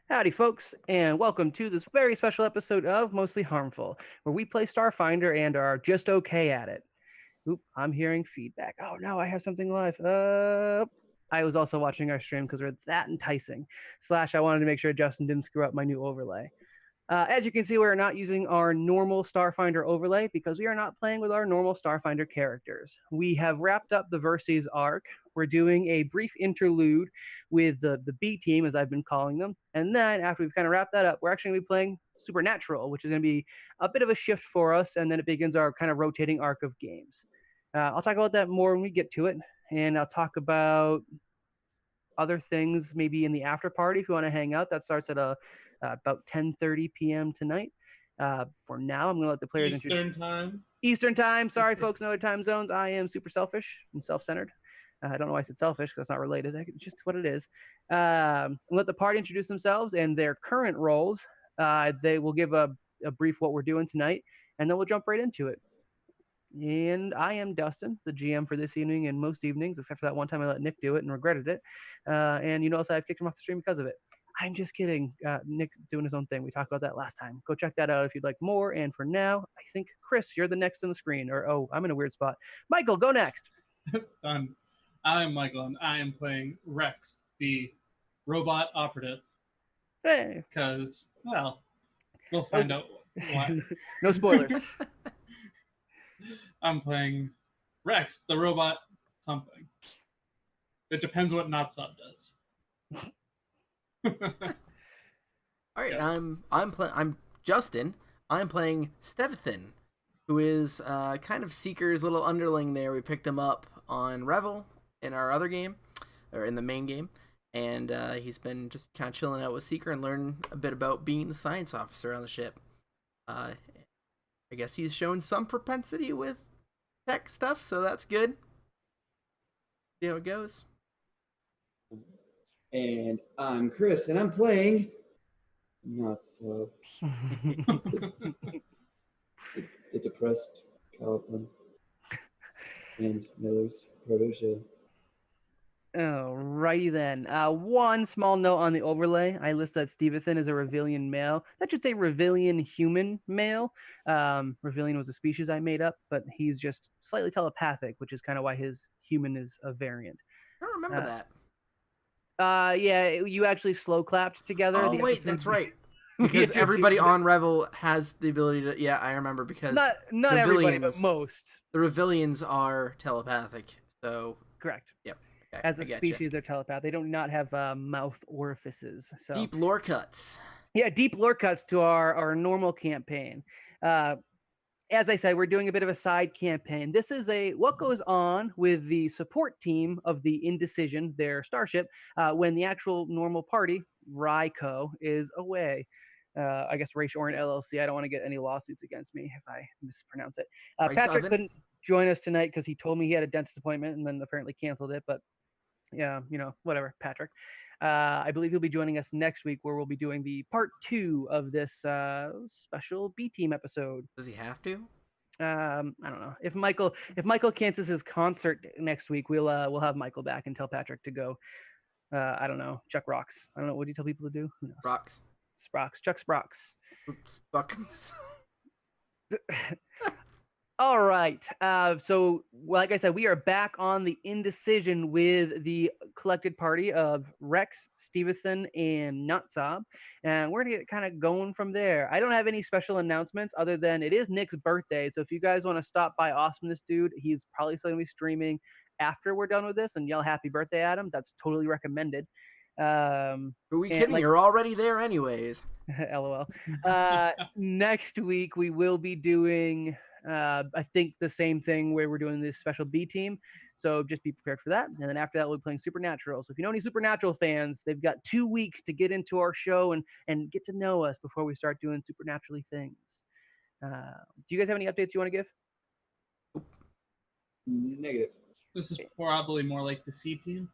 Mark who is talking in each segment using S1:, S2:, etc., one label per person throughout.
S1: Howdy, folks, and welcome to this very special episode of Mostly Harmful, where we play Starfinder and are just okay at it. Oop, I'm hearing feedback. Oh no, I have something live. I was also watching our stream because we're that enticing. Slash, I wanted to make sure Justin didn't screw up my new overlay. As you can see, we're not using our normal Starfinder overlay because we are not playing with our normal Starfinder characters. We have wrapped up the Verses arc. We're doing a brief interlude with the B team, as I've been calling them. And then after we've kind of wrapped that up, we're actually going to be playing Supernatural, which is going to be a bit of a shift for us. And then it begins our kind of rotating arc of games. I'll talk about that more when we get to it. And I'll talk about other things maybe in the after party if you want to hang out. That starts at about 10:30 p.m. tonight. For now, I'm going to let the players
S2: Eastern time.
S1: Eastern time. Sorry, folks, in other time zones. I am super selfish and self-centered. I don't know why I said selfish because it's not related. It's just what it is. Let the party introduce themselves and their current roles. They will give a brief what we're doing tonight, and then we'll jump right into it. And I am Dustin, the GM for this evening and most evenings, except for that one time I let Nick do it and regretted it. And you notice I've kicked him off the stream because of it. I'm just kidding. Nick's doing his own thing. We talked about that last time. Go check that out if you'd like more. And for now, I think, Chris, you're the next on the screen. Or, oh, I'm in a weird spot. Michael, go next.
S2: I'm Michael, and I am playing Rex, the robot operative.
S1: Hey.
S2: Because, well, we'll find out why.
S1: No spoilers.
S2: I'm playing Rex, the robot something. It depends what Notsob does.
S3: All right, yeah. I'm Justin. I'm playing Stevethen, who is kind of Seeker's little underling there. We picked him up on Revel in our other game, or in the main game, and he's been just kind of chilling out with Seeker and learning a bit about being the science officer on the ship. I guess he's shown some propensity with tech stuff, so that's good. See how it goes.
S4: And I'm Chris, and I'm playing Notsob, the depressed Calvin and Miller's protege.
S1: Alrighty then. One small note on the overlay. I list that Stevethen is a Revilian male. That should say Revilian human male. Revilian was a species I made up, but he's just slightly telepathic, which is kind of why his human is a variant.
S3: I don't remember that.
S1: Yeah, you actually slow clapped together.
S3: Oh, wait, that's right. Because everybody on Revel has the ability to... Yeah, I remember because...
S1: Not everybody, but most.
S3: The Revilians are telepathic, so...
S1: Correct.
S3: Yep. Okay,
S1: as a species, they're telepath. They do not have mouth orifices. So
S3: deep lore cuts.
S1: Yeah, deep lore cuts to our normal campaign. As I said, we're doing a bit of a side campaign. This is what goes on with the support team of the Indecision, their starship, when the actual normal party, Ryko, is away. I guess Race Orin LLC. I don't want to get any lawsuits against me if I mispronounce it. Patrick couldn't join us tonight because he told me he had a dentist appointment and then apparently canceled it. But yeah, whatever, Patrick. I believe he'll be joining us next week where we'll be doing the part 2 of this special B team episode.
S3: Does he have to?
S1: I don't know. If Michael cancels his concert next week, we'll have Michael back and tell Patrick to go. I don't know. Chuck rocks. I don't know. What do you tell people to do? Who knows?
S3: Rocks.
S1: Sprocks. Chuck Sprocks.
S3: Oops. Buckums.
S1: All right. So, like I said, we are back on the Indecision with the collected party of Rex, Stevethen, and Notsob. And we're going to get kind of going from there. I don't have any special announcements other than it is Nick's birthday. So if you guys want to stop by Awesomeness Dude, he's probably still going to be streaming after we're done with this and yell happy birthday at him. That's totally recommended.
S3: Who are we kidding? You're already there anyways.
S1: LOL. Next week, we will be doing... I think the same thing where we're doing this special B team. So just be prepared for that. And then after that, we'll be playing Supernatural. So if you know any Supernatural fans, they've got 2 weeks to get into our show and get to know us before we start doing supernaturally things. Do you guys have any updates you want to give?
S4: Negative.
S2: This is probably more like the C team.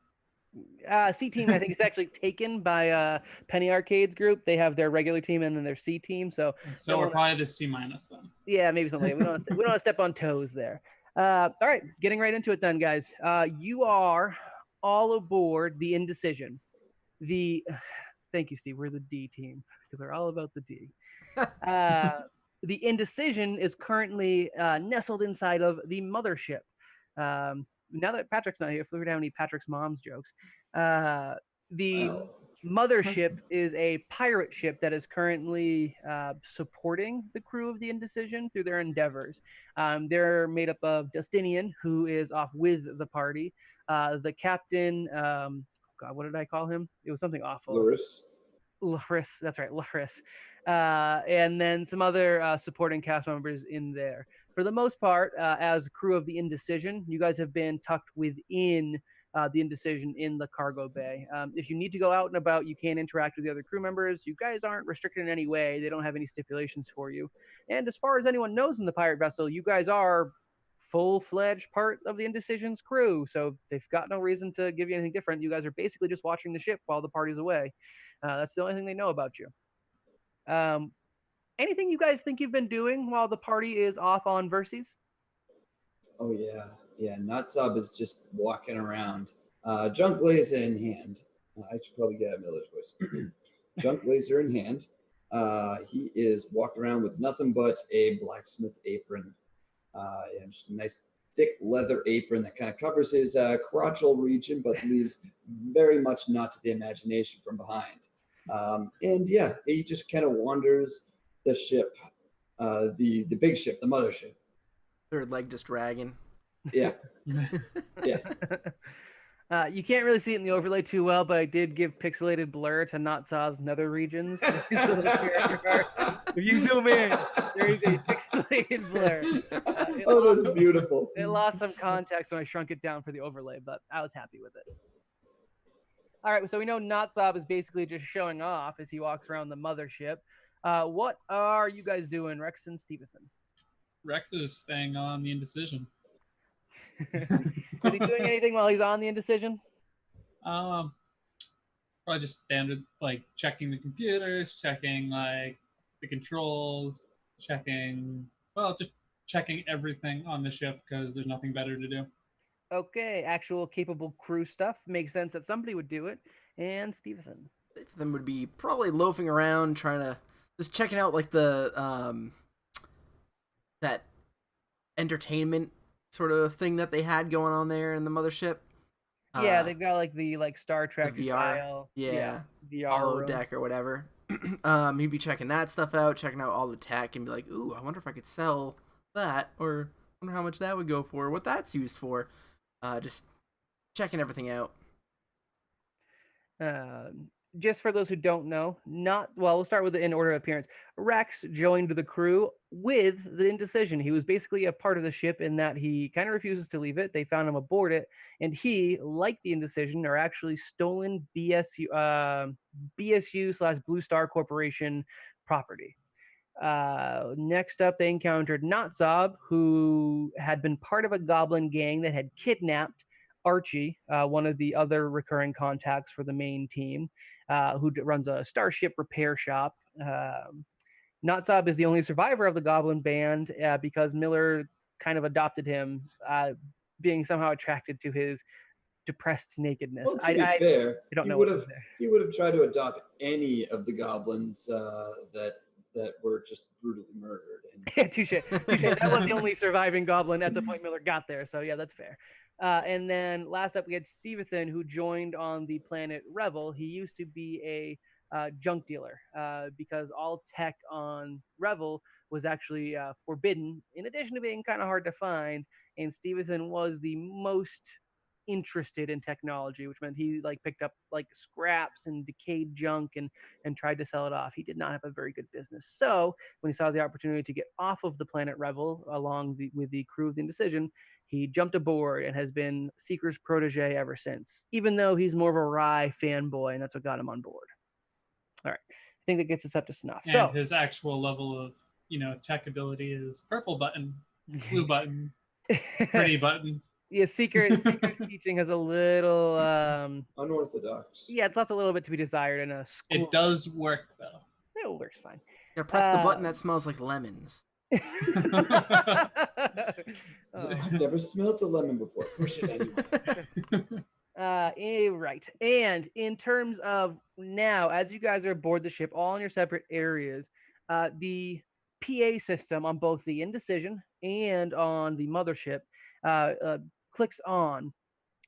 S1: C team, I think, is actually taken by Penny Arcade's group. They have their regular team and then their C team. So
S2: we're probably the C minus then.
S1: Yeah, maybe something. We don't want to step on toes there. All right, getting right into it then, guys. You are all aboard the Indecision. Thank you, Steve. We're the D team because we're all about the D. The Indecision is currently nestled inside of the mothership. Now that Patrick's not here, if we were to have any Patrick's mom's jokes, the
S4: Well,
S1: mothership is a pirate ship that is currently supporting the crew of the Indecision through their endeavors. They're made up of Justinian, who is off with the party, the captain. God, what did I call him? It was something awful. Laris, that's right, Laris. And then some other supporting cast members in there. For the most part, as crew of the Indecision, you guys have been tucked within the Indecision in the cargo bay. If you need to go out and about, you can interact with the other crew members. You guys aren't restricted in any way. They don't have any stipulations for you. And as far as anyone knows in the pirate vessel, you guys are full-fledged parts of the Indecision's crew. So they've got no reason to give you anything different. You guys are basically just watching the ship while the party's away. That's the only thing they know about you. Anything you guys think you've been doing while the party is off on Verses?
S4: Oh yeah. Notsob is just walking around, junk laser in hand. I should probably get at Miller's voice. Junk laser in hand. He is walking around with nothing but a blacksmith apron, and just a nice thick leather apron that kind of covers his crotchal region, but leaves very much not to the imagination from behind. And yeah, he just kind of wanders the ship, the big ship, the mothership.
S3: Third leg just dragging.
S4: Yeah. Yes.
S1: You can't really see it in the overlay too well, but I did give pixelated blur to Notsob's nether regions. If you zoom in, there is a pixelated blur.
S4: Oh, that's beautiful.
S1: It lost some context when I shrunk it down for the overlay, but I was happy with it. All right, so we know Notsob is basically just showing off as he walks around the mothership. What are you guys doing, Rex and Stevethen?
S2: Rex is staying on the Indecision.
S1: Is he doing anything while he's on the Indecision?
S2: Probably just standard, like checking the computers, checking like the controls, just checking everything on the ship because there's nothing better to do.
S1: Okay, actual capable crew stuff. Makes sense that somebody would do it. And Stevethen.
S3: Them would be probably loafing around, trying to just checking out like the that entertainment sort of thing that they had going on there in the mothership.
S1: Yeah, they've got like the Star Trek
S3: VR,
S1: style.
S3: yeah,
S1: VR
S3: deck or whatever. He'd be checking that stuff out, checking out all the tech, and be like, "Ooh, I wonder if I could sell that, or I wonder how much that would go for, what that's used for." Just checking everything out.
S1: Just for those who don't know, we'll start with the in order of appearance. Rex joined the crew with the Indecision. He was basically a part of the ship in that he kind of refuses to leave it. They found him aboard it, and he, like the Indecision, are actually stolen BSU/Blue Star Corporation property. Next up, they encountered Notsob, who had been part of a goblin gang that had kidnapped Archie, one of the other recurring contacts for the main team, who runs a starship repair shop. Notsob is the only survivor of the goblin band because Miller kind of adopted him, being somehow attracted to his depressed nakedness.
S4: Well, to be fair,
S1: I don't know what was there.
S4: He would have tried to adopt any of the goblins that were just brutally murdered.
S1: Touche. That was the only surviving goblin at the point Miller got there. So yeah, that's fair. And then last up, we had Stevethen, who joined on the planet Revel. He used to be a junk dealer because all tech on Revel was actually forbidden, in addition to being kind of hard to find. And Stevethen was the most interested in technology, which meant he picked up scraps and decayed junk and tried to sell it off. He did not have a very good business. So when he saw the opportunity to get off of the planet Revel with the crew of the Indecision, he jumped aboard and has been Seeker's protege ever since, even though he's more of a Rye fanboy, and that's what got him on board. All right. I think that gets us up to snuff.
S2: And his actual level of, tech ability is purple button, blue button, pretty button.
S1: Yeah, Seeker's teaching has a little
S4: unorthodox.
S1: Yeah, it's left a little bit to be desired in a school.
S2: It does work though.
S1: It works fine.
S3: Yeah, press the button that smells like lemons.
S4: I've never smelled a lemon before. Push it anyway.
S1: Right. And in terms of now, as you guys are aboard the ship, all in your separate areas, the PA system on both the Indecision and on the mothership clicks on,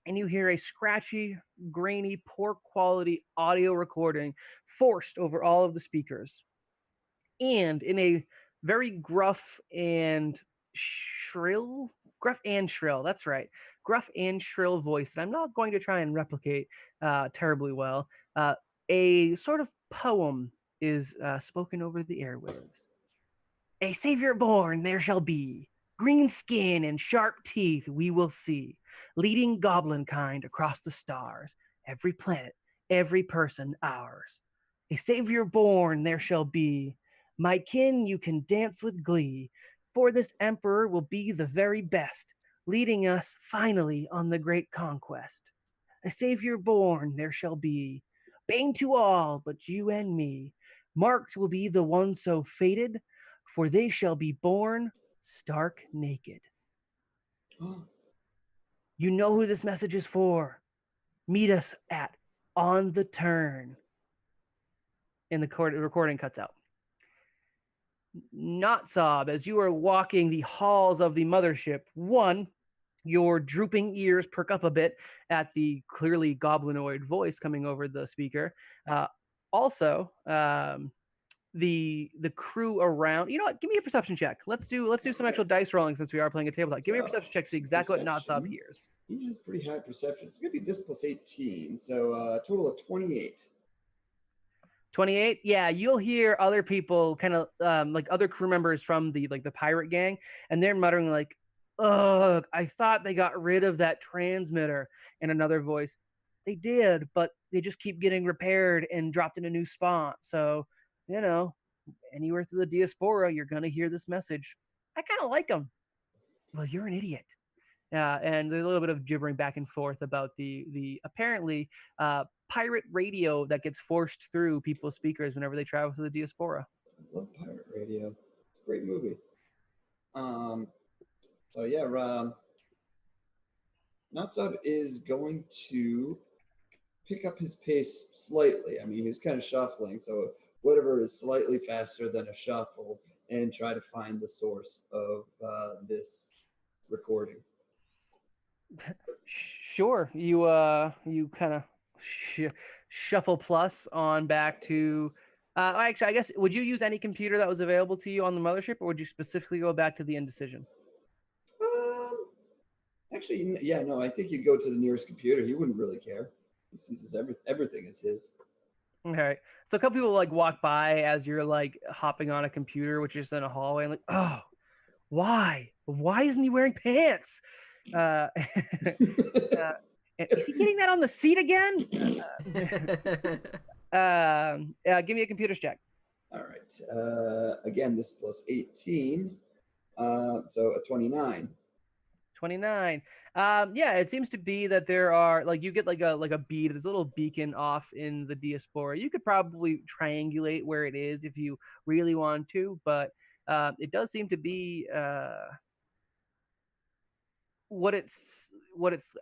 S1: and you hear a scratchy, grainy, poor quality audio recording forced over all of the speakers. And in a very gruff and shrill, that's right, gruff and shrill voice that I'm not going to try and replicate terribly well, a sort of poem is spoken over the airwaves. A savior born there shall be, green skin and sharp teeth we will see, leading goblin kind across the stars, every planet, every person ours. A savior born there shall be, my kin you can dance with glee, for this emperor will be the very best, leading us finally on the great conquest. A savior born there shall be, bane to all but you and me, marked will be the one so fated, for they shall be born stark naked. You know who this message is for. Meet us at On the Turn. And the recording cuts out. Notsob, as you are walking the halls of the mothership, one, your drooping ears perk up a bit at the clearly goblinoid voice coming over the speaker. Also, the crew around. You know what? Give me a perception check. Let's do some actual dice rolling since we are playing a tabletop. Give me a perception check to see exactly what Notsob hears.
S4: He has pretty high perception. It's gonna be this plus 18, so a total of 28.
S1: 28. Yeah, you'll hear other people kind of like other crew members from the pirate gang, and they're muttering like, "Ugh, I thought they got rid of that transmitter." And another voice, "They did, but they just keep getting repaired and dropped in a new spot. So, you know, anywhere through the diaspora, you're gonna hear this message. I kind of like them." Well, you're an idiot. And there's a little bit of gibbering back and forth about the apparently pirate radio that gets forced through people's speakers whenever they travel through the diaspora.
S4: I love pirate radio. It's a great movie. So yeah, Notsob is going to pick up his pace slightly. I mean, he was kind of shuffling, so whatever is slightly faster than a shuffle, and try to find the source of this recording.
S1: Sure, you kind of shuffle plus on back to. Actually, I guess would you use any computer that was available to you on the mothership, or would you specifically go back to the Indecision?
S4: Actually, yeah, no. I think you'd go to the nearest computer. He wouldn't really care. He sees everything is his.
S1: All right. So a couple people like walk by as you're like hopping on a computer, which is in a hallway, and like, oh, why? Why isn't he wearing pants? Is he getting that on the seat again? Give me a computer check.
S4: All right. Again, this plus 18, so a 29.
S1: 29. Yeah, it seems to be that there are like you get like a bead. There's a little beacon off in the diaspora. You could probably triangulate where it is if you really want to, but it does seem to be what it's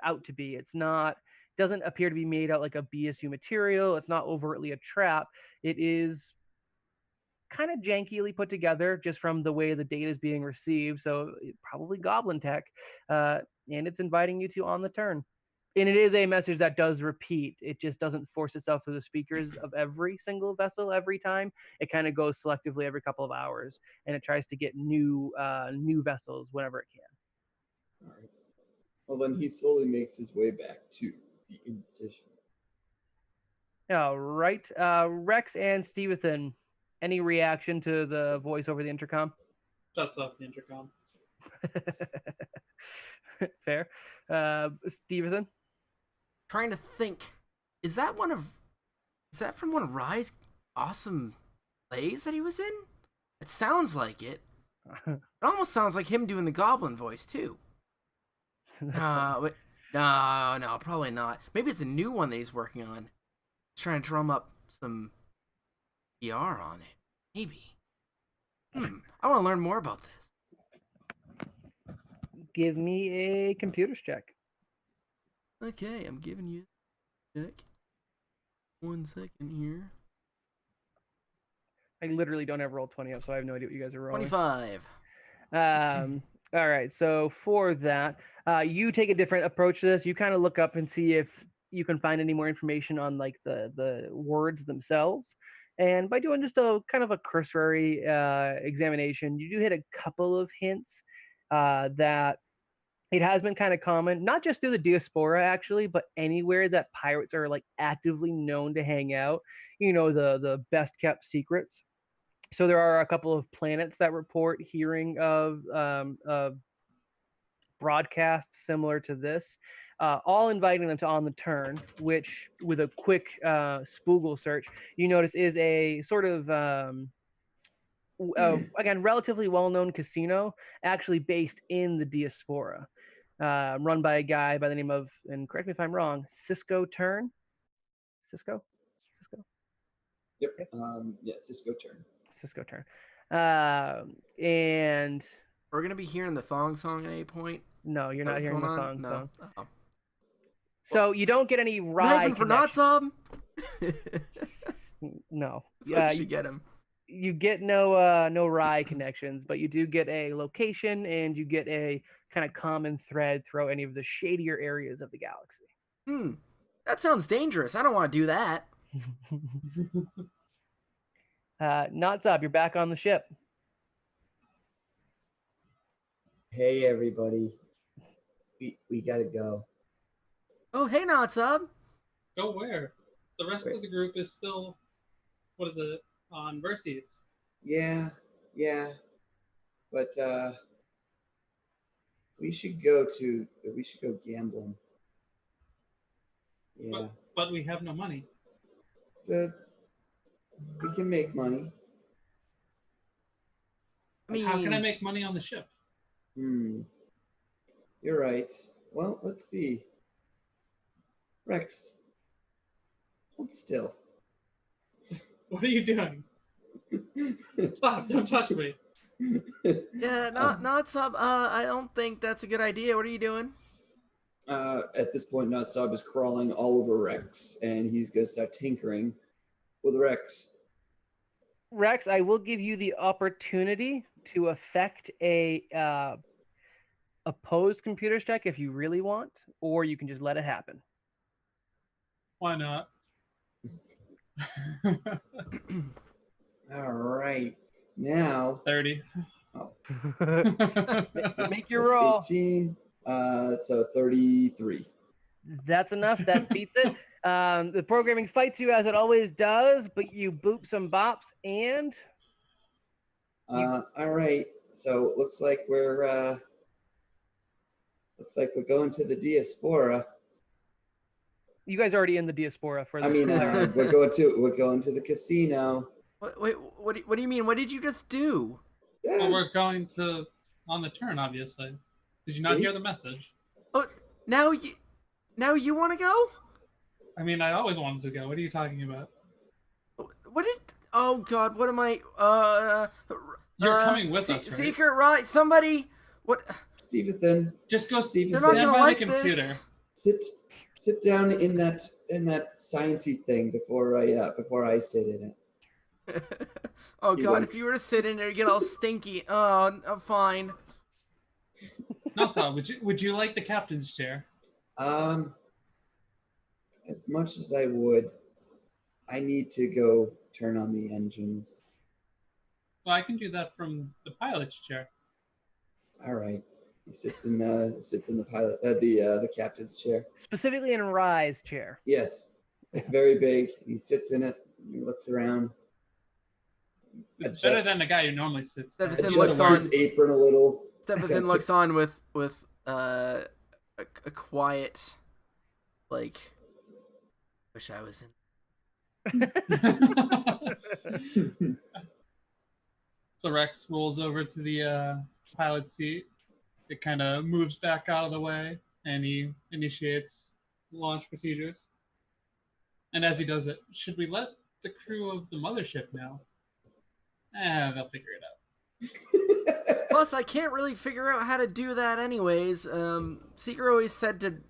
S1: out to be. It's not doesn't appear to be made out like a BSU material. It's not overtly a trap. It is kind of jankily put together just from the way the data is being received. So probably goblin tech, and it's inviting you to On the Turn. And it is a message that does repeat. It just doesn't force itself through the speakers of every single vessel every time. It kind of goes selectively every couple of hours, and it tries to get new vessels whenever it can.
S4: All right. Well, then he slowly makes his way back to the Indecision.
S1: All right. Rex and Stevethen, any reaction to the voice over the intercom?
S2: Shuts off the intercom.
S1: Fair. Stevethen?
S3: Trying to think. Is that from one of Rye's awesome plays that he was in? It sounds like it. It almost sounds like him doing the goblin voice too. Wait, no, probably not. Maybe it's a new one that he's working on. He's trying to drum up some PR on it. Maybe. I want to learn more about this.
S1: Give me a computers check.
S3: Okay, I'm giving you a check. 1 second here.
S1: I literally don't ever roll 20 up, so I have no idea what you guys are rolling.
S3: 25.
S1: All right, so for that, you take a different approach to this. You kind of look up and see if you can find any more information on like the words themselves. And by doing just a kind of a cursory examination, you do hit a couple of hints that it has been kind of common, not just through the diaspora actually, but anywhere that pirates are like actively known to hang out. You know, the best kept secrets. So there are a couple of planets that report hearing of broadcasts similar to this, all inviting them to On the Turn, which with a quick Spoogle search, you notice is a sort of again relatively well-known casino, actually based in the diaspora, run by a guy by the name of, and correct me if I'm wrong, Cisco Turn. Cisco.
S4: Yep.
S1: Yes.
S4: Yeah, Cisco Turn.
S1: Cisco Turn. And
S3: We're gonna be hearing the thong song at any point.
S1: no, you're
S3: That
S1: not
S3: was
S1: hearing the
S3: going
S1: thong
S3: on?
S1: song.
S3: Oh.
S1: So you don't get any
S3: Not
S1: rye
S3: even for
S1: connection.
S3: Notsob?
S1: No.
S3: So you should get him.
S1: You get no rye connections, but you do get a location and you get a kind of common thread throughout any of the shadier areas of the galaxy.
S3: That sounds dangerous. I don't want to do that.
S1: Notsob, you're back on the ship.
S4: Hey everybody, we gotta go.
S3: Oh, hey, Notsob.
S2: Go where? The rest
S4: Wait.
S2: of the group is still, what is it, on Verces.
S4: Yeah, but we should go gambling. Yeah,
S2: But we have no money.
S4: but we can make money.
S3: I mean,
S2: How can I make money on the ship?
S4: You're right. Well, let's see. Rex, hold still.
S2: What are you doing? Stop! Don't touch me.
S3: Yeah, Notsob, I don't think that's a good idea. What are you doing?
S4: At this point, Notsob is crawling all over Rex, and he's gonna start tinkering with Rex.
S1: Rex, I will give you the opportunity to affect a opposed computer check if you really want, or you can just let it happen.
S2: Why not?
S4: All right, now
S2: 30.
S1: Make your
S4: plus
S1: roll.
S4: 18, so 33.
S1: That's enough. That beats it. The programming fights you as it always does, but you boop some bops and
S4: All right, so looks like we're going to the diaspora.
S1: you guys are already in the diaspora for the.
S4: I mean, we're going to the casino.
S3: Wait, what do you mean? What did you just do?
S2: Well, we're going to On the Turn, obviously. Did you not
S4: See?
S2: hear the message?
S3: Oh, now you want to go?
S2: I mean, I always wanted to go. What are you talking about?
S3: What did? Oh God, what am I?
S2: You're coming with us, right?
S3: Secret, right? Somebody, what?
S4: Stevethen,
S2: Just go
S4: They're
S3: not
S2: stand
S3: gonna
S2: by
S3: like
S2: the computer.
S3: this.
S4: sit down in that sciencey thing before I sit in it.
S3: Oh
S4: He
S3: God, if
S4: winks.
S3: you were to sit in there, you get all stinky. Oh, fine.
S2: Not so. Would you like the captain's chair?
S4: As much as I would, I need to go turn on the engines.
S2: Well, I can do that from the pilot's chair.
S4: All right. He sits in the pilot the captain's chair.
S1: Specifically in Rye's chair.
S4: Yes, it's very big. He sits in it. He looks around.
S2: It's better than the guy who normally sits there.
S3: Stevethen
S4: Adjusts
S3: looks on.
S4: his apron a little.
S3: Stevethen looks on with a quiet, like, wish I was in.
S2: So Rex rolls over to the pilot seat. It kind of moves back out of the way, and he initiates launch procedures. And as he does it, should we let the crew of the mothership know? They'll figure it out.
S3: Plus, I can't really figure out how to do that anyways. Seeker always said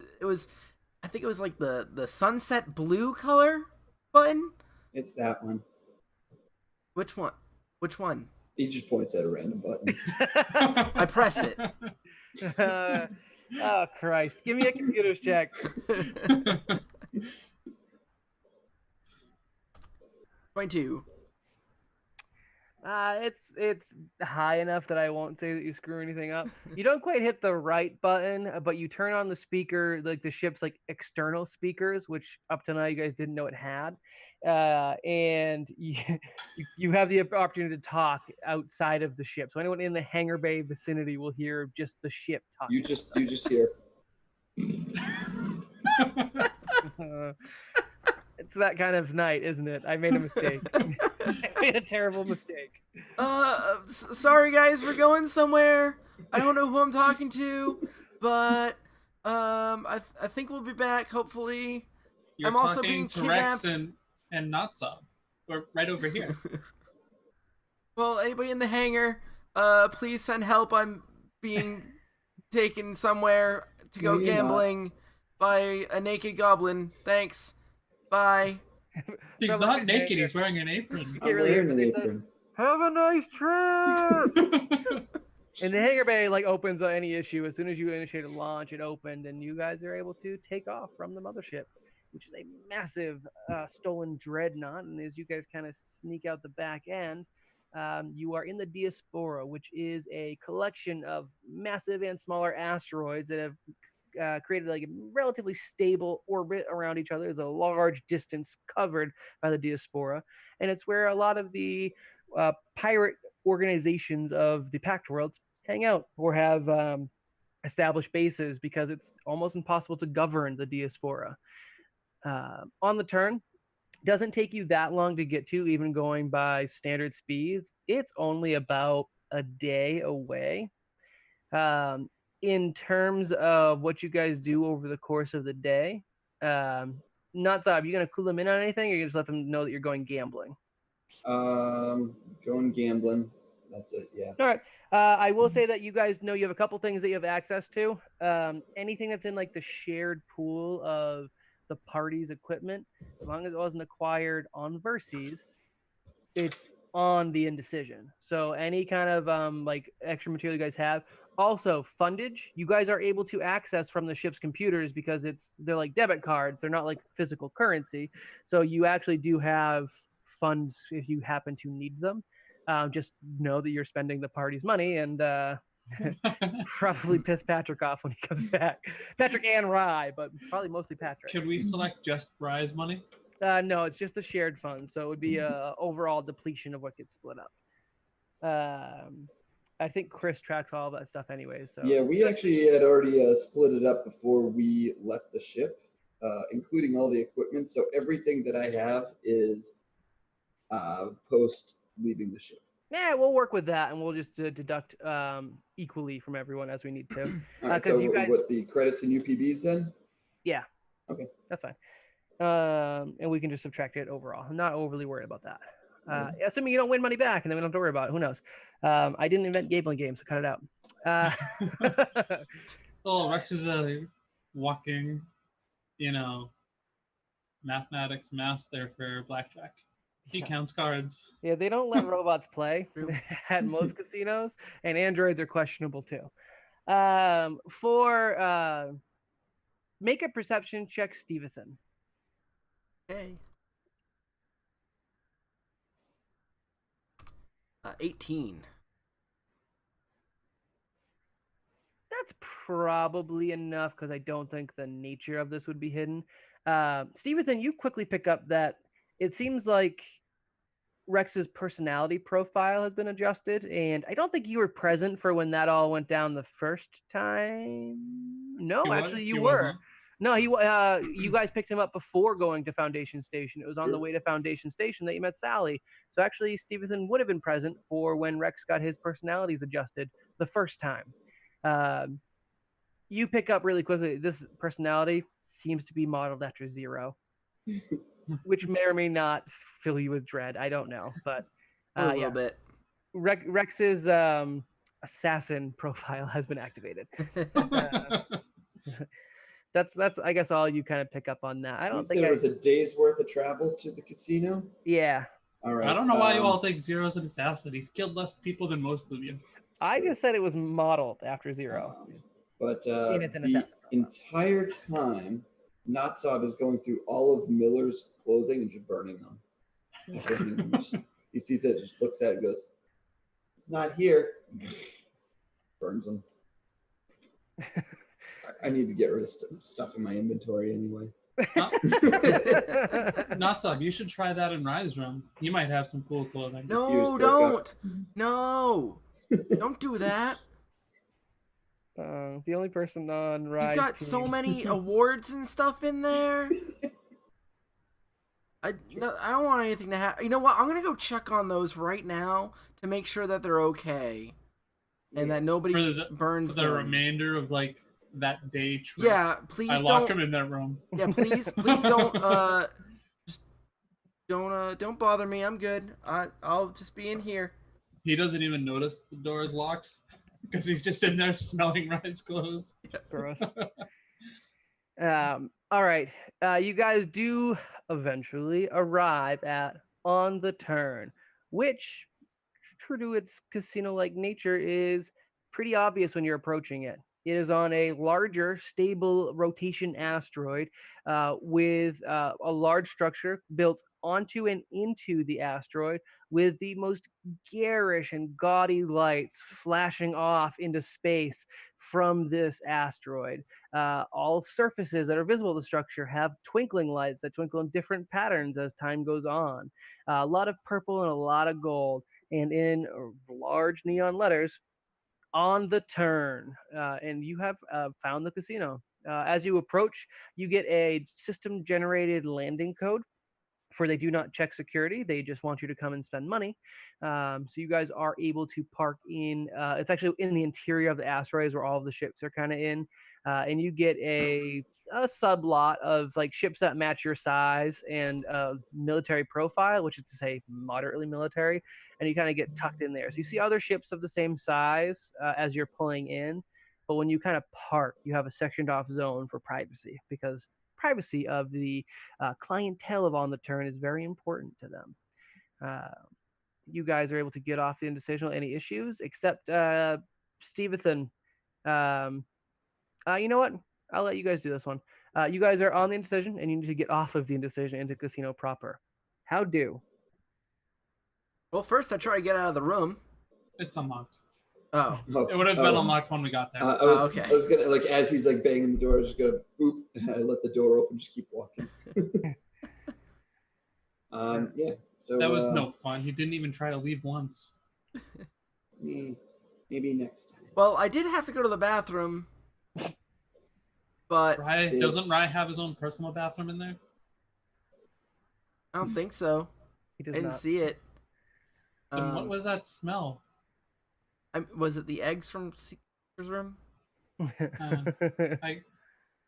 S3: I think it was like the sunset blue color button.
S4: It's that one.
S3: Which one? Which one?
S4: He just points at a random button.
S3: I press it.
S1: Oh Christ! Give me a computer's check.
S3: 22.
S1: It's high enough that I won't say that you screw anything up. You don't quite hit the right button, but you turn on the speaker, like the ship's like external speakers, which up to now you guys didn't know it had, and you have the opportunity to talk outside of the ship. So anyone in the hangar bay vicinity will hear just the ship talking.
S4: You just hear.
S1: It's that kind of night, isn't it? I made a mistake. I made a terrible mistake.
S3: Sorry guys, we're going somewhere. I don't know who I'm talking to, but I think we'll be back hopefully.
S2: You're
S3: I'm also
S2: talking
S3: being
S2: to Rex
S3: kidnapped.
S2: and Notsob. We're right over here.
S3: Well, anybody in the hangar, please send help. I'm being taken somewhere to go
S4: No, you're
S3: gambling by a naked goblin. Thanks. Bye.
S2: He's
S1: From
S2: not
S1: the
S2: naked.
S1: hangar.
S2: He's wearing an apron.
S4: I'm
S1: really
S4: wearing an
S1: hear what they
S4: apron.
S1: Have a nice trip. And the hangar bay like opens any issue as soon as you initiate a launch. It opened, and you guys are able to take off from the mothership, which is a massive stolen dreadnought. And as you guys kind of sneak out the back end, you are in the Diaspora, which is a collection of massive and smaller asteroids that have created like a relatively stable orbit around each other. There's a large distance covered by the Diaspora, and it's where a lot of the pirate organizations of the Pact Worlds hang out or have established bases, because it's almost impossible to govern the Diaspora. On the turn, doesn't take you that long to get to, even going by standard speeds. It's only about a day away. In terms of what you guys do over the course of the day, Notsob, you gonna clue them in on anything, or you just let them know that you're going gambling?
S4: Going gambling. That's it. Yeah.
S1: All right. I will say that you guys know you have a couple things that you have access to. Anything that's in like the shared pool of the party's equipment, as long as it wasn't acquired on Verses, it's on the indecision. So any kind of like extra material you guys have. Also, fundage you guys are able to access from the ship's computers, because they're like debit cards. They're not like physical currency. So you actually do have funds if you happen to need them. Just know that you're spending the party's money, and probably piss Patrick off when he comes back. Patrick and Rye, but probably mostly Patrick.
S2: Can we select just Rye's money?
S1: No, it's just a shared fund, so it would be a overall depletion of what gets split up. I think Chris tracks all that stuff anyway. So
S4: Yeah, we actually had already split it up before we left the ship, including all the equipment. So everything that I have is post leaving the ship.
S1: yeah, we'll work with that, and we'll just deduct equally from everyone as we need to.
S4: All right,
S1: 'cause
S4: so
S1: you guys-
S4: what, the credits and UPBs then?
S1: Yeah.
S4: Okay.
S1: That's fine. And we can just subtract it overall. I'm not overly worried about that. Assuming you don't win money back, and then we don't have to worry about it. Who knows? I didn't invent gambling games, so cut it out.
S2: Oh, Rex is walking, mathematics master for blackjack. He
S1: Yes.
S2: counts cards.
S1: Yeah, they don't let robots play
S3: True.
S1: at most casinos, and androids are questionable too. Make a perception check, Stevethen.
S3: Okay. 18.
S1: That's probably enough, because I don't think the nature of this would be hidden. Stevethen, you quickly pick up that it seems like Rex's personality profile has been adjusted, and I don't think you were present for when that all went down the first time. No, actually, you were.
S2: Wasn't.
S1: No, you guys picked him up before going to Foundation Station. It was on the way to Foundation Station that you met Sally. So actually, Stevethen would have been present for when Rex got his personalities adjusted the first time. You pick up really quickly, this personality seems to be modeled after Zero, which may or may not fill you with dread. I don't know, but
S3: A little bit.
S1: Rex's assassin profile has been activated. That's I guess all you kind of pick up on that. I
S4: You
S1: don't
S4: said
S1: think
S4: it was a day's worth of travel to the casino.
S1: Yeah.
S4: All right.
S2: I don't know why you all think Zero's an assassin. He's killed less people than most of you.
S1: I just said it was modeled after Zero.
S4: But
S1: And it's an
S4: the
S1: assassin profile.
S4: entire time, Notsob is going through all of Miller's clothing and just burning them. He sees it, just looks at it, and goes, "It's not here." Burns them. I need to get rid of stuff in my inventory anyway.
S2: Notsob, you should try that in Rye's room. You might have some cool clothing.
S3: No, don't. No. Don't do that.
S1: The only person on Rise.
S3: He's got so many awards and stuff in there. I don't want anything to happen. You know what? I'm going to go check on those right now to make sure that they're okay. And that nobody burns
S2: for the remainder of like that day trip.
S3: Yeah, please
S2: I
S3: don't.
S2: lock him in their room.
S3: Yeah, please don't. Just don't bother me. I'm good. I'll just be in here.
S2: He doesn't even notice the door is locked because he's just in there smelling Ryan's clothes.
S1: Gross. All right. You guys do eventually arrive at On the Turn, which, true to its casino-like nature, is pretty obvious when you're approaching it. It is on a larger, stable rotation asteroid with a large structure built onto and into the asteroid with the most garish and gaudy lights flashing off into space from this asteroid. All surfaces that are visible to the structure have twinkling lights that twinkle in different patterns as time goes on. A lot of purple and a lot of gold. And in large neon letters, On the Turn. And you have found the casino. As you approach, you get a system-generated landing code. For they do not check security, they just want you to come and spend money. So you guys are able to park in. It's actually in the interior of the asteroids where all of the ships are kind of in, and you get a sublot of like ships that match your size and military profile, which is to say moderately military, and you kind of get tucked in there. So you see other ships of the same size as you're pulling in, but when you kind of park, you have a sectioned off zone for privacy because privacy of the clientele of On the Turn is very important to them. You guys are able to get off the indecision without any issues, except Stevethen. You know what? I'll let you guys do this one. You guys are on the indecision, and you need to get off of the indecision into casino proper. How do?
S3: Well, first I try to get out of the room.
S2: It's unlocked.
S3: Oh.
S2: It would have been unlocked when we got there.
S3: Okay.
S4: I was gonna, like, as he's like banging the door, I was just gonna boop. I let the door open, just keep walking. Yeah. So
S2: that was no fun. He didn't even try to leave once.
S4: Maybe next time.
S3: Well, I did have to go to the bathroom, but
S2: Doesn't Rye have his own personal bathroom in there?
S3: I don't think so.
S1: He does
S3: I didn't
S1: not.
S3: see it.
S2: Then what was that smell?
S3: Was it the eggs from Seeker's room?
S2: I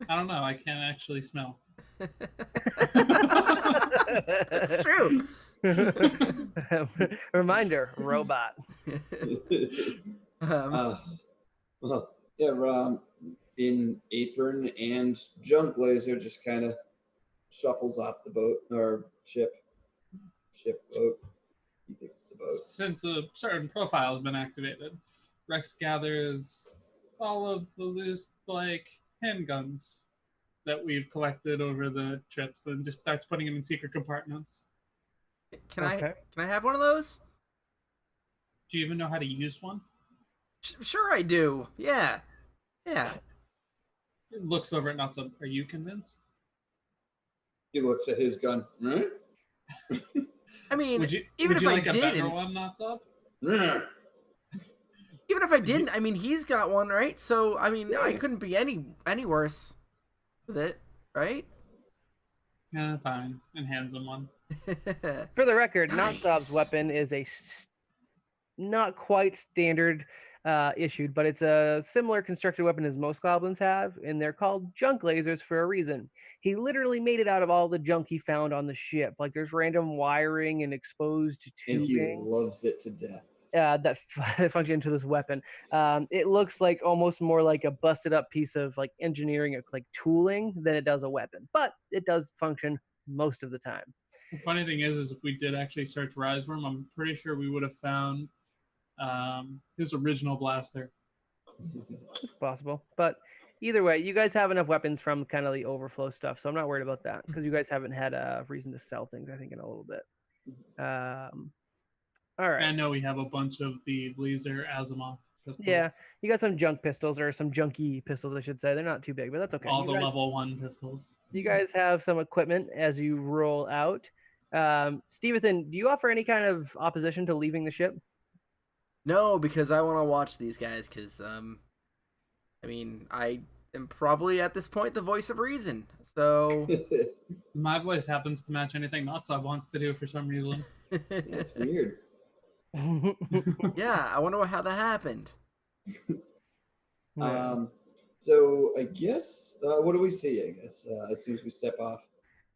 S2: don't know. I can't actually smell.
S3: That's true.
S1: Reminder, robot.
S4: Well, yeah, in Apron and Junk Laser just kind of shuffles off the boat or ship boat. He thinks it's a boat.
S2: Since a certain profile has been activated, Rex gathers all of the loose like handguns that we've collected over the trips and just starts putting them in secret compartments.
S3: Can I have one of those?
S2: Do you even know how to use one?
S3: Sure I do. Yeah.
S2: It looks over at Notsob. Are you convinced?
S4: He looks at his gun. Right?
S3: I mean,
S2: would you
S3: if
S2: like
S3: I
S2: a better
S3: didn't,
S2: one, Notsob?
S3: even if I didn't, I mean, he's got one, right? So, I mean, I couldn't be any worse with it, right?
S2: Yeah, fine. And hands him one.
S1: For the record,
S3: Nice.
S1: Notsob's weapon is a not quite standard issued, but it's a similar constructed weapon as most goblins have, and they're called junk lasers for a reason. He literally made it out of all the junk he found on the ship. Like there's random wiring and exposed
S4: And he
S1: tubing.
S4: loves it to death.
S1: that function into this weapon. It looks like almost more like a busted up piece of like engineering, like tooling, than it does a weapon, but it does function most of the time.
S2: The funny thing is if we did actually search Riseworm, I'm pretty sure we would have found his original blaster.
S1: It's possible, but either way, you guys have enough weapons from kind of the overflow stuff, so I'm not worried about that because you guys haven't had a reason to sell things, I think, in a little bit. All right.
S2: I know we have a bunch of the laser Azimuth pistols.
S1: Yeah, you got some junk pistols, or some junky pistols, I should say. They're not too big, but that's okay.
S2: All the level 1 pistols.
S1: You guys have some equipment as you roll out. Stevethen, do you offer any kind of opposition to leaving the ship?
S3: No, because I want to watch these guys. Because I mean, I am probably at this point the voice of reason. So
S2: my voice happens to match anything Notsob wants to do for some reason.
S4: That's weird.
S3: Yeah, I wonder how that happened.
S4: So I guess what do we see? I guess as soon as we step off.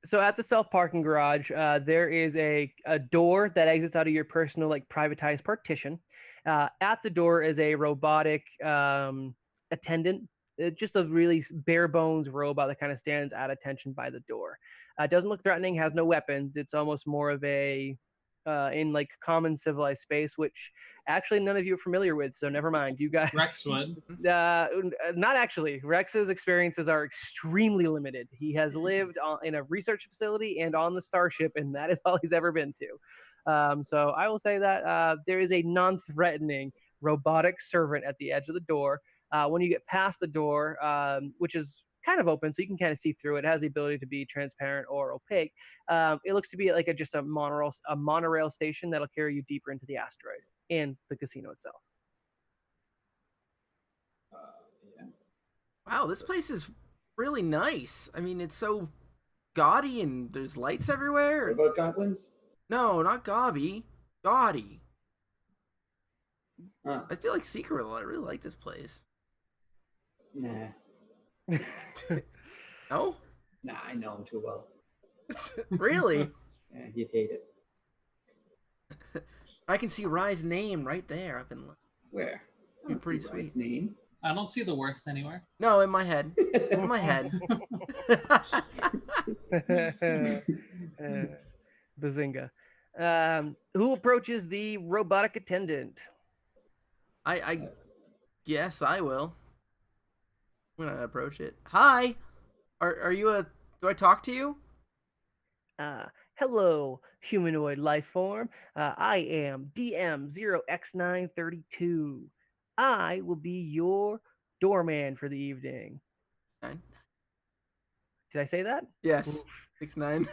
S1: So at the self-parking garage, there is a door that exits out of your personal, like, privatized partition. At the door is a robotic attendant. Just a really bare bones robot that kind of stands at attention by the door. It doesn't look threatening, has no weapons. It's almost more of a in like common civilized space, which actually none of you are familiar with, so never mind. You guys,
S2: Rex would.
S1: Not actually. Rex's experiences are extremely limited. He has lived in a research facility and on the starship, and that is all he's ever been to. So I will say that there is a non-threatening robotic servant at the edge of the door. When you get past the door, which is kind of open, so you can kind of see through it. It has the ability to be transparent or opaque. It looks to be like just a monorail station that'll carry you deeper into the asteroid and the casino itself.
S4: Yeah.
S3: Wow, this place is really nice. I mean, it's so gaudy and there's lights everywhere.
S4: What about goblins?
S3: No, not gaudy. Gaudy.
S4: Huh.
S3: I feel like Secret. I really like this place.
S4: Nah.
S3: No?
S4: Nah, I know him too well.
S3: Really?
S4: Yeah, he'd hate it.
S3: I can see Rye's name right there. I've been.
S4: Where?
S3: Be pretty sweet.
S4: His name.
S2: I don't see the worst anywhere.
S3: No, in my head. In my head.
S1: Bazinga. Who approaches the robotic attendant?
S3: I guess I will. I'm gonna approach it. Hi. Are you a? Do I talk to you?
S1: Hello, humanoid life form. I am DM0X932. I will be your doorman for the evening.
S3: 9.
S1: Did I say that?
S3: Yes. 6'9".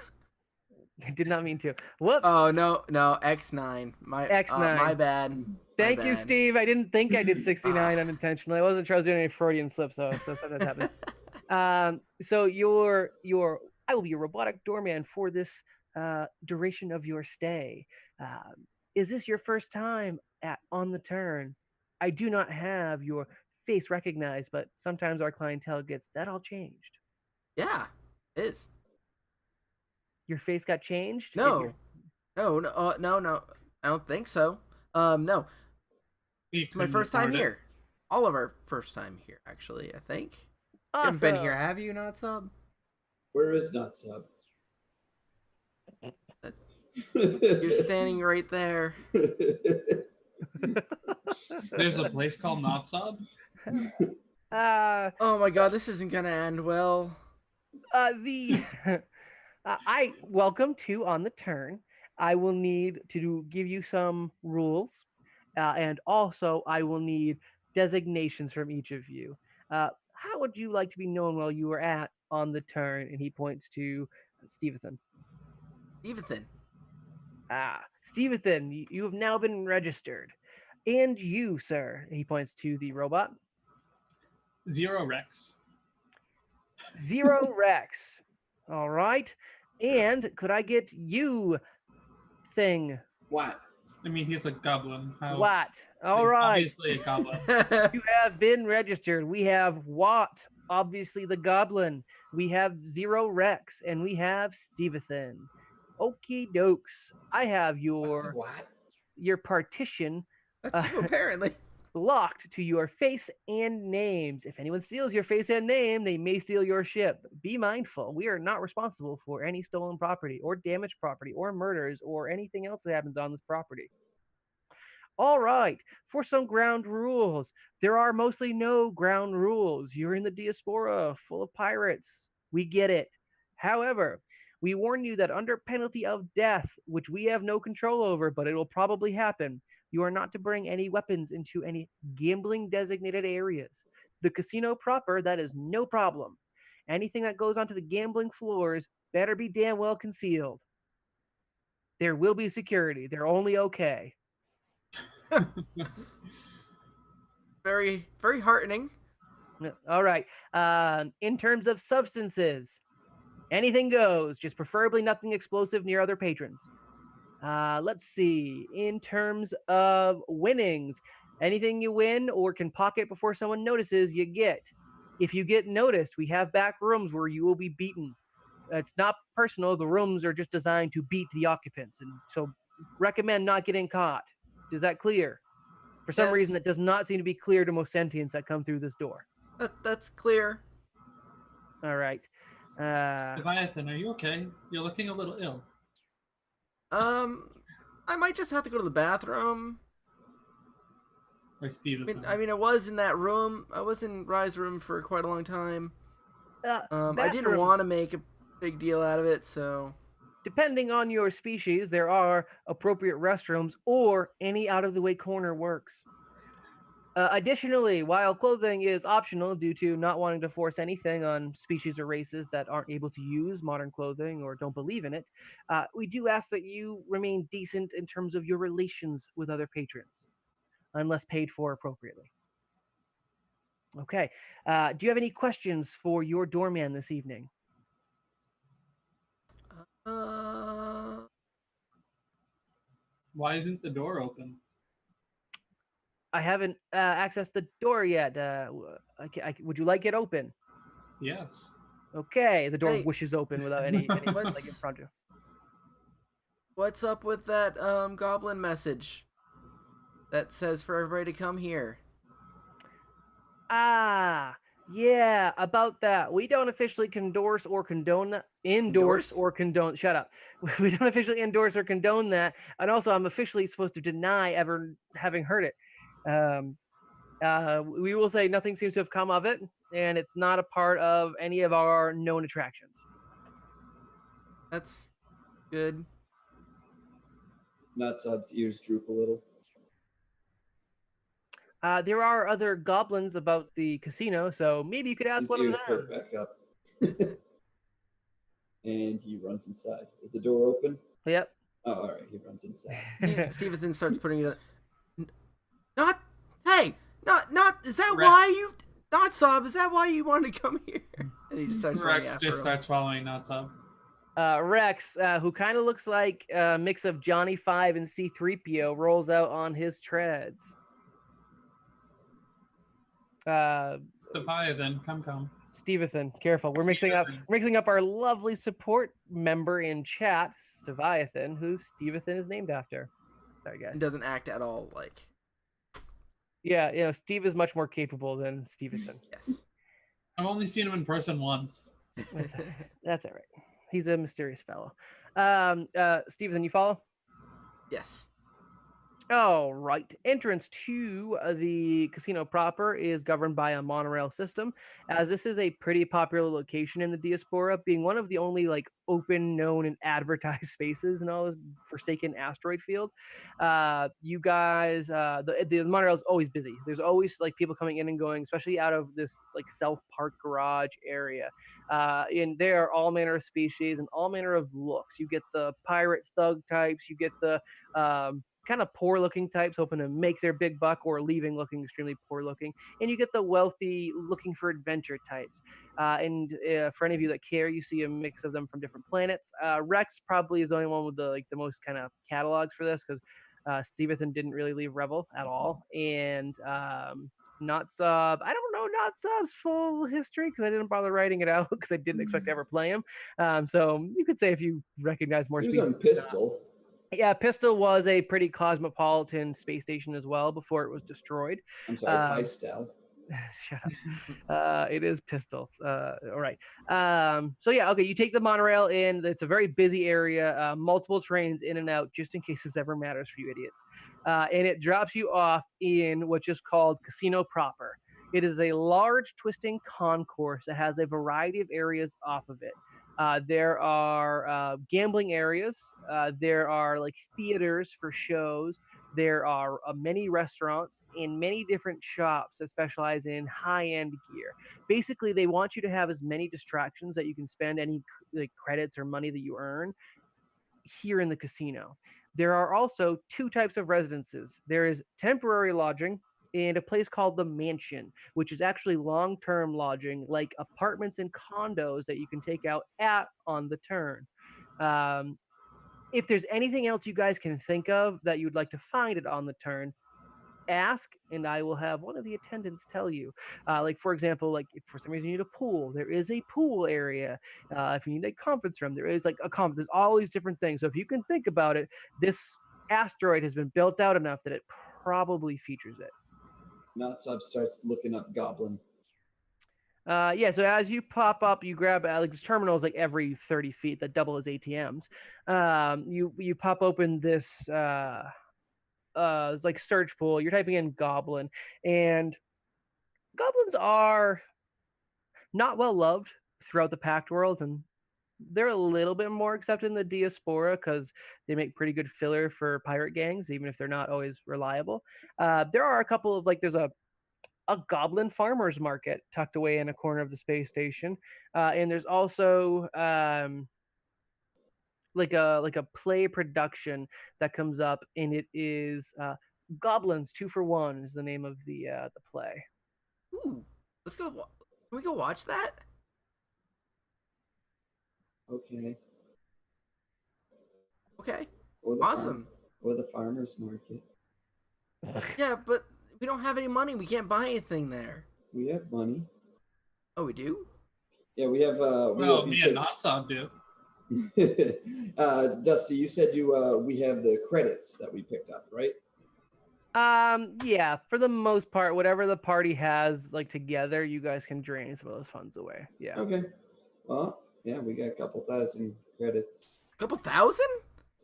S1: I did not mean to. Whoops.
S3: Oh no, X9. My
S1: X9.
S3: My bad.
S1: Thank you,
S3: bad.
S1: Steve. I didn't think I did 69 unintentionally. I wasn't sure I was doing any Freudian slips, so sometimes happens. So I will be your robotic doorman for this duration of your stay. Is this your first time on the turn? I do not have your face recognized, but sometimes our clientele gets that all changed.
S3: Yeah, it is.
S1: Your face got changed?
S3: No. No. I don't think so. No. It's my first time here. All of our first time here, actually, I think.
S1: Awesome.
S3: You haven't been here, have you, Notsob?
S4: Where is Notsob?
S3: You're standing right there.
S2: There's a place called Notsob?
S3: Oh my god, this isn't gonna end well.
S1: I welcome to On the Turn. I will need to give you some rules, and also I will need designations from each of you. How would you like to be known while you are at On the Turn? And he points to Stevethen.
S3: Stevethen.
S1: Stevethen, you have now been registered. And you, sir, he points to the robot.
S2: Zero Rex.
S1: Zero Rex. All right. And could I get you, thing?
S4: What?
S2: I mean, he's a goblin.
S1: What? All right.
S2: Obviously a goblin.
S1: You have been registered. We have Watt, obviously the goblin. We have Zero Rex, and we have Stevethen. Okie dokes. I have your partition
S3: That's you, apparently.
S1: Locked to your face and names. If anyone steals your face and name, they may steal your ship. Be mindful. We are not responsible for any stolen property or damaged property or murders or anything else that happens on this property. All right, for some ground rules. There are mostly no ground rules. You're in the diaspora, full of pirates. We get it. However, we warn you that under penalty of death, which we have no control over, but it will probably happen, you are not to bring any weapons into any gambling designated areas. The casino proper, that is no problem. Anything that goes onto the gambling floors better be damn well concealed. There will be security. They're only okay.
S3: Very, very heartening.
S1: All right. In terms of substances, anything goes, just preferably nothing explosive near other patrons. Let's see. In terms of winnings, anything you win or can pocket before someone notices, you get. If you get noticed, we have back rooms where you will be beaten. It's not personal. The rooms are just designed to beat the occupants. And so recommend not getting caught. Is that clear? For some reason, that does not seem to be clear to most sentients that come through this door.
S3: That's clear.
S1: All right.
S2: Stevethen, are you okay? You're looking a little ill.
S3: I might just have to go to the bathroom.
S2: Or Stevethen.
S3: I mean, I was in that room. I was in Rye's room for quite a long time. I didn't want to make a big deal out of it, so...
S1: Depending on your species, there are appropriate restrooms or any out-of-the-way corner works. Additionally, while clothing is optional due to not wanting to force anything on species or races that aren't able to use modern clothing or don't believe in it, we do ask that you remain decent in terms of your relations with other patrons, unless paid for appropriately. Okay. Do you have any questions for your doorman this evening?
S2: Why isn't the door open?
S1: I haven't accessed the door yet. Would you like it open?
S2: Yes.
S1: Okay, the door
S3: Hey.
S1: whooshes open without any like in
S3: What's-
S1: front of you.
S3: What's up with that goblin message that says for everybody to come here?
S1: Yeah, about that. We don't officially endorse or condone that. Shut up. We don't officially endorse or condone that. And also, I'm officially supposed to deny ever having heard it. We will say nothing seems to have come of it, and it's not a part of any of our known attractions.
S3: That's good.
S4: Notsob's ears droop a little.
S1: There are other goblins about the casino, so maybe you could ask
S4: His
S1: one of
S4: ears
S1: them.
S4: perk back up. And he runs inside. Is the door open?
S1: Yep.
S4: Oh, all right. He runs inside.
S3: Stevethen starts putting it. Not. Is that
S2: Rex.
S3: why you? Notsob, is that why you wanted to come here? And he just starts running
S2: Rex
S3: after
S2: just
S3: him.
S2: starts following Notsob.
S1: Rex, who kind of looks like a mix of Johnny Five and C-3PO, rolls out on his treads.
S2: Stevethen, come.
S1: Stevethen, careful. We're mixing up our lovely support member in chat, Stevethen, who Stevethen is named after. Sorry, guys.
S3: He doesn't act at all like.
S1: Yeah, Steve is much more capable than Stevethen.
S3: Yes.
S2: I've only seen him in person once.
S1: That's all right. He's a mysterious fellow. Stevethen, you follow?
S3: Yes.
S1: All right. Entrance to the casino proper is governed by a monorail system, as this is a pretty popular location in the diaspora, being one of the only like open, known, and advertised spaces in all this forsaken asteroid field. You guys, the monorail is always busy. There's always like people coming in and going, especially out of this like self-parked garage area. And there are all manner of species and all manner of looks. You get the pirate thug types. You get the kind of poor looking types hoping to make their big buck or leaving looking extremely poor looking, and you get the wealthy looking for adventure types. For any of you that care, you see a mix of them from different planets. Rex probably is the only one with the most kind of catalogs for this, because Stevethen didn't really leave Revel at all, and Notsob, I don't know Notsob's full history because I didn't bother writing it out because I didn't expect to ever play him. So you could say if you recognize more
S4: He was
S1: species.
S4: on Pistol.
S1: Yeah, Pistol was a pretty cosmopolitan space station as well before it was destroyed.
S4: I'm sorry,
S1: Um,
S4: Pistol.
S1: Shut up. It is Pistol. All right. So yeah, okay. You take the monorail in. It's a very busy area. Multiple trains in and out, just in case this ever matters for you idiots. And it drops you off in what's just called Casino Proper. It is a large twisting concourse that has a variety of areas off of it. There are gambling areas. There are like theaters for shows. There are many restaurants and many different shops that specialize in high-end gear. Basically, they want you to have as many distractions that you can spend any like credits or money that you earn here in the casino. There are also two types of residences. There is temporary lodging and a place called the Mansion, which is actually long-term lodging, like apartments and condos that you can take out at on the turn. Um, if there's anything else you guys can think of that you'd like to find it on the turn, ask and I will have one of the attendants tell you. Like for example, like if for some reason you need a pool, there is a pool area. If you need a conference room, there is like a conference. There's all these different things. So if you can think about it, this asteroid has been built out enough that it probably features it.
S4: Notsob starts looking up Goblin.
S1: Yeah, so as you pop up, you grab like this terminal is like every 30 feet that double as ATMs. You pop open this it's like search pool. You're typing in Goblin, and goblins are not well loved throughout the Pact world, and they're a little bit more accepted in the Diaspora because they make pretty good filler for pirate gangs, even if they're not always reliable. There are a couple of like there's a goblin farmers market tucked away in a corner of the space station, and there's also like a play production that comes up, and it is Goblins 2 for 1 is the name of the play.
S3: Ooh, let's go. Can we go watch that?
S4: Okay.
S3: Okay.
S4: Or the
S3: Awesome.
S4: Or the farmer's market.
S3: Yeah, but we don't have any money. We can't buy anything there.
S4: We have money.
S3: Oh, we do?
S4: Yeah, we have.
S2: Well, me and Notsob do.
S4: Dusty, you said we have the credits that we picked up, right?
S1: Yeah, for the most part, whatever the party has like together, you guys can drain some of those funds away. Yeah.
S4: Okay. Well, yeah, we got a couple thousand credits.
S3: A couple thousand?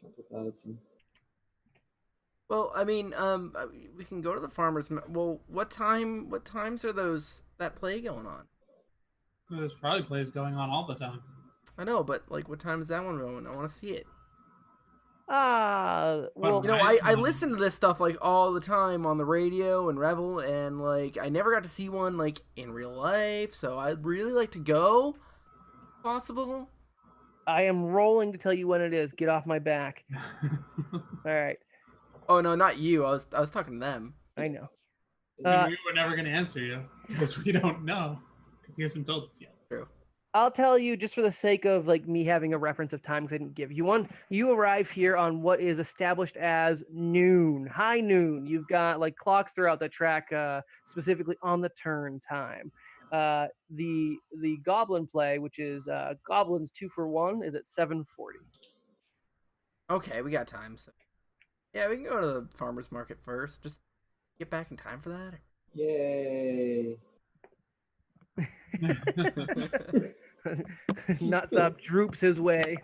S4: Couple thousand.
S3: Well, I mean, we can go to the farmer's. Well, what times are that play going on?
S2: There's probably plays going on all the time.
S3: I know, but like, what time is that one going? I want to see it.
S1: Well,
S3: You know, I listen to this stuff like all the time on the radio and Revel, and like I never got to see one like in real life, so I'd really like to go. Possible?
S1: I am rolling to tell you when it is. Get off my back. All right.
S3: Oh no, not you. I was talking to them.
S1: I know.
S2: We were never going to answer you because we don't know because he hasn't told us yet.
S3: True.
S1: I'll tell you just for the sake of like me having a reference of time because I didn't give you one. You arrive here on what is established as noon, high noon. You've got like clocks throughout the track, specifically on the turn time. The Goblin play, which is Goblins 2 for 1, is at 7:40.
S3: Okay, we got time. So. Yeah, we can go to the farmer's market first. Just get back in time for that.
S4: Yay!
S1: Notsob droops his way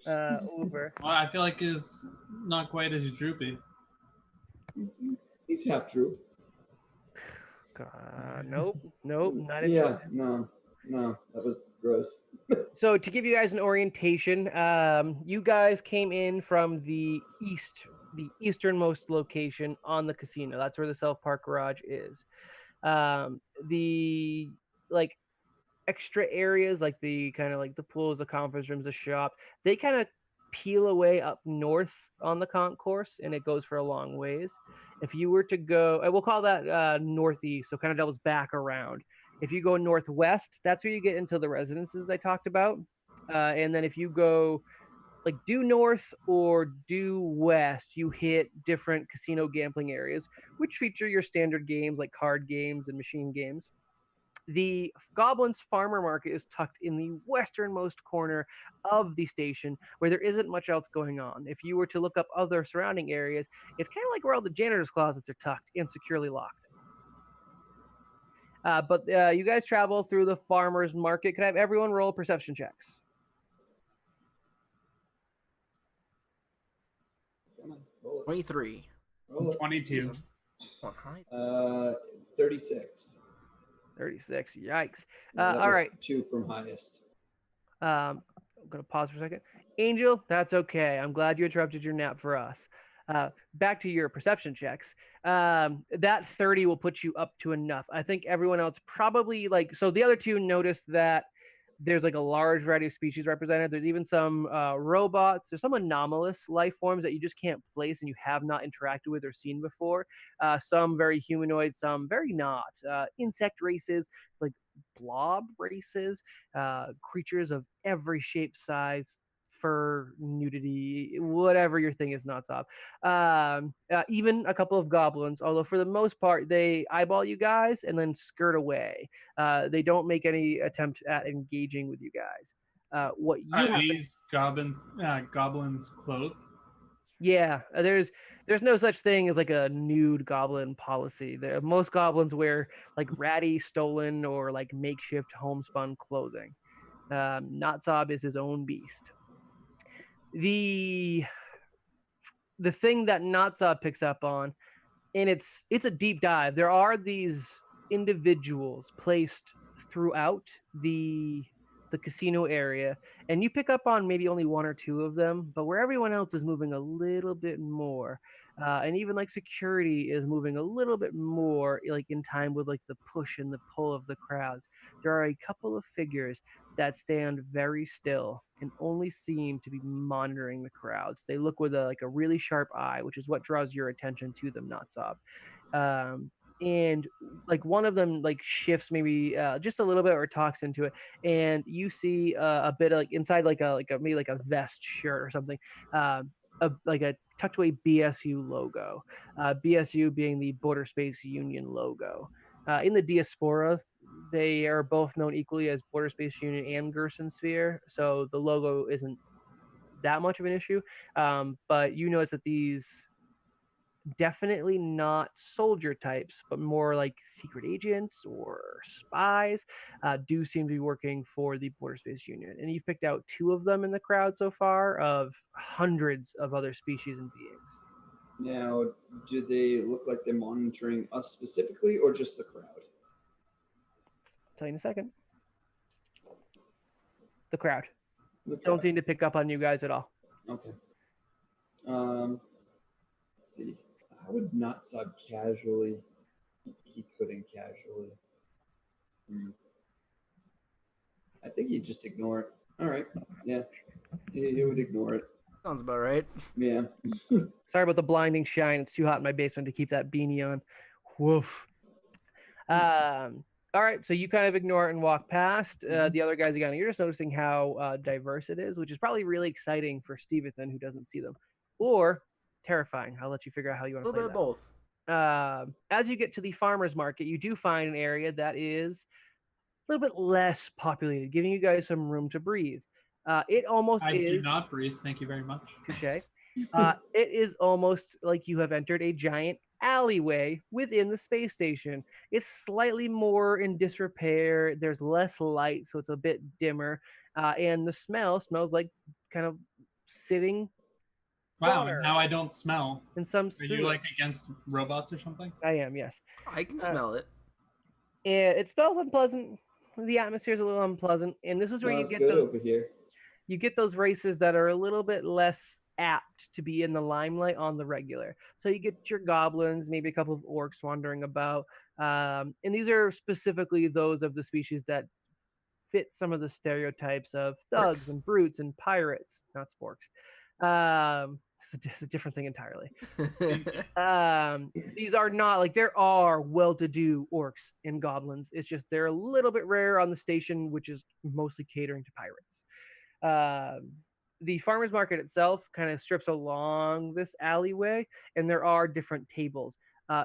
S1: over.
S2: Well, I feel like is not quite as droopy.
S4: He's half droop.
S1: Nope, not in.
S4: Yeah, no, that was gross.
S1: So to give you guys an orientation, you guys came in from the easternmost location on the casino. That's where the Self Park Garage is. The like extra areas, like the kind of like the pools, the conference rooms, the shop, they kind of peel away up north on the concourse, and it goes for a long ways. If you were to go, we'll call that northeast, so kind of doubles back around. If you go northwest, that's where you get into the residences I talked about. And then if you go like due north or due west, you hit different casino gambling areas, which feature your standard games like card games and machine games. The Goblins Farmer Market is tucked in the westernmost corner of the station where there isn't much else going on. If you were to look up other surrounding areas, it's kind of like where all the janitor's closets are tucked and securely locked. But you guys travel through the farmer's market. Could I have everyone roll perception checks?
S4: Come on, roll it.
S3: 23.
S4: Roll it.
S2: 22.
S3: Oh, hi.
S4: 36.
S1: 36. Yikes.
S4: No, that
S1: all
S4: was
S1: right.
S4: 2 from highest.
S1: I'm going to pause for a second. Angel, that's okay. I'm glad you interrupted your nap for us. Back to your perception checks. That 30 will put you up to enough. I think everyone else probably so the other two noticed that there's like a large variety of species represented. There's even some robots. There's some anomalous life forms that you just can't place and you have not interacted with or seen before. Some very humanoid, some very not. Insect races, like blob races, creatures of every shape, size, fur, nudity, whatever your thing is, Notsob. Even a couple of goblins, although for the most part they eyeball you guys and then skirt away. They don't make any attempt at engaging with you guys. What you
S2: Are
S1: have
S2: these goblins clothed?
S1: yeah, there's no such thing as like a nude goblin policy. Most goblins wear like ratty, stolen, or like makeshift homespun clothing. Notsob is his own beast. The thing that Notsob picks up on, and it's a deep dive. There are these individuals placed throughout the casino area, and you pick up on maybe only one or two of them, but where everyone else is moving a little bit more, and even like security is moving a little bit more, like in time with like the push and the pull of the crowds. There are a couple of figures that stand very still and only seem to be monitoring the crowds. They look with a really sharp eye, which is what draws your attention to them, Notsob. And like one of them like shifts maybe just a little bit or talks into it, and you see a bit of like inside like a maybe like a vest shirt or something, like a tucked away BSU logo, BSU being the Border Space Union logo. In the diaspora, they are both known equally as Border Space Union and Gerson Sphere, so the logo isn't that much of an issue. But you notice that these definitely not soldier types, but more like secret agents or spies, do seem to be working for the Border Space Union. And you've picked out two of them in the crowd so far of hundreds of other species and beings.
S4: Now, do they look like they're monitoring us specifically or just the crowd?
S1: I'll tell you in a second. The crowd.
S4: The
S1: Don't
S4: crowd.
S1: seem to pick up on you guys at all.
S4: Okay. Let's see. I would not sub casually. He couldn't casually. I think he'd just ignore it. All right. Yeah. He would ignore it.
S3: Sounds about right.
S4: Yeah.
S1: Sorry about the blinding shine. It's too hot in my basement to keep that beanie on. Woof. All right, so you kind of ignore it and walk past. The other guys again. You're just noticing how diverse it is, which is probably really exciting for Stevethen, who doesn't see them, or terrifying. I'll let you figure out how you want
S3: A
S1: to play
S3: little bit
S1: that.
S3: of both.
S1: As you get to the farmer's market, you do find an area that is a little bit less populated, giving you guys some room to breathe. It almost
S2: I
S1: is.
S2: do not breathe. Thank you very much.
S1: Touche. It is almost like you have entered a giant alleyway within the space station. It's slightly more in disrepair. There's less light, so it's a bit dimmer. And the smell smells like kind of sitting.
S2: Wow,
S1: water
S2: and now I don't smell.
S1: in some
S2: Are
S1: sewage.
S2: you like against robots or something?
S1: I am, yes.
S3: I can smell it.
S1: It smells unpleasant. The atmosphere is a little unpleasant, and this is where
S4: Smells
S1: you get
S4: good
S1: those.
S4: over here.
S1: You get those races that are a little bit less apt to be in the limelight on the regular. So you get your goblins, maybe a couple of orcs wandering about. And these are specifically those of the species that fit some of the stereotypes of thugs
S3: Orcs.
S1: and brutes and pirates, not sporks. It's a different thing entirely. These are not like there are well-to-do orcs and goblins. It's just they're a little bit rare on the station, which is mostly catering to pirates. The farmers market itself kind of strips along this alleyway, and there are different tables.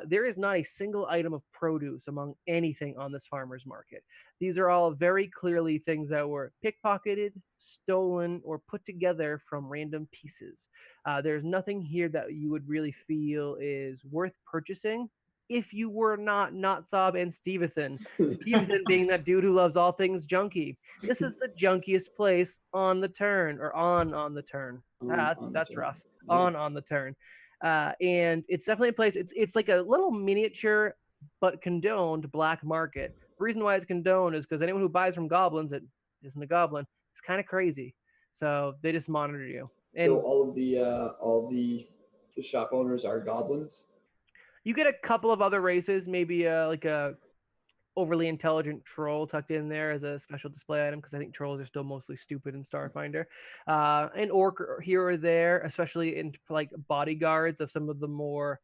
S1: There is not a single item of produce among anything on this farmer's market. These are all very clearly things that were pickpocketed, stolen, or put together from random pieces. There's nothing here that you would really feel is worth purchasing if you were not Notsob and Stevethen. Stevethen being that dude who loves all things junky. This is the junkiest place on the turn, or on the turn. That's rough.
S4: Yeah.
S1: On the turn. And it's definitely a place. It's like a little miniature but condoned black market. The reason why it's condoned is because anyone who buys from goblins that isn't a goblin is kind of crazy. So they just monitor you. And
S4: So all the shop owners are goblins.
S1: you get a couple of other races, maybe like a overly intelligent troll tucked in there as a special display item, because I think trolls are still mostly stupid in Starfinder. An orc here or there, especially in like bodyguards of some of the more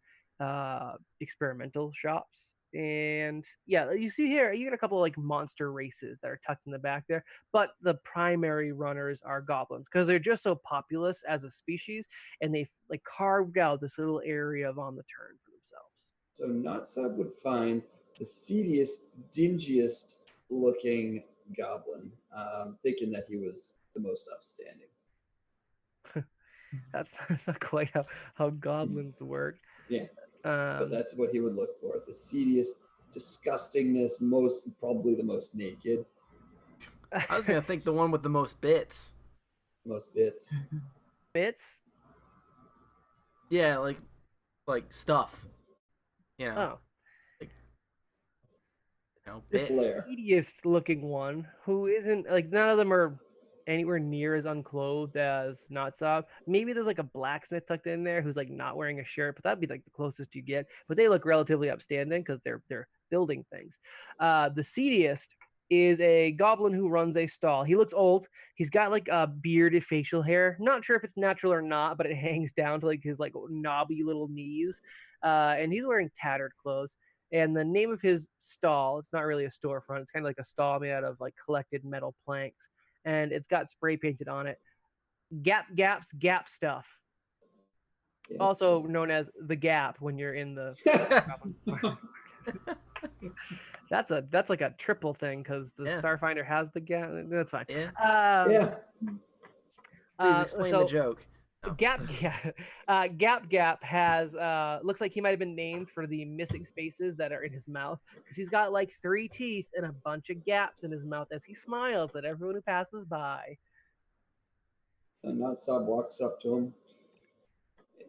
S1: experimental shops. And yeah, you see here, you get a couple of like monster races that are tucked in the back there, but the primary runners are goblins because they're just so populous as a species, and they've like carved out this little area of on the turn for themselves.
S4: So Notsob would find the seediest, dingiest looking goblin, thinking that he was the most upstanding.
S1: That's not quite how goblins work.
S4: Yeah, but that's what he would look for. The seediest, disgustingness, probably the most naked,
S3: I was gonna think the one with the most bits.
S4: most bits.
S1: Bits.
S3: Yeah, like stuff. You know,
S1: Oh, the
S3: bits.
S4: Flare.
S1: seediest looking one, who isn't like, none of them are anywhere near as unclothed as Notsob. Maybe there's like a blacksmith tucked in there who's like not wearing a shirt, but that'd be like the closest you get. But they look relatively upstanding because they're building things. The seediest is a goblin who runs a stall. He looks old. He's got like a bearded facial hair. Not sure if it's natural or not, but it hangs down to like his like knobby little knees. And he's wearing tattered clothes. And the name of his stall, it's not really a storefront. It's kind of like a stall made out of like collected metal planks. And it's got spray painted on it. Gap stuff.
S4: Yeah.
S1: Also known as the Gap when you're in the That's like a triple thing because the
S3: Yeah.
S1: Starfinder has the Gap. That's fine.
S3: Yeah.
S4: Yeah.
S3: Please explain the joke. Oh.
S1: Gap has looks like he might have been named for the missing spaces that are in his mouth, because he's got like 3 teeth and a bunch of gaps in his mouth as he smiles at everyone who passes by.
S4: And Notsob walks up to him,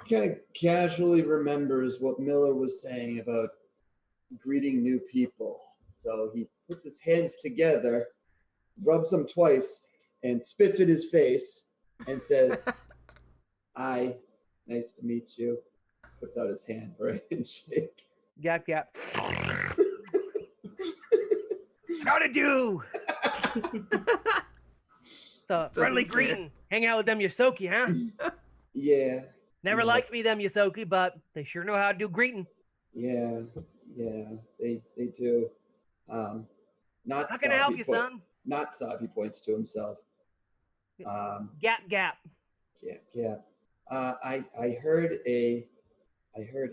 S4: kind of casually remembers what Miller was saying about greeting new people. So he puts his hands together, rubs them twice, and spits at his face and says, "Hi, nice to meet you." Puts out his hand for a handshake.
S1: Gap. How to do? It's a friendly
S3: care.
S1: greeting. Hang out with them Yosoki, huh?
S4: Yeah.
S1: Never
S4: Yeah.
S1: liked me, them Yosoki, but they sure know how to do greeting.
S4: Yeah, they do. Not
S1: How can I help you, son?
S4: Notsob, he points to himself.
S1: Gap.
S4: Yeah. I heard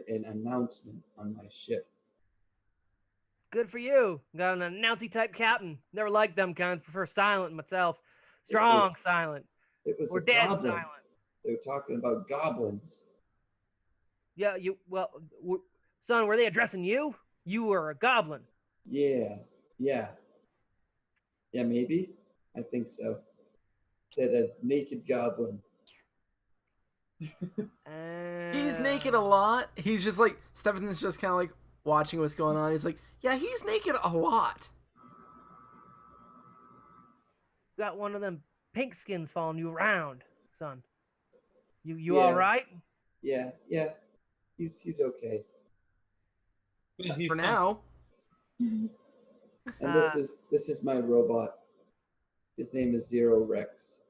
S4: an announcement on my ship.
S1: Good for you. Got an announcy type captain. Never liked them kinds. Prefer silent myself. Strong silent.
S4: It was
S1: Or
S4: a
S1: dead
S4: goblin.
S1: silent.
S4: They were talking about goblins.
S1: Yeah, son, were they addressing you? You were a goblin.
S4: Yeah, maybe. I think so. Said a naked goblin.
S3: He's naked a lot. He's just like, Stevethen's just kind of like watching what's going on. He's like, yeah, he's naked a lot.
S1: Got one of them pink skins following you around, son. You
S4: Yeah.
S1: all right?
S4: Yeah. He's okay.
S2: He's
S3: For now.
S4: And this is my robot. His name is Zero Rex.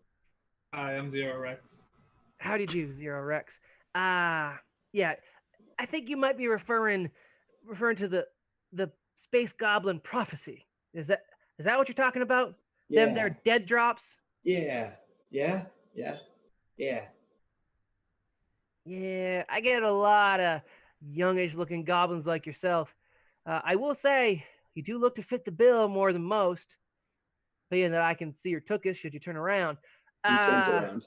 S2: Hi, I'm Zero Rex.
S1: How do you do, Zero Rex? Yeah. I think you might be referring to the space goblin prophecy. Is that what you're talking about?
S4: Yeah.
S1: Them they're dead drops?
S4: Yeah.
S1: Yeah, I get a lot of youngish-looking goblins like yourself. I will say, you do look to fit the bill more than most, being that I can see your tuchus should you turn around.
S4: He turns around.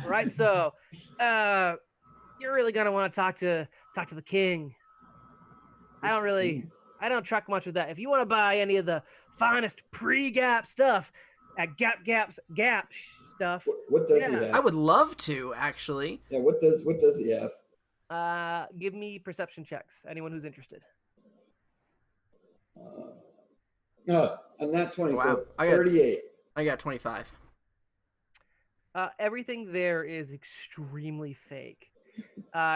S1: Right, so you're really gonna want to talk to the king. I don't truck much with that. If you want to buy any of the finest pre-gap stuff at Gap stuff,
S4: What does he
S1: yeah.
S4: have?
S3: I would love to, actually.
S4: Yeah, what does he have?
S1: Give me perception checks. Anyone who's interested.
S4: A nat 20,
S3: Wow.
S4: so 38.
S3: I got 25.
S1: Everything there is extremely fake.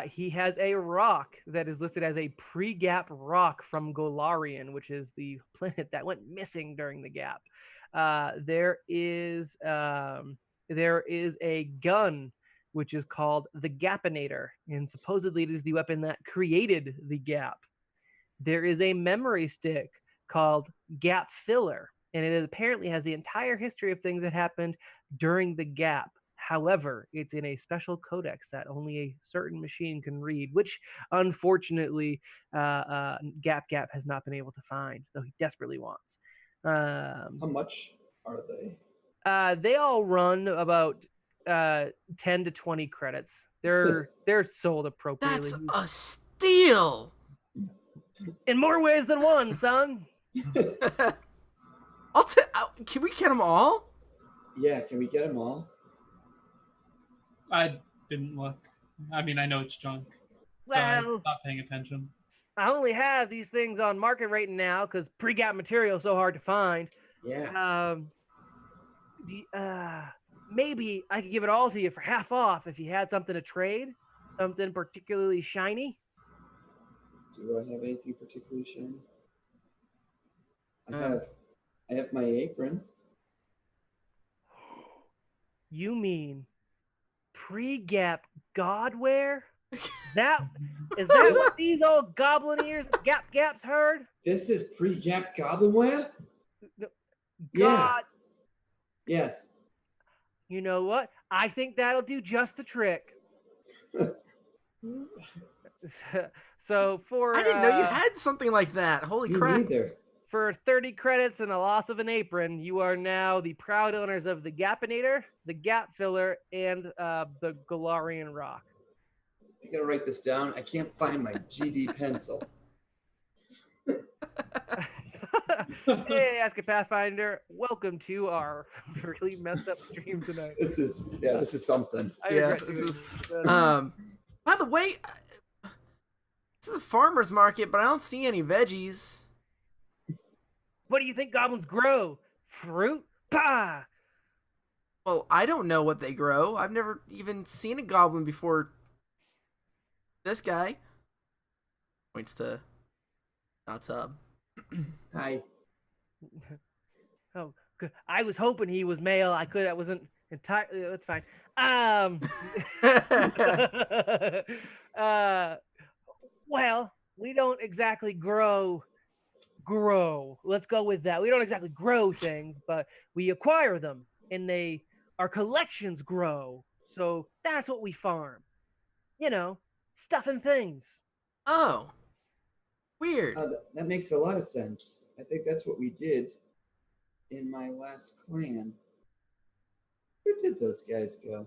S1: He has a rock that is listed as a pre-gap rock from Golarion, which is the planet that went missing during the gap. There is a gun which is called the Gapinator, and supposedly it is the weapon that created the gap. There is a memory stick called Gap Filler, and it apparently has the entire history of things that happened during the gap. However, it's in a special codex that only a certain machine can read, which unfortunately Gap has not been able to find, though he desperately wants.
S4: How much are they?
S1: They all run about 10 to 20 credits. They're sold appropriately.
S3: That's a steal.
S1: In more ways than one, son.
S3: Can we get them all?
S4: Yeah, can we get them all?
S2: I didn't look. I mean, I know it's junk. So I
S1: Well,
S2: stopped paying attention.
S1: I only have these things on market right now because pre-gap material is so hard to find.
S4: Yeah.
S1: Maybe I could give it all to you for half off if you had something to trade, something particularly shiny.
S4: Do I have anything particularly shiny? I have my apron.
S1: You mean pre-gap godware? That is that what these old goblin ears gaps heard?
S4: This is pre-gap goblinware?
S1: God,
S4: Yeah. Yes.
S1: you know what? I think that'll do just the trick. So for
S3: I didn't know you had something like that. Holy
S4: Me
S3: crap.
S4: neither.
S1: for 30 credits and a loss of an apron, you are now the proud owners of the Gapinator, the Gap Filler, and the Golarion Rock.
S4: I gotta write this down. I can't find my GD pencil.
S1: Hey, Ask a Pathfinder. Welcome to our really messed up stream tonight.
S4: This is something.
S1: I
S3: Yeah,
S1: regret
S3: this
S1: doing
S3: is.
S1: this.
S3: By the way, this is a farmer's market, but I don't see any veggies.
S1: What do you think goblins grow? Fruit? Pah!
S3: Well, I don't know what they grow. I've never even seen a goblin before. This guy points to Notsob.
S4: Hi.
S1: Oh, good. I was hoping he was male. I wasn't entirely. That's fine. Well, we don't exactly grow. Let's go with that. We don't exactly grow things, but we acquire them, and our collections grow. So that's what we farm. You know, stuff and things.
S3: Oh, weird.
S4: That makes a lot of sense. I think that's what we did in my last clan. Where did those guys go?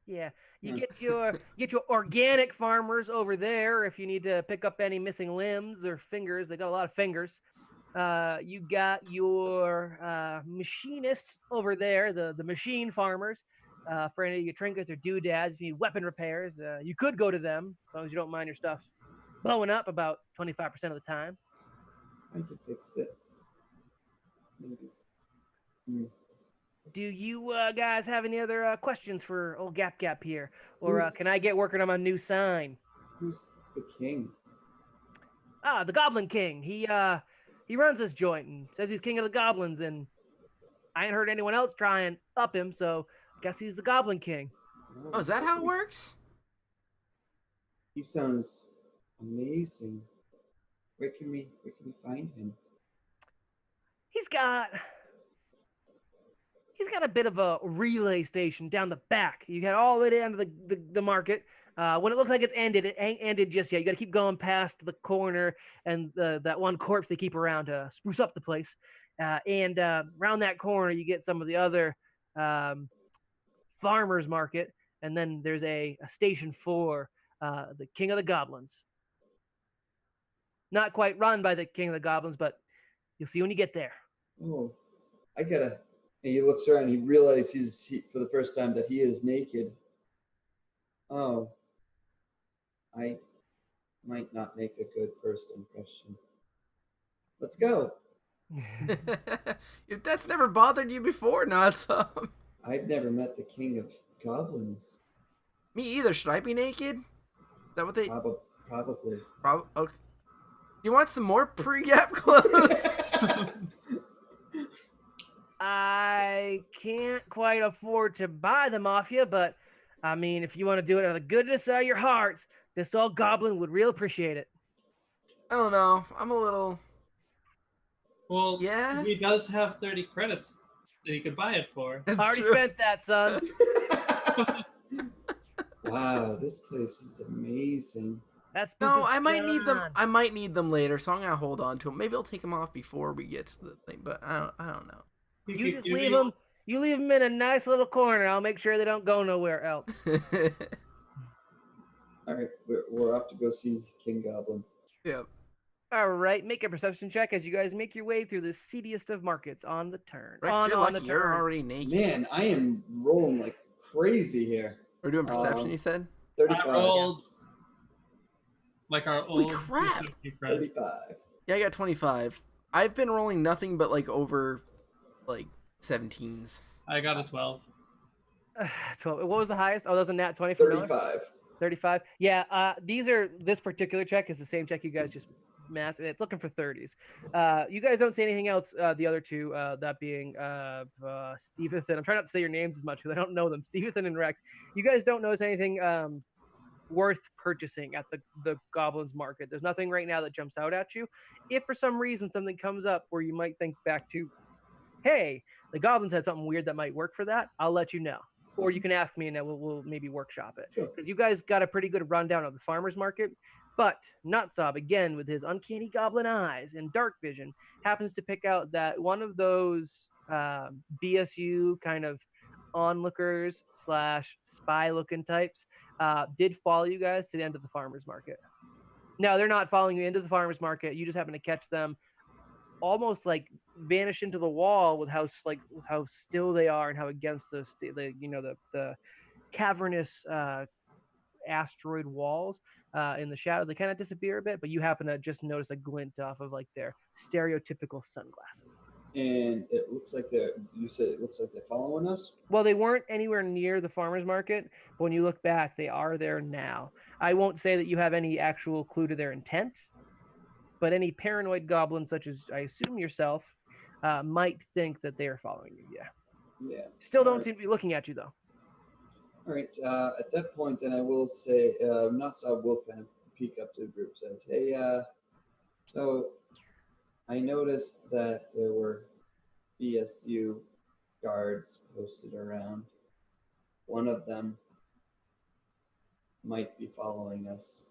S1: Yeah, you
S4: Huh.
S1: get your organic farmers over there if you need to pick up any missing limbs or fingers. They got a lot of fingers. You got your machinists over there, the machine farmers. For any of your trinkets or doodads, if you need weapon repairs, you could go to them as long as you don't mind your stuff blowing up about 25% of the time.
S4: I can fix it. Maybe. Hmm.
S1: Do you guys have any other questions for old Gap here? Or
S4: Who's-
S1: can I get working on my new sign?
S4: Who's the king?
S1: The Goblin King. He runs this joint and says he's king of the goblins, and I ain't heard anyone else try and up him, so I guess he's the Goblin King.
S3: Oh, is that how it works?
S4: He sounds amazing. Where can we find him?
S1: He's got a bit of a relay station down the back. You get all the way down to the market. When it looks like it's ended, it ain't ended just yet. You got to keep going past the corner and that one corpse they keep around to spruce up the place. And around that corner, you get some of the other farmers market, and then there's a station for the King of the Goblins. Not quite run by the King of the Goblins, but you'll see when you get there.
S4: Oh, I gotta. And he looks around. He realizes for the first time that he is naked. Oh, I might not make a good first impression. Let's go.
S3: If that's never bothered you before, Notsob.
S4: I've never met the king of goblins.
S3: Me either. Should I be naked? Is that what they?
S4: Probably.
S3: Okay. You want some more pre-gap clothes?
S1: I can't quite afford to buy them off you, but I mean, if you want to do it out of the goodness of your hearts, this old goblin would real appreciate it.
S3: I don't know. I'm a little.
S2: Well,
S3: Yeah?
S2: he does have 30 credits that he could buy it for.
S3: That's
S1: Already
S3: true.
S1: spent that, son.
S4: Wow, this place is amazing.
S1: That's
S3: No, I might need them. I might need them later, so I'm gonna hold on to them. Maybe I'll take them off before we get to the thing, but I don't know.
S2: He
S1: You
S2: could
S1: just
S2: give
S1: leave
S2: you-
S1: them. You leave them in a nice little corner. I'll make sure they don't go nowhere else.
S4: All right, we're off to go see King Goblin.
S3: Yep.
S1: All right, make a perception check as you guys make your way through the seediest of markets on the turn.
S3: Rex, you're
S1: on
S3: lucky
S1: the
S3: you're
S1: turn.
S3: already naked.
S4: Man, I am rolling like crazy here.
S3: We're doing perception,
S4: Um,
S3: you said?
S4: 35.
S2: I rolled like our
S3: Holy
S2: old
S3: crap.
S2: 250 credit.
S4: 35.
S3: Yeah, I got 25. I've been rolling nothing but like over like 17s.
S2: I got a 12.
S1: 12. What was the highest? Oh, that was a nat 20 for Miller?
S4: 35.
S1: 35. Yeah, this particular check is the same check you guys just mass, and it's looking for 30s. You guys don't say anything else. The other two, that being Stevethen. I'm trying not to say your names as much because I don't know them. Stevethen and Rex. You guys don't notice anything worth purchasing at the Goblins Market. There's nothing right now that jumps out at you. If for some reason something comes up where you might think back to, hey, the Goblins had something weird that might work for that, I'll let you know. Or you can ask me and we'll maybe workshop it.
S4: Sure.
S1: Because you guys got a pretty good rundown of the farmer's market. But Notsob, again, with his uncanny goblin eyes and dark vision, happens to pick out that one of those BSU kind of onlookers / spy looking types did follow you guys to the end of the farmer's market. Now, they're not following you into the farmer's market. You just happen to catch them almost like vanish into the wall with how still they are and how against the cavernous asteroid walls in the shadows, they kind of disappear a bit, but you happen to just notice a glint off of like their stereotypical sunglasses.
S4: And it looks like you said it looks like they're following us?
S1: Well, they weren't anywhere near the farmer's market, but when you look back, they are there now. I won't say that you have any actual clue to their intent, but any paranoid goblin, such as I assume yourself, might think that they are following you. Yeah.
S4: Yeah.
S1: Still don't
S4: Alright.
S1: seem to be looking at you, though.
S4: All right. At that point, then I will say, Notsob will kind of peek up to the group, says, "Hey, so I noticed that there were BSU guards posted around. One of them might be following us."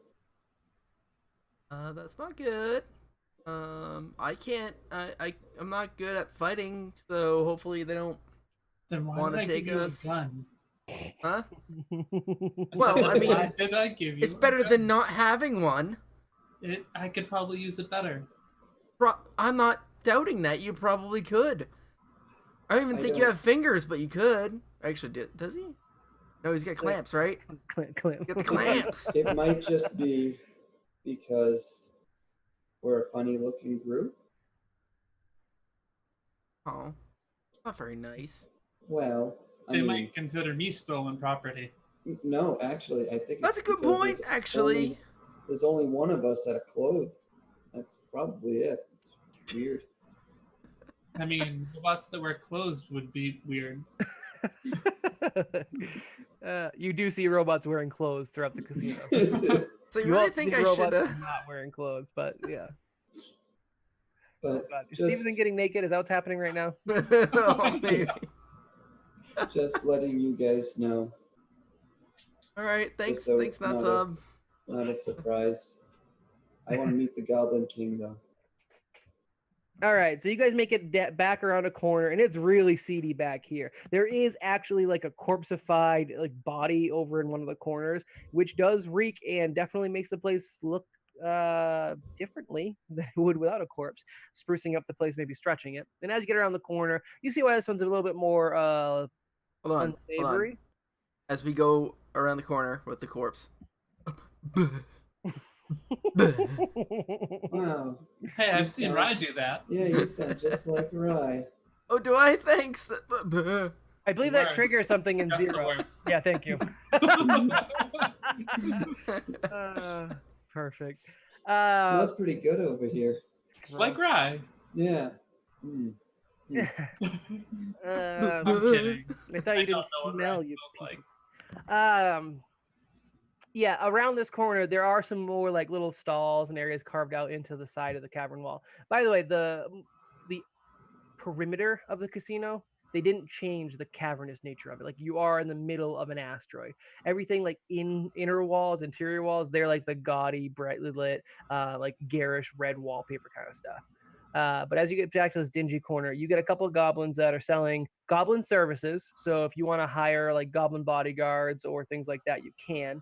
S3: That's not good. I can't. I'm not good at fighting, so hopefully they don't.
S2: Then why
S3: Wanna
S2: did I
S3: take
S2: give you
S3: us?
S2: a gun?
S3: Huh?
S2: I
S3: Well,
S2: said,
S3: I mean,
S2: why did I give you
S3: It's
S2: a
S3: better
S2: gun?
S3: than not having one.
S2: I could probably use it better.
S3: I'm not doubting that you probably could. I don't even
S4: I
S3: think you
S4: don't-
S3: have fingers, but you could. Actually, does he? No, he's got clamps, right?
S1: Clamp.
S3: Get the clamps.
S4: It might just be because we're a funny-looking group.
S3: Oh, not very nice.
S4: Well, I
S2: They
S4: mean,
S2: might consider me stolen property.
S4: no, actually, I think
S3: That's
S4: it's
S3: a good
S4: because
S3: point, actually.
S4: there's only one of us that are clothed. That's probably it. It's weird.
S2: I mean, robots that wear clothes would be weird.
S1: You do see robots wearing clothes throughout the casino.
S3: So you
S1: You
S3: really
S1: also
S3: think
S1: see
S3: I should?
S1: robots not wearing clothes, but yeah.
S4: But
S1: God. Is
S4: just,
S1: Stevenson getting naked? Is that what's happening right now?
S3: Oh, maybe.
S4: just letting you guys know.
S3: All right, thanks,
S4: so
S3: thanks,
S4: it's not
S3: Notsob.
S4: not a surprise. I want to meet the Goblin King, though.
S1: All right, so you guys make it back around a corner, and it's really seedy back here. There is actually like a corpseified like body over in one of the corners, which does reek and definitely makes the place look differently than it would without a corpse, sprucing up the place, maybe stretching it. And as you get around the corner, you see why this one's a little bit more
S3: Hold on.
S1: unsavory.
S3: As we go around the corner with the corpse.
S4: Wow.
S2: Hey,
S4: You
S2: I've seen
S4: sound-
S2: Rye do that.
S4: Yeah, you sound just like Rye.
S3: Oh, do I? Thanks.
S1: I believe that
S2: Worse.
S1: triggers something in
S2: That's the
S1: Zero.
S2: worst.
S1: Yeah, thank you. Perfect.
S4: Smells pretty good over here.
S2: Like Rye.
S4: Yeah. Mm.
S2: I'm kidding.
S1: I thought you
S2: I
S1: didn't
S2: don't know what
S1: smell
S2: Rye
S1: you.
S2: smells
S1: piece
S2: like.
S1: of- Yeah, around this corner there are some more like little stalls and areas carved out into the side of the cavern wall. By the way, the perimeter of the casino, they didn't change the cavernous nature of it. Like you are in the middle of an asteroid. Everything like in inner walls, interior walls, they're like the gaudy, brightly lit, like garish red wallpaper kind of stuff. But as you get back to this dingy corner, you get a couple of goblins that are selling goblin services. So if you want to hire like goblin bodyguards or things like that, you can.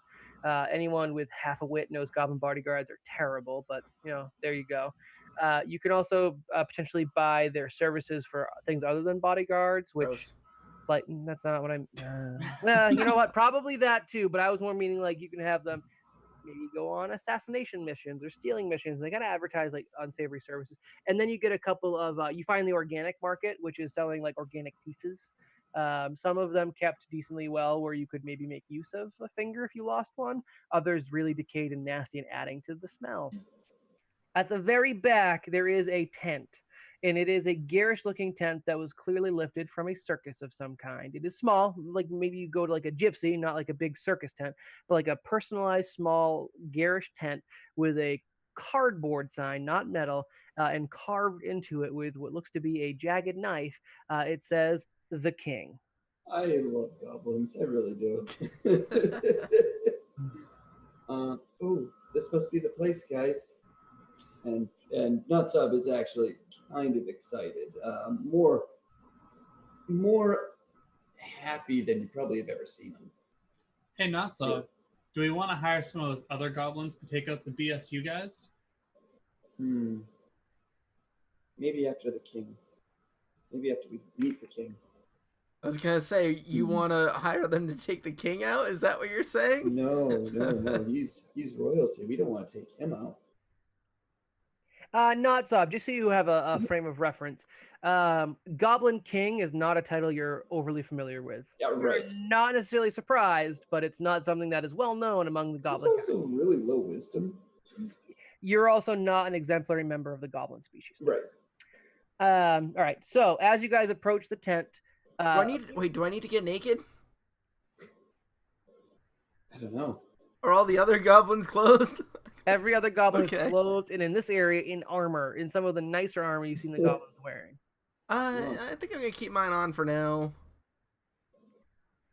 S1: Anyone with half a wit knows goblin bodyguards are terrible, but there you go. You can also potentially buy their services for things other than bodyguards, which
S3: Gross.
S1: like that's not what I'm. You know what? Probably that too. But I was more meaning like you can have them maybe go on assassination missions or stealing missions. They got to advertise like unsavory services, and then you get a couple of you find the organic market, which is selling like organic pieces. Some of them kept decently well, where you could maybe make use of a finger if you lost one. Others really decayed and nasty and adding to the smell. At the very back, there is a tent, and it is a garish looking tent that was clearly lifted from a circus of some kind. It is small, like maybe you go to like a gypsy, not like a big circus tent, but like a personalized small garish tent with a cardboard sign, not metal, and carved into it with what looks to be a jagged knife. It says the king.
S4: I love goblins. I really do. Oh, this must be the place, guys. And Notsob is actually kind of excited. More happy than you probably have ever seen him.
S2: Hey, not so.
S4: Yeah.
S2: Do we want to hire some of those other goblins to take out the BSU guys?
S4: Maybe after the king. Maybe after we meet the king.
S3: I was gonna say, you want to hire them to take the king out? Is that what you're saying?
S4: No. He's royalty. We don't want to take him out.
S1: Notsob, just so you have a frame of reference, Goblin King is not a title you're overly familiar with.
S4: Yeah, right.
S1: You're not necessarily surprised, but it's not something that is well known among the
S4: He's
S1: Goblin.
S4: also really low wisdom.
S1: You're also not an exemplary member of the Goblin species.
S4: Right.
S1: All right. So as you guys approach the tent,
S3: Do I need to get naked?
S4: I don't know.
S3: Are all the other goblins closed?
S1: every other goblin is
S3: Okay.
S1: clothed, and in this area, in armor, in some of the nicer armor you've seen the goblins wearing.
S3: I think I'm gonna keep mine on for now.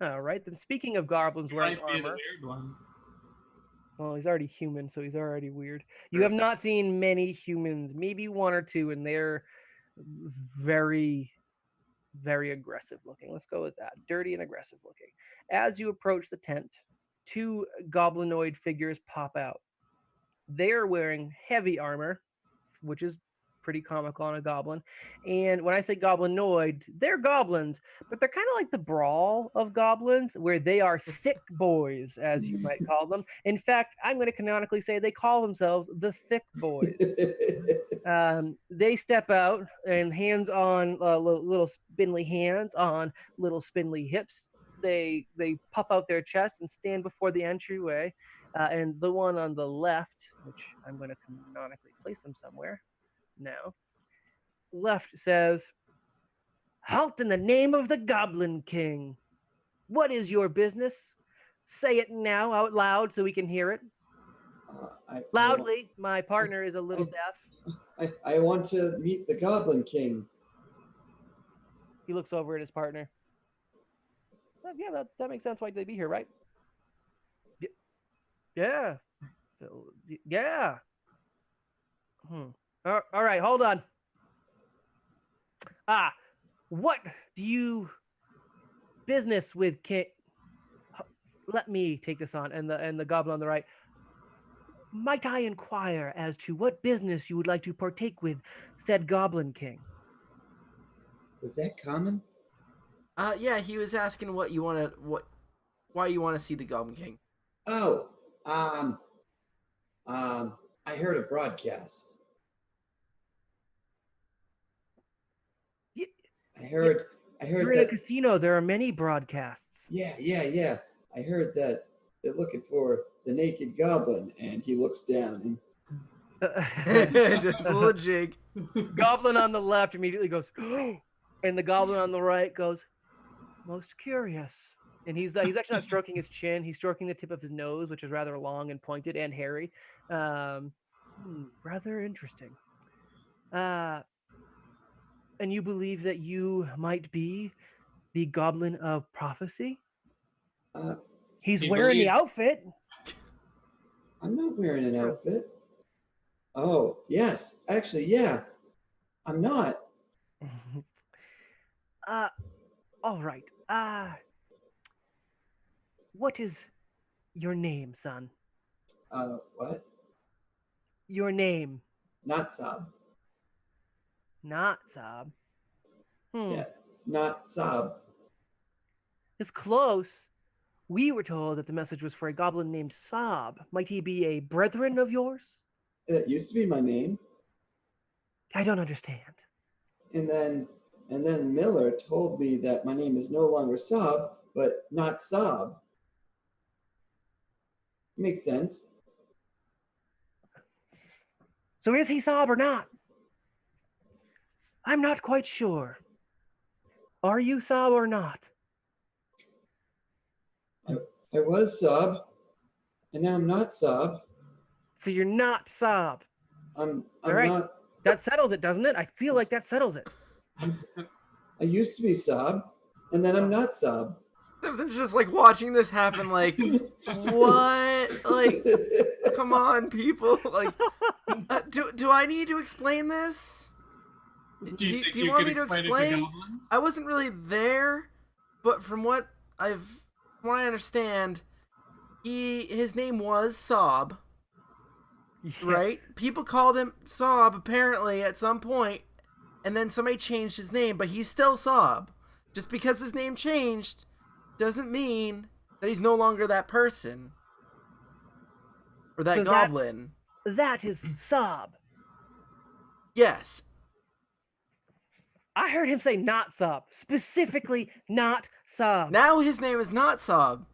S1: All right. Then speaking of goblins wearing
S2: Might be the
S1: armor,
S2: weird one.
S1: well, he's already human, so he's already weird. You have not seen many humans, maybe one or two, and they're very, very aggressive looking. Let's go with that. Dirty and aggressive looking. As you approach the tent, two goblinoid figures pop out. They are wearing heavy armor, which is pretty comical on a goblin. And when I say goblinoid, they're goblins, but they're kind of like the brawl of goblins, where they are thick boys, as you might call them. In fact, I'm going to canonically say they call themselves the thick boys. They step out and hands on little spindly hands on little spindly hips. They puff out their chests and stand before the entryway. And the one on the left, which I'm going to canonically place them somewhere now, left says, "Halt in the name of the Goblin King. What is your business? Say it now out loud so we can hear it. Loudly. My partner is a little deaf."
S4: I want to meet the Goblin King.
S1: He looks over at his partner. Yeah, that makes sense why they'd be here, right? Yeah. Yeah. All right, hold on. What do you business with King? Let me take this on, and the goblin on the right. Might I inquire as to what business you would like to partake with said Goblin King?
S4: Was that common?
S3: Yeah, he was asking why you want to see the Goblin King.
S4: Oh, I heard a broadcast.
S1: Y-
S4: I heard
S1: You're in a
S4: that.
S1: casino. There are many broadcasts.
S4: Yeah. I heard that they're looking for the naked goblin, and he looks down and
S3: That's a little jig.
S1: Goblin on the left immediately goes, and the goblin on the right goes, most curious. And he's actually not stroking his chin. He's stroking the tip of his nose, which is rather long and pointed and hairy. Rather interesting. And you believe that you might be the Goblin of Prophecy?
S4: uh,
S1: He's
S2: He
S1: wearing the
S2: believed-
S1: outfit.
S4: I'm not wearing an outfit. Oh, yes. Actually, yeah. I'm not.
S1: All right. What is your name, son?
S4: What?
S1: Your name.
S4: Not Sob.
S1: Not Sob.
S4: Yeah, it's not Sob.
S1: It's close. We were told that the message was for a goblin named Sob. Might he be a brethren of yours?
S4: That used to be my name.
S1: I don't understand.
S4: And then Miller told me that my name is no longer Sob, but not Sob. Makes sense.
S1: So is he Sob or not? I'm not quite sure. Are you Sob or not?
S4: I was Sob, and now I'm not Sob.
S1: So you're not Sob.
S4: I'm
S1: All right.
S4: not.
S1: That settles it, doesn't it? I feel like that settles it.
S4: I used to be Sob, and then I'm not Sob.
S3: Stevethen's just like watching this happen, like, what? Like, come on, people. Like, do I need to explain this?
S2: Do you think
S3: you
S2: you
S3: want
S2: could
S3: me to
S2: explain it
S3: explain?
S2: goblins?
S3: I wasn't really there, but from what I understand, his name was Sob, right? People called him Sob apparently at some point, and then somebody changed his name, but he's still Sob. Just because his name changed doesn't mean that he's no longer that person or that
S1: So
S3: goblin.
S1: That is Sob.
S3: Yes.
S1: I heard him say not Sob. Specifically not Sob.
S3: Now his name is not Sob.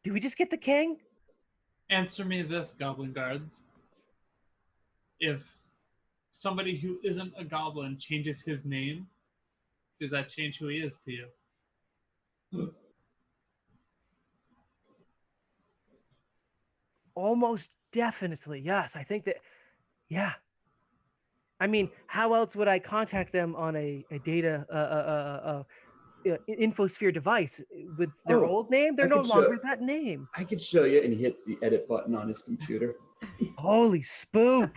S1: Did we just get the king?
S2: Answer me this, goblin guards. If somebody who isn't a goblin changes his name, does that change who he is to you?
S1: Almost definitely. Yes. I think that, yeah. I mean, how else would I contact them on a data infosphere device with their
S4: Oh,
S1: old name? They're
S4: I
S1: no
S4: could show-
S1: longer that name.
S4: I could show you, and he hits the edit button on his computer.
S1: Holy spook.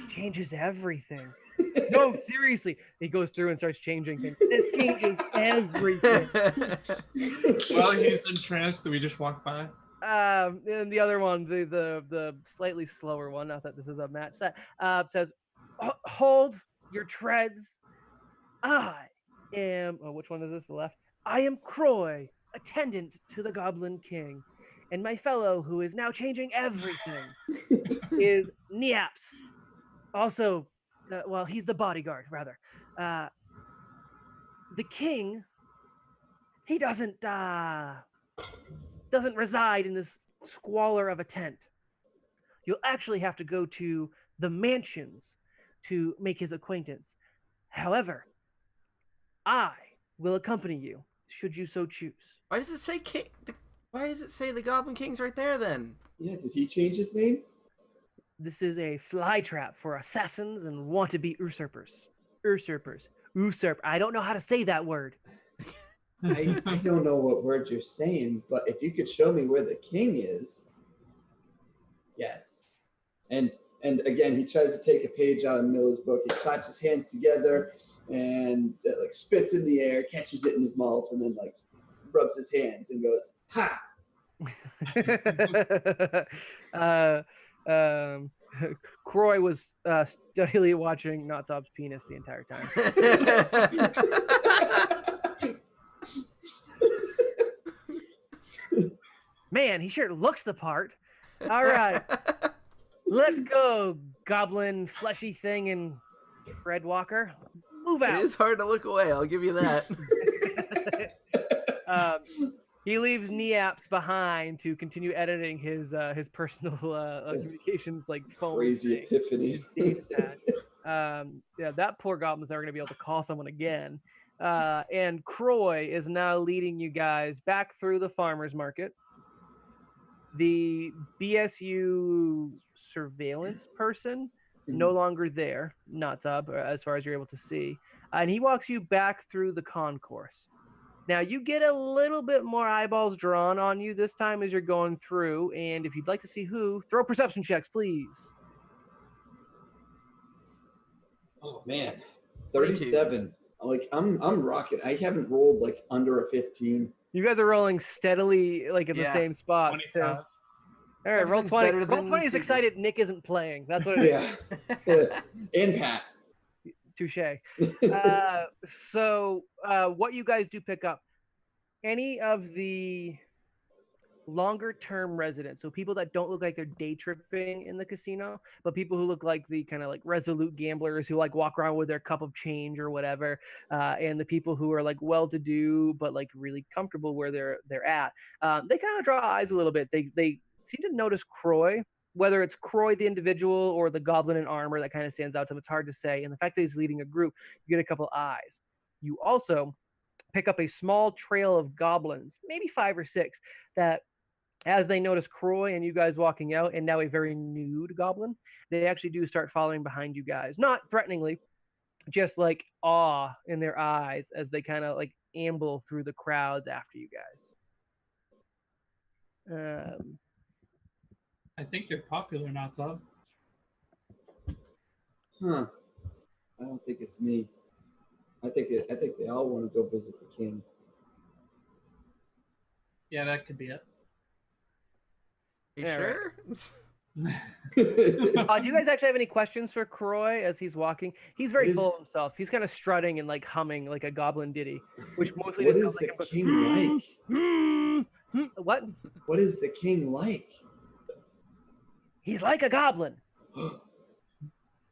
S1: Changes everything. No, seriously. He goes through and starts changing things. This changes everything.
S2: While he's entranced, do we just walk by?
S1: And the other one, the slightly slower one, not that this is a match set, says, hold your treads. I am, which one is this? The left. I am Croy, attendant to the Goblin King. And my fellow, who is now changing everything, is Neaps. Also, well, he's the bodyguard, rather. The king, he doesn't reside in this squalor of a tent. You'll actually have to go to the mansions to make his acquaintance. However, I will accompany you, should you so choose.
S3: Why does it say king? Why does it say the Goblin King's right there then?
S4: Yeah, did he change his name?
S1: This is a fly trap for assassins and want-to-be usurpers. Usurp. I don't know how to say that word.
S4: I don't know what word you're saying, but if you could show me where the king is, yes. And again, he tries to take a page out of Miller's book. He claps his hands together and like spits in the air, catches it in his mouth, and then like rubs his hands and goes, "Ha!"
S1: Croy was steadily watching Notsob's penis the entire time. Man, he sure looks the part. All right, let's go, goblin, fleshy thing, and Fred Walker. Move out.
S3: It is hard to look away, I'll give you that.
S1: He leaves Neaps behind to continue editing his personal communications like phone.
S4: Crazy
S1: thing.
S4: epiphany.
S1: Yeah, that poor goblin's never gonna be able to call someone again. And Croy is now leading you guys back through the farmers market. The BSU surveillance person no longer there, Notsob, as far as you're able to see, and he walks you back through the concourse. Now you get a little bit more eyeballs drawn on you this time as you're going through, and if you'd like to see who, throw perception checks, please.
S4: Oh man, 37. Like I'm rocking. I haven't rolled like under a 15.
S1: You guys are rolling steadily, like in the same spots too.
S2: 25.
S1: All right, roll 20.
S3: better
S1: Roll
S3: than
S1: 20 is
S3: Secret.
S1: excited Nick isn't playing. That's what it is.
S4: Yeah. And Pat.
S1: Touche. So what you guys do pick up, any of the longer term residents, so people that don't look like they're day tripping in the casino, but people who look like the kind of like resolute gamblers who like walk around with their cup of change or whatever, and the people who are like well-to-do but like really comfortable where they're at, they kind of draw eyes a little bit. They seem to notice Croy. Whether it's Croy the individual or the goblin in armor that kind of stands out to him, it's hard to say. And the fact that he's leading a group, you get a couple eyes. You also pick up a small trail of goblins, maybe 5 or 6, that as they notice Croy and you guys walking out, and now a very nude goblin, they actually do start following behind you guys. Not threateningly, just like awe in their eyes as they kind of like amble through the crowds after you guys.
S2: I think you're popular, Notsob.
S4: Huh. I don't think it's me. I think they all want to go visit the king.
S2: Yeah, that could be it.
S3: You
S1: Yeah,
S3: sure?
S1: Do you guys actually have any questions for Croy as he's walking? He's very
S4: What is-
S1: full of himself. He's kind of strutting and like humming like a goblin ditty, which mostly
S4: What
S1: just
S4: is
S1: sounds
S4: the
S1: like him
S4: king like?
S1: What?
S4: What is the king like?
S1: He's like a goblin.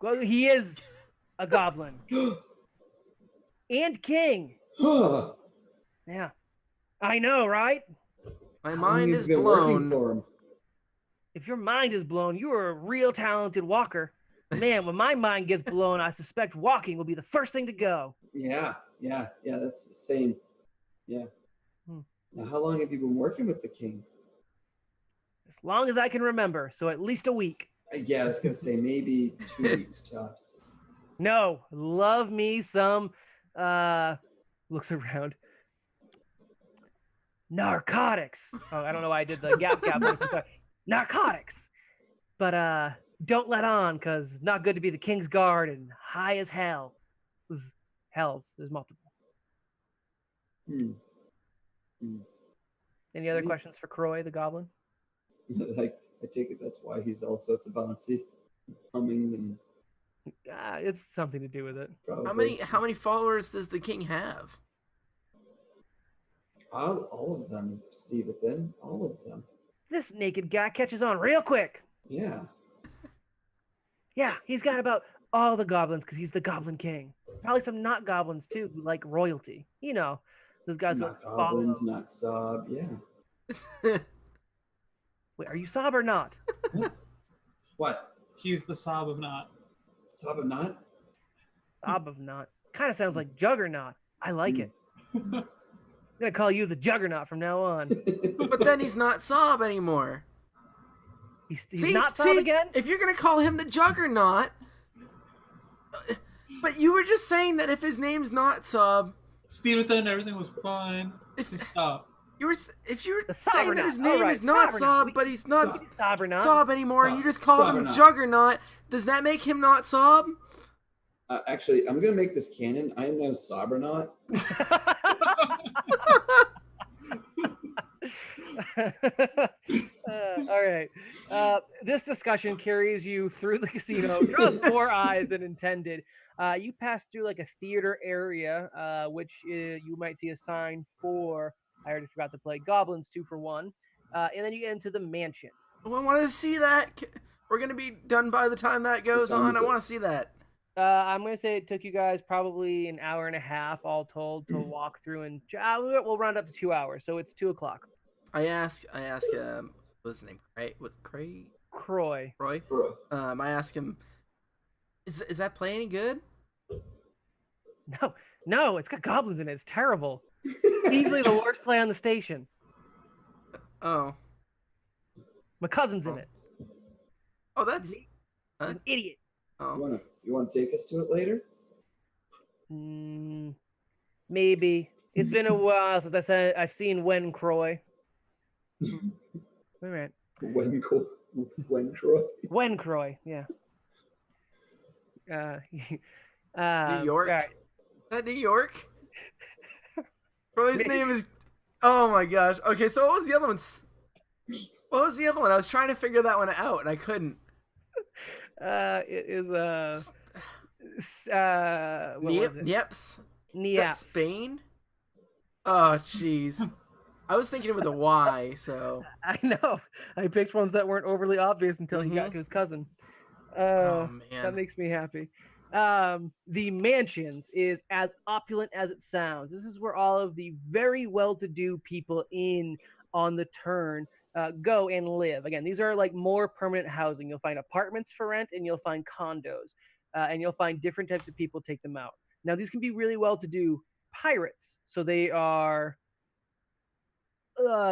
S1: Well, he is a goblin and king.
S4: Huh.
S1: Yeah, I know, right?
S3: My
S4: How long
S3: mind
S4: have
S3: is
S4: you been working
S3: blown.
S4: for him?
S1: If your mind is blown, you are a real talented walker. Man, when my mind gets blown, I suspect walking will be the first thing to go.
S4: Yeah, that's the same. Yeah.
S1: Hmm.
S4: Now, how long have you been working with the king?
S1: As long as I can remember, so at least a week.
S4: Yeah, I was gonna say maybe 2 weeks tops.
S1: No, love me some, looks around. Narcotics. Oh, I don't know why I did the gap voice. I'm sorry. Narcotics. But don't let on, because it's not good to be the king's guard and high as hell. There's multiple.
S4: Hmm.
S1: Any other
S4: Me-
S1: questions for Croy, the goblin?
S4: Like, I take it that's why he's all sorts of bouncy, humming, and
S1: It's something to do with it.
S4: probably
S3: How many followers does the king have?
S4: all of them, Stevethen, all of them.
S1: This naked guy catches on real quick.
S4: Yeah.
S1: Yeah, he's got about all the goblins because he's the goblin king. Probably some not goblins too, who like royalty. You know, those guys who
S4: Not
S1: follow.
S4: goblins, not sob. Yeah.
S1: Wait, are you sob or not?
S4: What?
S2: He's the sob of not.
S4: Sob of not?
S1: Sob of not. Kind of sounds like juggernaut. I like it. I'm gonna call you the juggernaut from now on.
S3: But then he's not Sob anymore.
S1: He's not sob again?
S3: If you're gonna call him the Juggernaut, but you were just saying that if his name's not Sob,
S2: Stevethen, everything was fine. Just stop.
S3: If you're
S1: The
S3: saying that his
S1: Sobernaut.
S3: name
S1: All right,
S3: is not
S1: Sobernaut.
S3: Sob, but he's not
S1: Sobernaut.
S3: Sob anymore, and you just called him
S4: Sobernaut.
S3: Juggernaut, does that make him not Sob?
S4: Actually, I'm gonna make this canon. I am now Sobernaut.
S1: All right. This discussion carries you through the casino, draws more eyes than intended. You pass through like a theater area, which you might see a sign for. I already forgot to play Goblins 2 for 1. And then you get into the mansion.
S3: Oh, I want to see that. We're going to be done by the time that goes on. I want to see that.
S1: I'm going to say it took you guys probably an hour and a half all told to walk through, and we'll round up to 2 hours. So it's 2 o'clock.
S3: I ask, what's his name?
S1: Croy.
S3: Roy? I ask him, is that play any good?
S1: No, it's got goblins in it. It's terrible. Easily the worst play on the station.
S3: Oh.
S1: My cousin's in it.
S3: Oh, that's...
S1: He's an idiot.
S3: Oh.
S4: You want to take us to it later?
S1: Maybe. It's been a while since I've seen Wen Croy. All right.
S4: Wen Croy?
S1: Wen Croy, yeah.
S3: New York?
S1: Right.
S3: Is that New York? Roy's name is... Oh my gosh. Okay, so what was the other one? What was the other one? I was trying to figure that one out, and I couldn't.
S1: It is
S3: Nieps?
S1: Nieps.
S3: Spain? Oh, jeez. I was thinking with a Y, so...
S1: I know. I picked ones that weren't overly obvious until he got to his cousin.
S3: Oh, man.
S1: That makes me happy. The Mansions is as opulent as it sounds. This is where all of the very well-to-do people on the turn go and live. Again, these are like more permanent housing. You'll find apartments for rent, and you'll find condos, and you'll find different types of people take them out. Now, these can be really well-to-do pirates, so they are.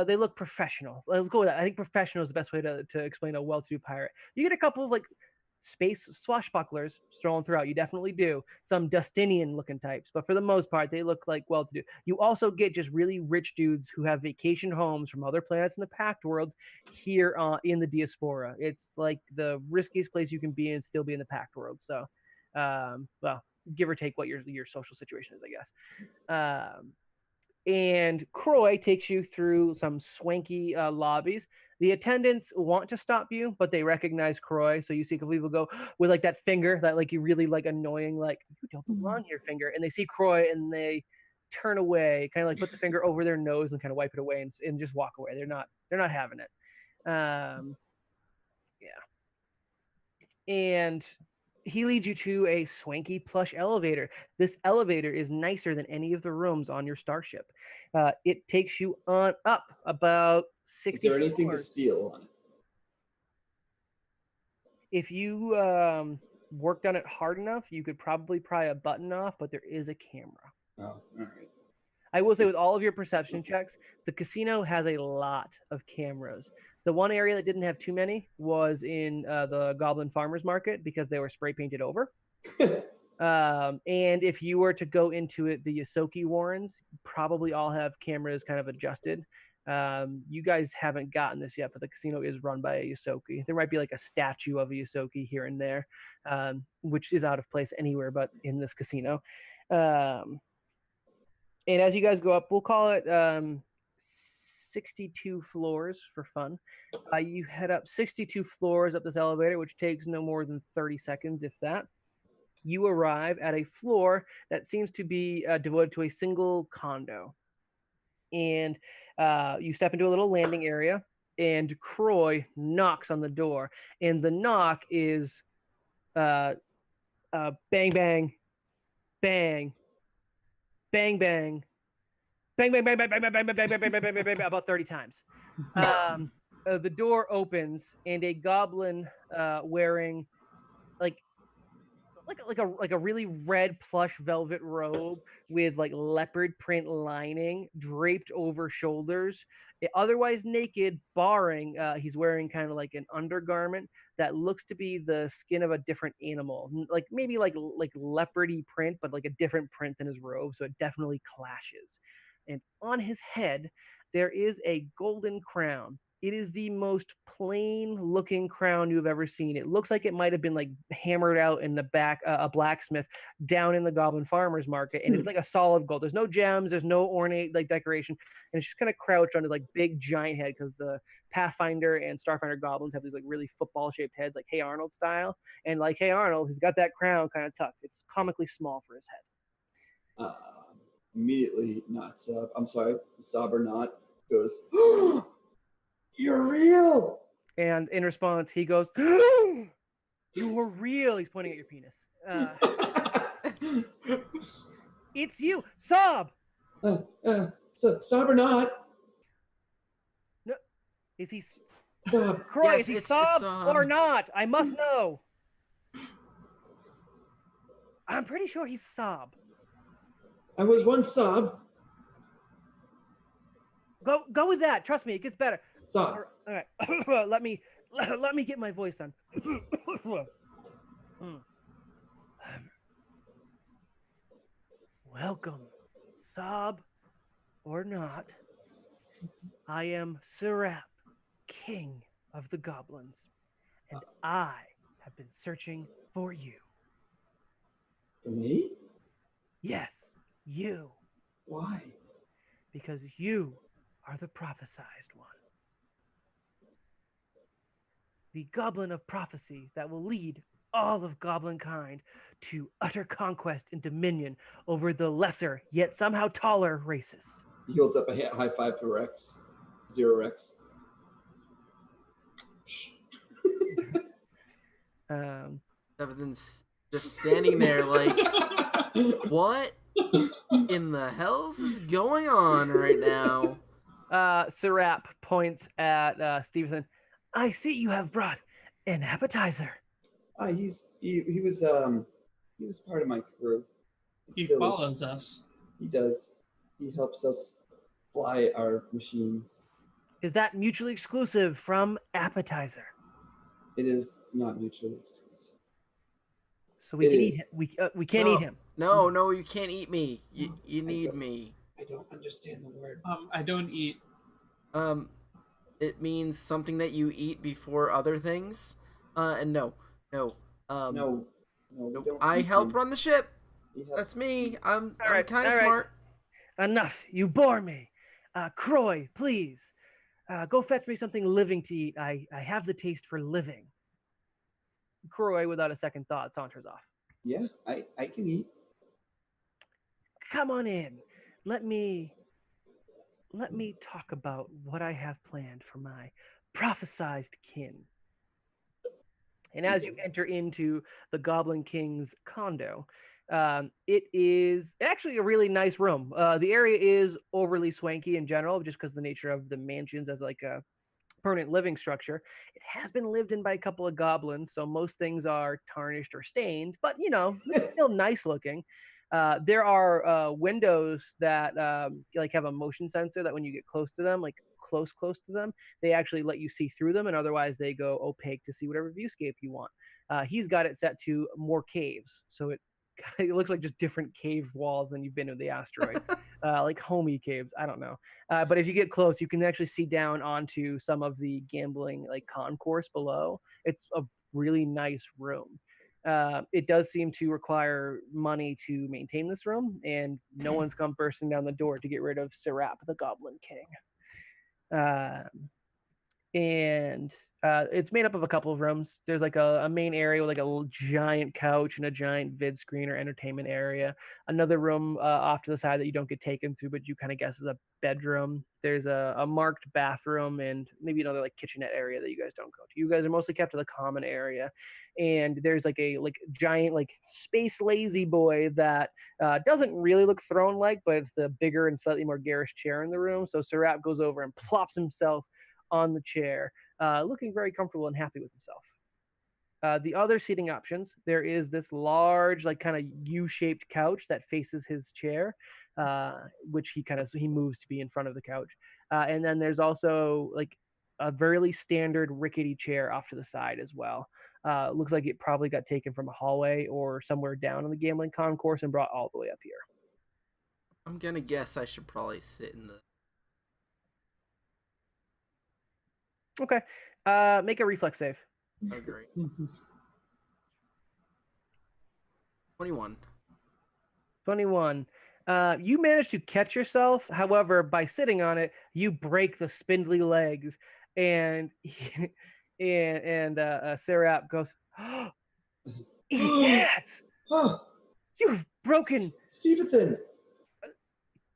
S1: They look professional. Let's go with that. I think professional is the best way to explain a well-to-do pirate. You get a couple of like space swashbucklers strolling throughout. You definitely do. Some Dustinian looking types, but for the most part, they look like well-to-do. You also get just really rich dudes who have vacation homes from other planets in the Pact World here in the Diaspora. It's like the riskiest place you can be and still be in the Pact World. So, well, give or take what your social situation is, I guess. And Croy takes you through some swanky lobbies. The attendants want to stop you, but they recognize Croy. So you see a couple people go with like that finger, that like you really like annoying, like you don't belong here finger. And they see Croy and they turn away, kind of like put the finger over their nose and kind of wipe it away and just walk away. They're not having it. Yeah. And he leads you to a swanky plush elevator. This elevator is nicer than any of the rooms on your starship. It takes you on up about 60
S4: Is there anything
S1: floors.
S4: to steal on it?
S1: If you worked on it hard enough, you could probably pry a button off, but there is a camera.
S4: Oh, all right.
S1: I will say with all of your perception checks, the casino has a lot of cameras. The one area that didn't have too many was in the Goblin Farmers Market because they were spray painted over. And if you were to go into it, the Yosoki Warrens probably all have cameras kind of adjusted. You guys haven't gotten this yet, but the casino is run by a Yosoki. There might be like a statue of a Yosoki here and there, which is out of place anywhere but in this casino. And as you guys go up, we'll call it 62 floors for fun. You head up 62 floors up this elevator, which takes no more than 30 seconds, if that. You arrive at a floor that seems to be devoted to a single condo. And you step into a little landing area, and Croy knocks on the door. And the knock is bang, bang, bang, bang, bang, bang, bang, bang, bang, bang, bang, bang, bang, bang, bang, bang, bang, bang, bang, about 30 times. The door opens, and a goblin wearing like like a really red plush velvet robe with like leopard print lining draped over shoulders, otherwise naked, barring he's wearing kind of like an undergarment that looks to be the skin of a different animal, like maybe like leopardy print, but like a different print than his robe, so it definitely clashes. And on his head there is a golden crown. It is the most plain looking crown you've ever seen. It looks like it might have been like hammered out in the back, a blacksmith down in the Goblin Farmers Market. And it's like a solid gold. There's no gems, there's no ornate like decoration. And it's just kind of crouched on his like big giant head, because the Pathfinder and Starfinder goblins have these like really football shaped heads, like Hey Arnold style. And like Hey Arnold, he's got that crown kind of tucked. It's comically small for his head.
S4: Immediately, Notsob, I'm sorry, Sob or not, goes, "You're real!"
S1: And in response, he goes, "You're real." He's pointing at your penis. It's you, Sob.
S4: So, Sob or not?
S1: No, is he?
S4: Sob.
S1: Croy,
S3: Yes,
S1: is he
S3: it's
S1: Sob or not? I must know. I'm pretty sure he's Sob.
S4: I was once Sob.
S1: Go with that. Trust me, it gets better.
S4: Sob.
S1: All right, let me get my voice done. Welcome, Sob or not. I am Serap, King of the Goblins, and I have been searching for you.
S4: For me?
S1: Yes, you.
S4: Why?
S1: Because you are the prophesized one. The goblin of prophecy that will lead all of goblin kind to utter conquest and dominion over the lesser yet somehow taller races.
S4: He holds up a high five to Rex. Zero Rex.
S3: Stevethen's just standing there like, what in the hell's is going on right now?
S1: Serap points at Stevethen. I see you have brought an appetizer.
S4: He was part of my crew.
S2: He
S4: Still is.
S2: follows us.
S4: He does. He helps us fly our machines.
S1: Is that mutually exclusive from appetizer?
S4: It is not mutually exclusive.
S1: So we
S4: It
S1: can
S4: is.
S1: eat him. We can't eat him.
S3: No, you can't eat me. You need me.
S4: I don't understand the word.
S2: I don't eat.
S3: It means something that you eat before other things. And no.
S4: No, we don't
S3: I
S4: eat
S3: help
S4: him.
S3: run the ship.
S4: He helps.
S3: That's me. I'm
S1: right,
S3: kind of
S1: all right.
S3: smart.
S1: Enough. You bore me. Croy, please. Go fetch me something living to eat. I have the taste for living. Croy, without a second thought, saunters off.
S4: Yeah, I can eat.
S1: Come on in. Let me talk about what I have planned for my prophesized kin. And as you enter into the Goblin King's condo, it is actually a really nice room. The area is overly swanky in general, just because the nature of the mansions as like a permanent living structure. It has been lived in by a couple of goblins, so most things are tarnished or stained, but it's still nice looking. There are windows that like have a motion sensor that when you get close to them, like close to them, they actually let you see through them, and otherwise they go opaque to see whatever viewscape you want. He's got it set to more caves, so it looks like just different cave walls than you've been in the asteroid. Like homey caves, I don't know. But if you get close, you can actually see down onto some of the gambling like concourse below. It's a really nice room. It does seem to require money to maintain this room, and no one's come bursting down the door to get rid of Serap, the Goblin King. And it's made up of a couple of rooms. There's like a main area with like a giant couch and a giant vid screen or entertainment area. Another room off to the side that you don't get taken through, but you kind of guess is a bedroom. There's a marked bathroom and maybe another like kitchenette area that you guys don't go to. You guys are mostly kept to the common area. And there's like a giant like space lazy boy that doesn't really look throne-like, but it's the bigger and slightly more garish chair in the room. So Serap goes over and plops himself on the chair, looking very comfortable and happy with himself. The other seating options, there is this large, like kind of U-shaped couch that faces his chair, which he moves to be in front of the couch. And then there's also like a very standard rickety chair off to the side as well. Looks like it probably got taken from a hallway or somewhere down in the gambling concourse and brought all the way up here.
S3: I'm gonna guess I should probably sit in the.
S1: Okay. Make a reflex save.
S3: Oh, great. 21.
S1: 21. You manage to catch yourself. However, by sitting on it, you break the spindly legs, and Sarah goes, oh, "Idiot!
S4: Huh.
S1: You've broken.
S4: Stevethen.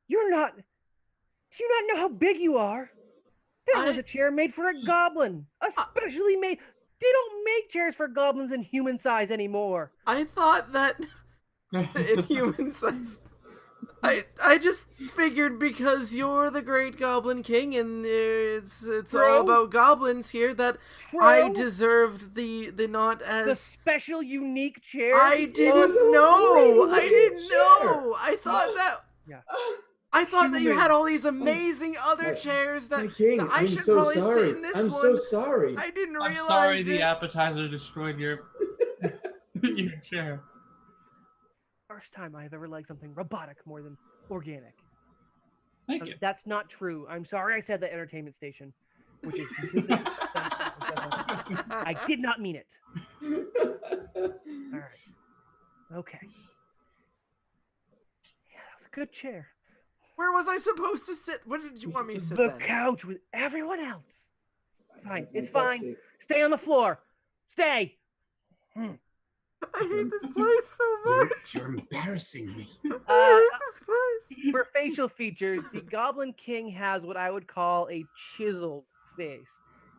S1: You're not. Do you not know how big you are? That was a chair made for a goblin, especially made. They don't make chairs for goblins in human size anymore.
S3: I thought that in human size. I just figured because you're the great Goblin King and it's all about goblins here that I deserved the not as
S1: the special unique chair.
S3: I didn't know. I thought that.
S1: Yeah.
S3: I thought that you had all these amazing other chairs that,
S4: King,
S3: that I
S4: I'm
S3: should
S4: so
S3: probably
S4: sorry.
S3: sit in this
S4: I'm
S3: one.
S4: so sorry.
S3: I didn't realize.
S2: I'm sorry the appetizer destroyed your your chair.
S1: First time I have ever liked something robotic more than organic.
S2: Thank you.
S1: That's not true. I'm sorry I said the entertainment station, which is I did not mean it. All right. Okay. Yeah, that was a good chair.
S3: Where was I supposed to sit? What did you want me to sit
S1: The
S3: then?
S1: couch with everyone else. Fine. It's
S4: My butt
S1: fine.
S4: tape.
S1: Stay on the floor. Stay.
S3: I hate this place so much.
S4: You're embarrassing me.
S3: I hate this place.
S1: For facial features, the Goblin King has what I would call a chiseled face.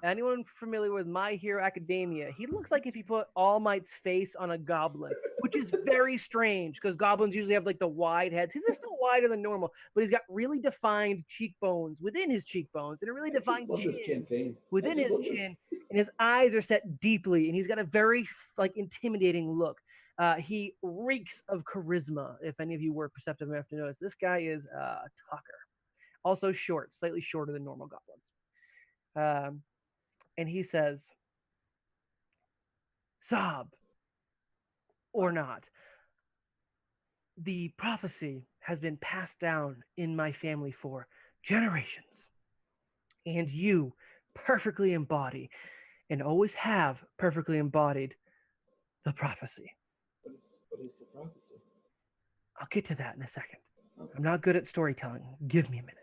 S1: Anyone familiar with My Hero Academia? He looks like if you put All Might's face on a goblin, which is very strange because goblins usually have like the wide heads. His is still wider than normal, but he's got really defined cheekbones within his cheekbones and a really defined
S4: this
S1: chin
S4: campaign.
S1: within his chin, and his eyes are set deeply, and he's got a very like intimidating look. He reeks of charisma. If any of you were perceptive enough to notice, this guy is a talker. Also short, slightly shorter than normal goblins. And he says, "Sob or not, the prophecy has been passed down in my family for generations, and you perfectly embody and always have perfectly embodied the prophecy."
S4: What is the prophecy?
S1: I'll get to that in a second.
S4: Okay.
S1: I'm not good at storytelling. Give me a minute.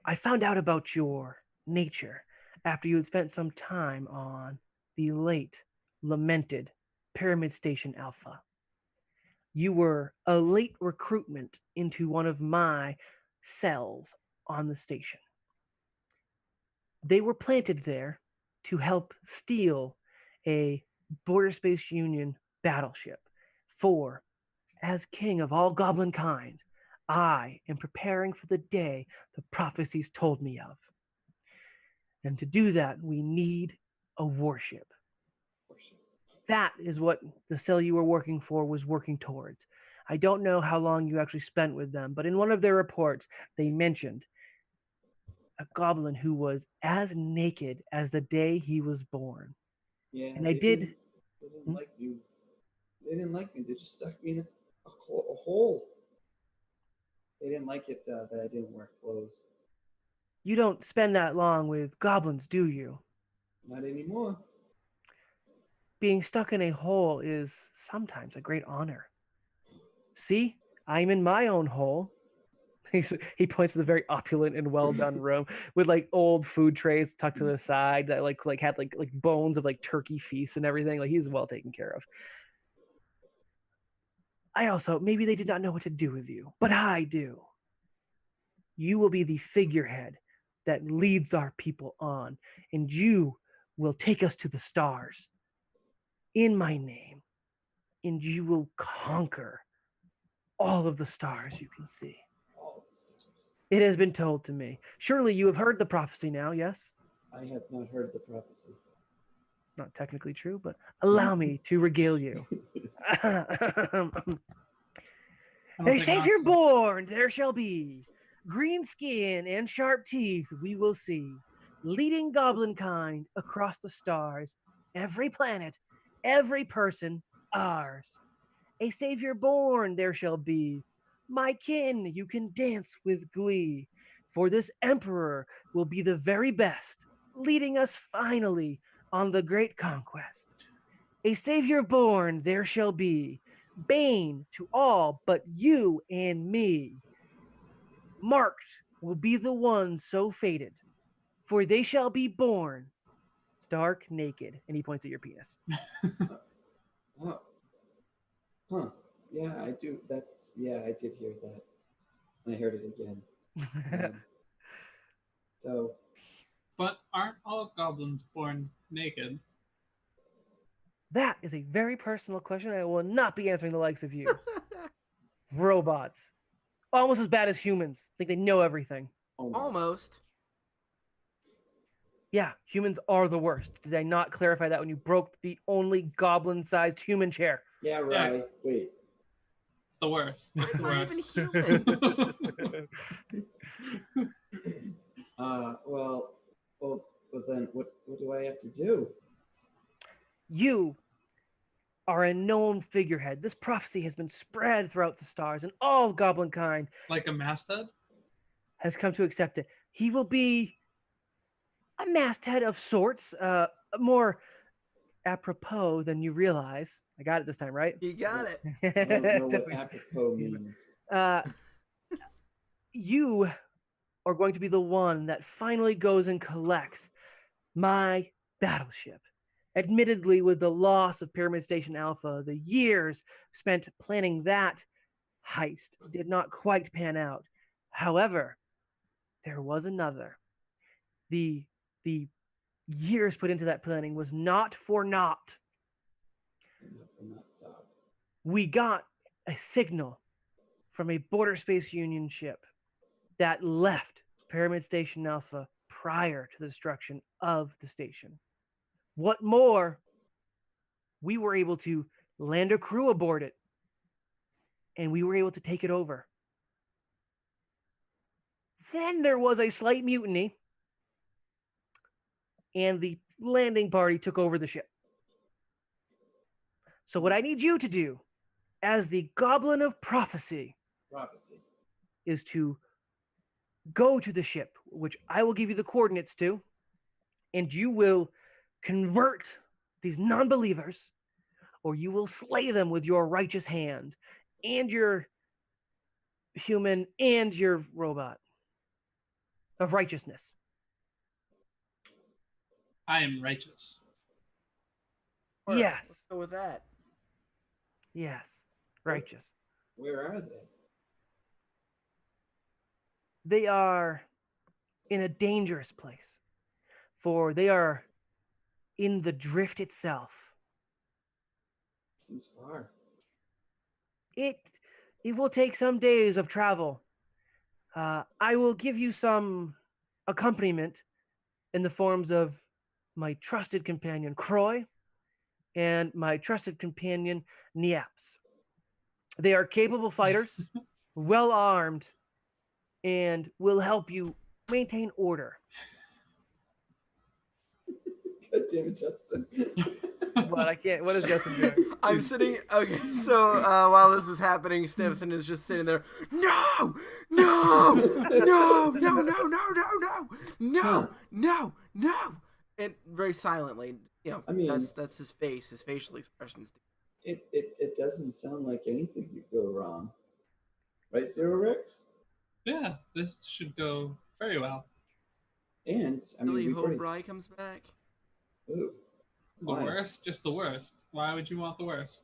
S1: I found out about your nature after you had spent some time on the late lamented Pyramid Station Alpha. You were a late recruitment into one of my cells on the station. They were planted there to help steal a Border Space Union battleship. For, as king of all goblin kind, I am preparing for the day the prophecies told me of. And to do that, we need a warship. That is what the cell you were working for was working towards. I don't know how long you actually spent with them, but in one of their reports, they mentioned a goblin who was as naked as the day he was born.
S4: Yeah,
S1: And
S4: they
S1: didn't
S4: like me. They didn't like me. They just stuck me in a hole. They didn't like it that I didn't wear clothes.
S1: You don't spend that long with goblins, do you?
S4: Not anymore.
S1: Being stuck in a hole is sometimes a great honor. See, I'm in my own hole. He points to the very opulent and well done room with like old food trays tucked to the side that like had like bones of like turkey feasts and everything. Like he's well taken care of. I also, maybe they did not know what to do with you, but I do. You will be the figurehead that leads our people on, and you will take us to the stars in my name, and you will conquer all of the stars you can see.
S4: All the stars.
S1: It has been told to me. Surely you have heard the prophecy now, yes?
S4: I have not heard the prophecy.
S1: not technically true, but allow me to regale you.
S2: I don't
S1: A
S2: think
S1: savior
S2: Notsob-
S1: born there shall be. Green skin and sharp teeth we will see. Leading goblin kind across the stars. Every planet, every person, ours. A savior born there shall be. My kin, you can dance with glee. For this emperor will be the very best, leading us finally on the great conquest. A savior born there shall be, bane to all but you and me. Marked will be the ones so fated, for they shall be born stark naked. And he points at your penis.
S4: Oh, huh. Yeah, I do. I did hear that. And I heard it again. So,
S2: But aren't all goblins born naked?
S1: That is a very personal question. I will not be answering the likes of you. Robots. Almost as bad as humans. Think they know everything.
S3: Almost.
S1: Yeah, humans are the worst. Did I not clarify that when you broke the only goblin-sized human chair?
S4: Yeah, right. Wait.
S2: The worst. It's the
S3: Not even
S2: worst.
S3: human.
S4: Well, then what do I have to do?
S1: You are a known figurehead. This prophecy has been spread throughout the stars, and all goblin kind
S2: Like a masthead?
S1: has come to accept it. He will be a masthead of sorts, more apropos than you realize. I got it this time, right?
S3: You got it.
S4: I don't know what apropos means.
S1: You are going to be the one that finally goes and collects my battleship. Admittedly, with the loss of Pyramid Station Alpha, the years spent planning that heist did not quite pan out. However, there was another. The years put into that planning was not for naught.
S4: Notsob.
S1: We got a signal from a Border Space Union ship that left Pyramid Station Alpha prior to the destruction of the station. What more, we were able to land a crew aboard it, and we were able to take it over. Then there was a slight mutiny, and the landing party took over the ship. So what I need you to do, as the Goblin of Prophecy, is to go to the ship, which I will give you the coordinates to, and you will convert these non-believers, or you will slay them with your righteous hand, and your human, and your robot of righteousness.
S2: I am righteous.
S3: Sure,
S1: Yes.
S3: Let's go with that.
S1: Yes. Righteous.
S4: Where are they?
S1: They are in a dangerous place, for they are in the drift itself.
S4: Seems far.
S1: It will take some days of travel. I will give you some accompaniment in the forms of my trusted companion Croy and my trusted companion Niaps. They are capable fighters, well armed, and will help you maintain order.
S4: God damn it, Justin.
S1: What I can't. What is Justin doing?
S3: I'm sitting. Okay, so while this is happening, Stevethen is just sitting there. No, no, no, no, no, no, no, no, no, no, and very silently. You know,
S4: I mean,
S3: that's his face. His facial expressions.
S4: It doesn't sound like anything could go wrong. Right, Zero Rex?
S2: Yeah, this should go very well.
S4: And I mean,
S3: Really
S4: we've
S3: hope
S4: already.
S3: Bry comes back.
S4: Ooh.
S2: The
S4: Why?
S2: worst? Just the worst. Why would you want the worst?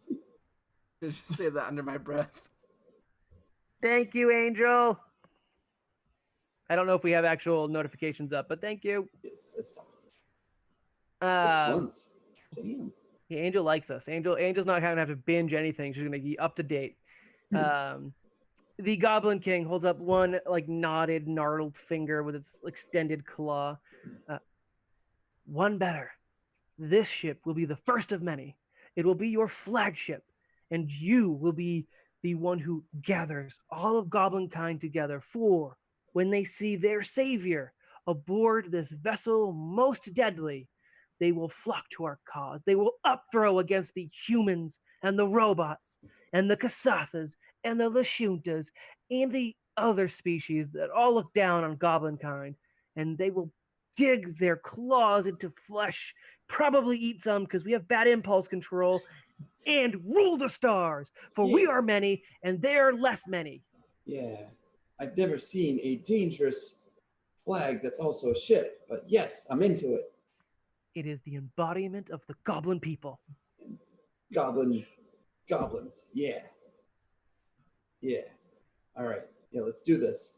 S3: I just say that under my breath.
S1: Thank you, Angel. I don't know if we have actual notifications up, but thank you.
S4: Yes, I saw it. 6
S1: Uh,
S4: months. Damn.
S1: yeah, Angel likes us. Angel's not gonna have to binge anything. She's gonna be up to date. The Goblin King holds up one like knotted, gnarled finger with its extended claw. One better. This ship will be the first of many. It will be your flagship, and you will be the one who gathers all of goblin kind together for when they see their savior aboard this vessel most deadly. They will flock to our cause. They will upthrow against the humans and the robots and the Kasathas and the Lashuntas and the other species that all look down on goblin kind. And they will dig their claws into flesh, probably eat some because we have bad impulse control, and rule the stars. For we
S4: Yeah.
S1: are many and they are less many.
S4: Yeah. I've never seen a dangerous flag that's also a ship, but yes, I'm into it.
S1: It is the embodiment of the goblin people.
S4: Goblins. Yeah. Yeah. All right. Yeah, let's do this.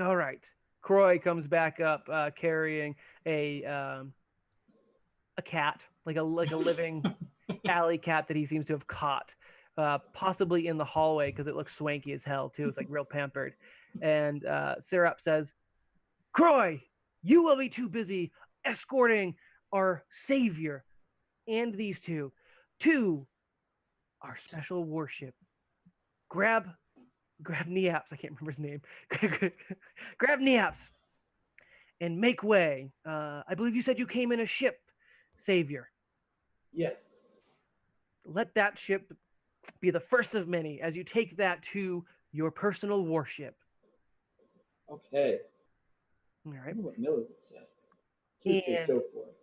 S1: All right. Croy comes back up carrying a cat, like a living alley cat that he seems to have caught, possibly in the hallway because it looks swanky as hell too. It's like real pampered. And Syrup says, "Croy, you will be too busy escorting our savior and these two to our special warship. Grab Neaps. I can't remember his name. Grab Neaps and make way. I believe you said you came in a ship, savior.
S4: Yes.
S1: Let that ship be the first of many as you take that to your personal warship."
S4: Okay.
S1: All
S4: I
S1: right.
S4: wonder what Miller would say. He would say
S1: And-
S4: go for it.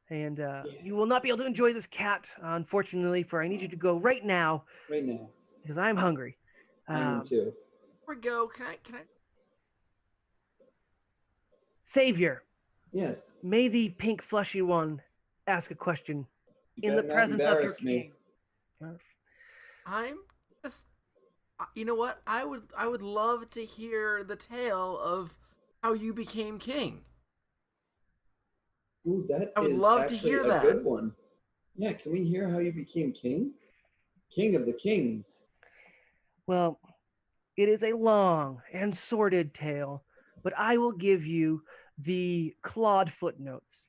S1: And
S4: Yeah.
S1: you will not be able to enjoy this cat, unfortunately, for I need you to go right now
S4: Right now.
S1: because I'm hungry.
S4: I am too.
S3: Before we go, can I
S1: Savior,
S4: Yes.
S1: may the pink fleshy one ask a question
S4: You
S1: in the
S4: better not
S1: presence of your
S4: embarrass me.
S1: king.
S3: I'm just you know what? I would love to hear the tale of how you became king.
S4: Ooh, that
S3: I would
S4: is
S3: love to
S4: actually
S3: hear
S4: a
S3: that.
S4: good one. Yeah, can we hear how you became king? King of the kings.
S1: Well, it is a long and sordid tale, but I will give you the clawed footnotes.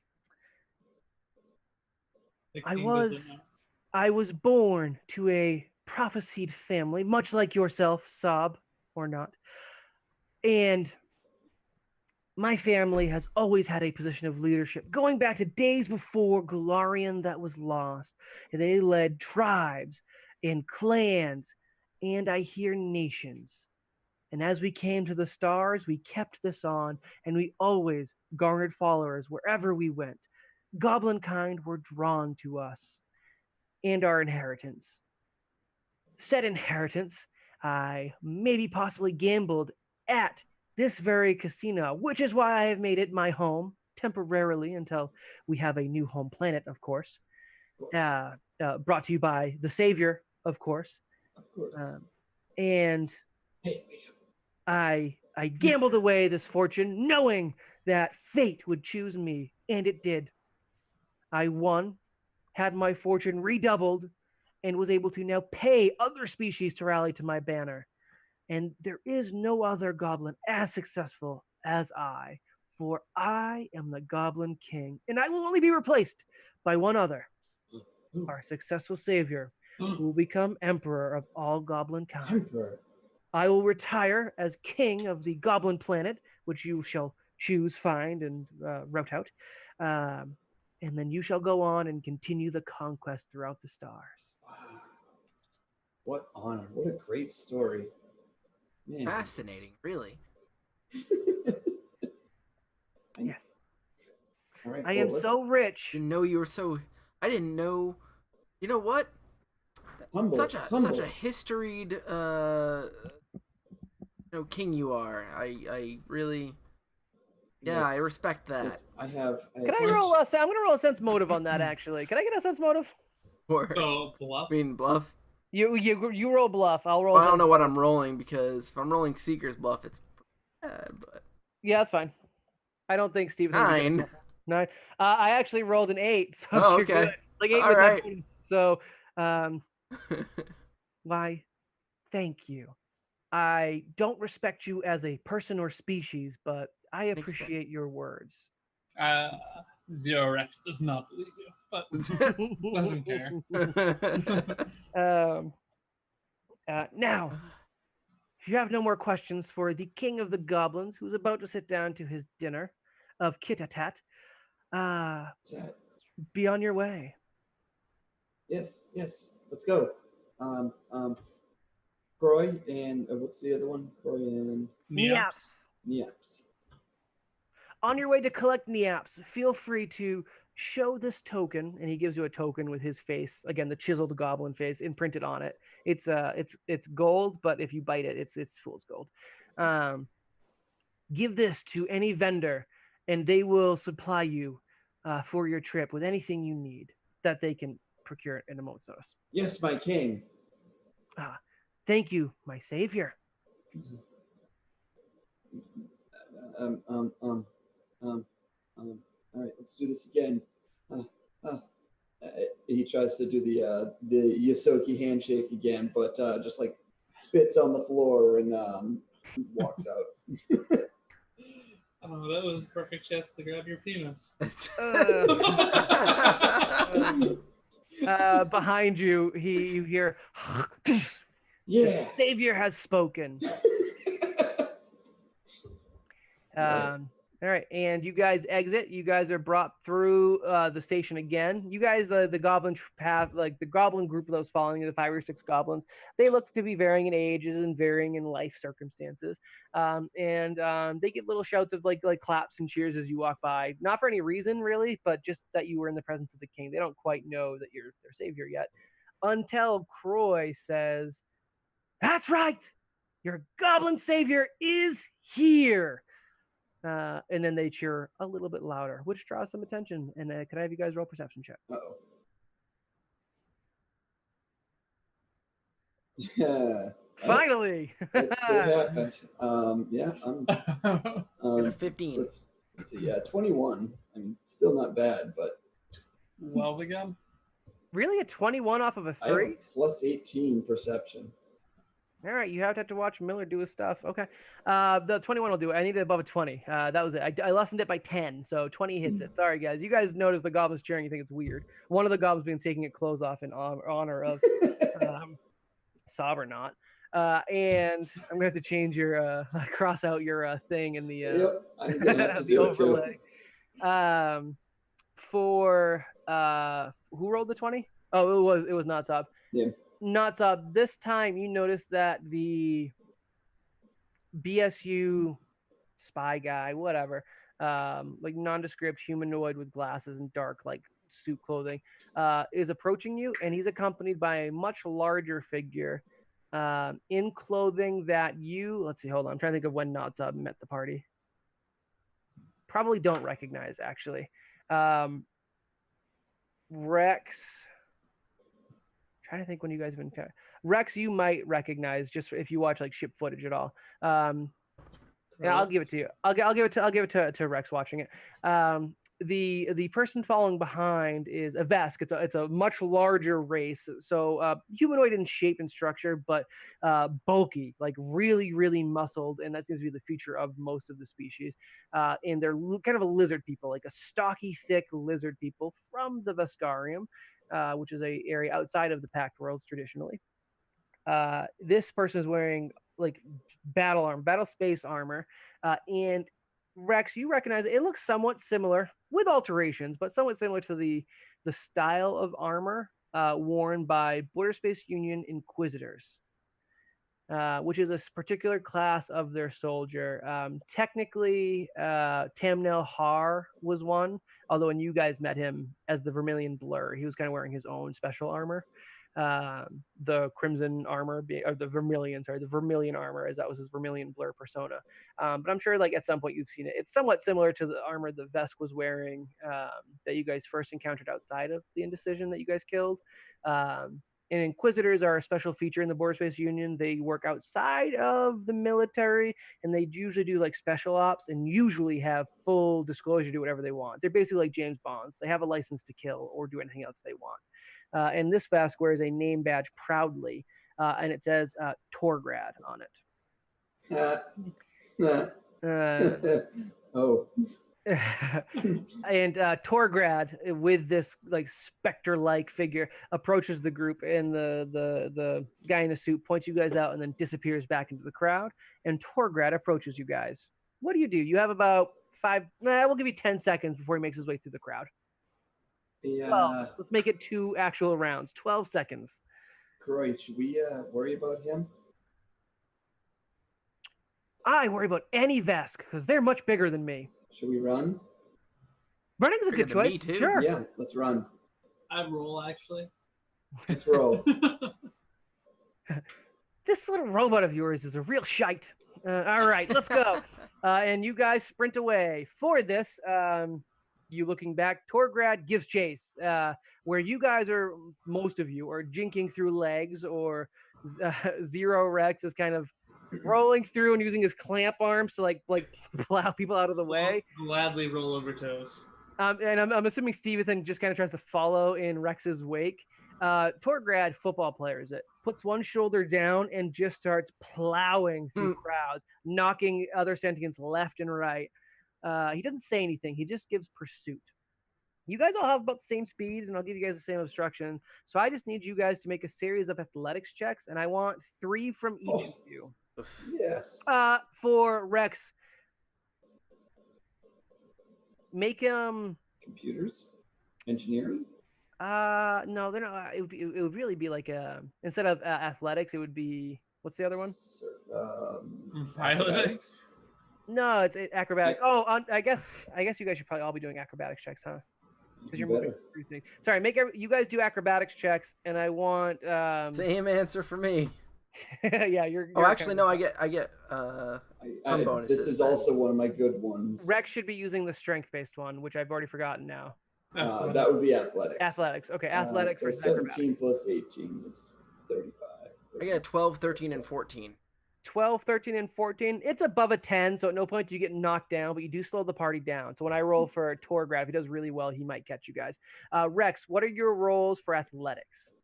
S2: The
S1: I
S2: king
S1: was-
S2: doesn't know.
S1: I was born to a prophesied family, much like yourself, Sob, or not. And my family has always had a position of leadership, going back to days before Galarian that was lost. They led tribes and clans, and I hear nations. And as we came to the stars, we kept this on, and we always garnered followers wherever we went. Goblin kind were drawn to us and our inheritance. Said inheritance, I maybe possibly gambled at this very casino, which is why I have made it my home temporarily until we have a new home planet, of course.
S4: Of course.
S1: Brought to you by the Savior, of course.
S4: Of course.
S1: And
S4: Hey, wake up.
S1: I gambled away this fortune, knowing that fate would choose me, and it did. I won, had my fortune redoubled, and was able to now pay other species to rally to my banner. And there is no other goblin as successful as I, for I am the Goblin King, and I will only be replaced by one other,
S4: Ooh,
S1: our successful savior, who will become emperor of all goblin kind.
S4: Emperor.
S1: I will retire as king of the goblin planet, which you shall choose, find, and route out. And then you shall go on and continue the conquest throughout the stars.
S4: Wow. What honor. What a great story. Man.
S3: Fascinating, really.
S1: Yes.
S4: All right.
S1: I
S4: well,
S1: am so rich.
S3: Didn't know you were so. I didn't know. You know what?
S4: humble.
S3: Such a
S4: humble.
S3: historied king you are. I really. Yeah, I
S4: Yes,
S3: respect that.
S4: yes, I have.
S1: Can I
S4: such-
S1: roll a? I'm gonna roll a sense motive on that. Actually, can I get a sense motive?
S3: Or
S2: So bluff.
S3: I mean bluff.
S1: You roll bluff. I'll roll.
S3: Well, I
S1: sense
S3: don't know what
S1: motive.
S3: I'm rolling because if I'm rolling Seeker's bluff, it's bad. But
S1: Yeah, that's fine. I don't think Steven's gonna be good at
S3: 9.
S1: bluff. 9. I actually rolled an 8. So
S3: Oh,
S1: you're
S3: okay.
S1: good. Like 8
S3: All
S1: with
S3: right.
S1: my bonus. So, why? Thank you. I don't respect you as a person or species, but I
S3: Makes
S1: appreciate your words.
S2: Zero Rex does not believe you, but doesn't care.
S1: Now, if you have no more questions for the king of the goblins, who's about to sit down to his dinner of kit-a-tat, be on your way.
S4: Yes, let's go. Croy and what's the other one? Croy and
S1: Neaps.
S4: Neaps.
S1: On your way to collect Neaps, feel free to show this token, and he gives you a token with his face, again, the chiseled goblin face imprinted on it. It's gold, but if you bite it, it's fool's gold. Give this to any vendor, and they will supply you for your trip with anything you need that they can procure in Notsob.
S4: Yes, my king.
S1: Thank you, my savior.
S4: All right, let's do this again. He tries to do the Yosoki handshake again, but just like spits on the floor and walks out.
S2: Oh, that was a perfect chance to grab your penis.
S1: Behind you, you hear,
S4: yeah.
S1: Savior has spoken. All right, and you guys exit. You guys are brought through the station again. You guys, the goblin path, like the goblin group of those following you, the 5 or 6 goblins, they look to be varying in ages and varying in life circumstances. And they give little shouts of like claps and cheers as you walk by, not for any reason really, but just that you were in the presence of the king. They don't quite know that you're their savior yet, until Croy says, "That's right, your goblin savior is here." And then they cheer a little bit louder, which draws some attention. And can I have you guys roll perception check?
S4: Uh-oh. Yeah.
S1: Finally!
S4: It happened. Yeah, I'm
S3: 15.
S4: Let's see. Yeah, 21. I mean, it's still not bad, but
S2: Well begun.
S1: Really? A 21 off of a
S4: I have
S1: 3?
S4: a plus 18 perception.
S1: All right, you have to watch Miller do his stuff. Okay. The 21 will do it. I need it above a 20. That was it. I lessened it by 10, so 20 hits it. Sorry, guys. You guys notice the goblins cheering. You think it's weird. One of the goblins being taking its clothes off in honor of Sob or not. And I'm going to have to change your, cross out your thing in the,
S4: Yep, I'm gonna have to
S1: the
S4: do it too.
S1: overlay. For, who rolled the 20? Oh, it was Notsob.
S4: Yeah.
S1: Notsob, this time you notice that the BSU spy guy, whatever, like nondescript humanoid with glasses and dark like suit clothing, is approaching you, and he's accompanied by a much larger figure in clothing that let's see, hold on, I'm trying to think of when Notsob met the party. Probably don't recognize, actually. Rex, trying to think when you guys have been. Rex, you might recognize just if you watch like ship footage at all. Yeah, I'll give it to you. I'll give it to Rex watching it. The person following behind is a Vesk. It's a much larger race. So humanoid in shape and structure, but bulky, like really, really muscled, and that seems to be the feature of most of the species. And they're kind of a lizard people, like a stocky, thick lizard people from the Veskarium, which is a area outside of the Pact Worlds traditionally. This person is wearing like battle space armor, and Rex, you recognize it looks somewhat similar with alterations, but somewhat similar to the style of armor worn by Border Space Union Inquisitors, which is a particular class of their soldier. Technically, Tamnel Har was one, although when you guys met him as the Vermilion Blur, he was kind of wearing his own special armor. The Crimson armor, or the Vermilion armor, as that was his Vermilion Blur persona. But I'm sure like at some point you've seen it. It's somewhat similar to the armor the Vesk was wearing that you guys first encountered outside of the Indecision that you guys killed. And Inquisitors are a special feature in the Border Space Union. They work outside of the military, and they usually do like special ops and usually have full disclosure to do whatever they want. They're basically like James Bonds. They have a license to kill or do anything else they want. And this Vesk wears a name badge proudly, and it says Torgrad on it.
S4: Oh.
S1: And Torgrad, with this like specter-like figure, approaches the group, and the guy in a suit points you guys out and then disappears back into the crowd. And Torgrad approaches you guys. What do? You have about 5. We'll give you 10 seconds before he makes his way through the crowd.
S4: Yeah.
S1: 12. Let's make it 2 actual rounds. 12 seconds.
S4: Croy, should we worry about him?
S1: I worry about any Vesk because they're much bigger than me.
S4: Should we run?
S1: Running's a
S3: Bigger
S1: good
S3: than me,
S1: choice.
S3: too.
S1: Sure.
S4: Yeah, let's run.
S2: I'd roll actually.
S4: Let's roll.
S1: This little robot of yours is a real shite. All right, let's go. And you guys sprint away. For this, you looking back, Torgrad gives chase. Where you guys are, most of you are jinking through legs, or Zero Rex is kind of rolling through and using his clamp arms to like plow people out of the way.
S2: I'll gladly roll over toes.
S1: And I'm assuming Stevethen just kind of tries to follow in Rex's wake. Torgrad, football players it, puts one shoulder down and just starts plowing through crowds, knocking other sentients left and right. He doesn't say anything. He just gives pursuit. You guys all have about the same speed, and I'll give you guys the same obstruction. So I just need you guys to make a series of athletics checks, and I want 3 from each of you.
S4: Yes.
S1: For Rex, make him
S4: Computers? Engineering?
S1: no, they're not. It would really be like instead of athletics, it would be, what's the other one?
S2: Athletics?
S1: No, it's acrobatics. I guess you guys should probably all be doing acrobatics checks, huh? Because you're moving through things. Sorry, you guys do acrobatics checks, and I want
S3: Same answer for me.
S1: yeah, you're
S3: actually, no, I get some bonuses.
S4: This is also one of my good ones.
S1: Rex should be using the strength-based one, which I've already forgotten now.
S4: That would be athletics.
S1: Athletics. Okay, athletics.
S4: So
S1: versus
S4: 17 plus 18 is 35.
S3: I get 12, 13, and 14.
S1: 12, 13, and 14. It's above a 10, so at no point do you get knocked down, but you do slow the party down. So when I roll for Torgrad, if he does really well, he might catch you guys. Rex, what are your rolls for athletics?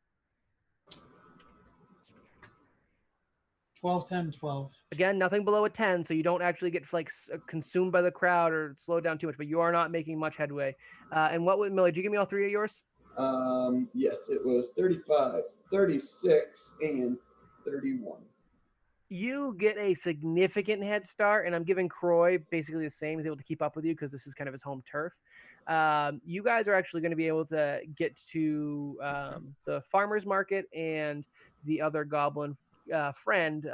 S2: 12, 10, 12.
S1: Again, nothing below a 10, so you don't actually get like consumed by the crowd or slowed down too much, but you are not making much headway. And what would, Millie, did you give me all 3 of yours?
S4: Yes, it was 35, 36, and 31.
S1: You get a significant head start, and I'm giving Croy basically the same. He's able to keep up with you because this is kind of his home turf. You guys are actually going to be able to get to the farmer's market and the other goblin friend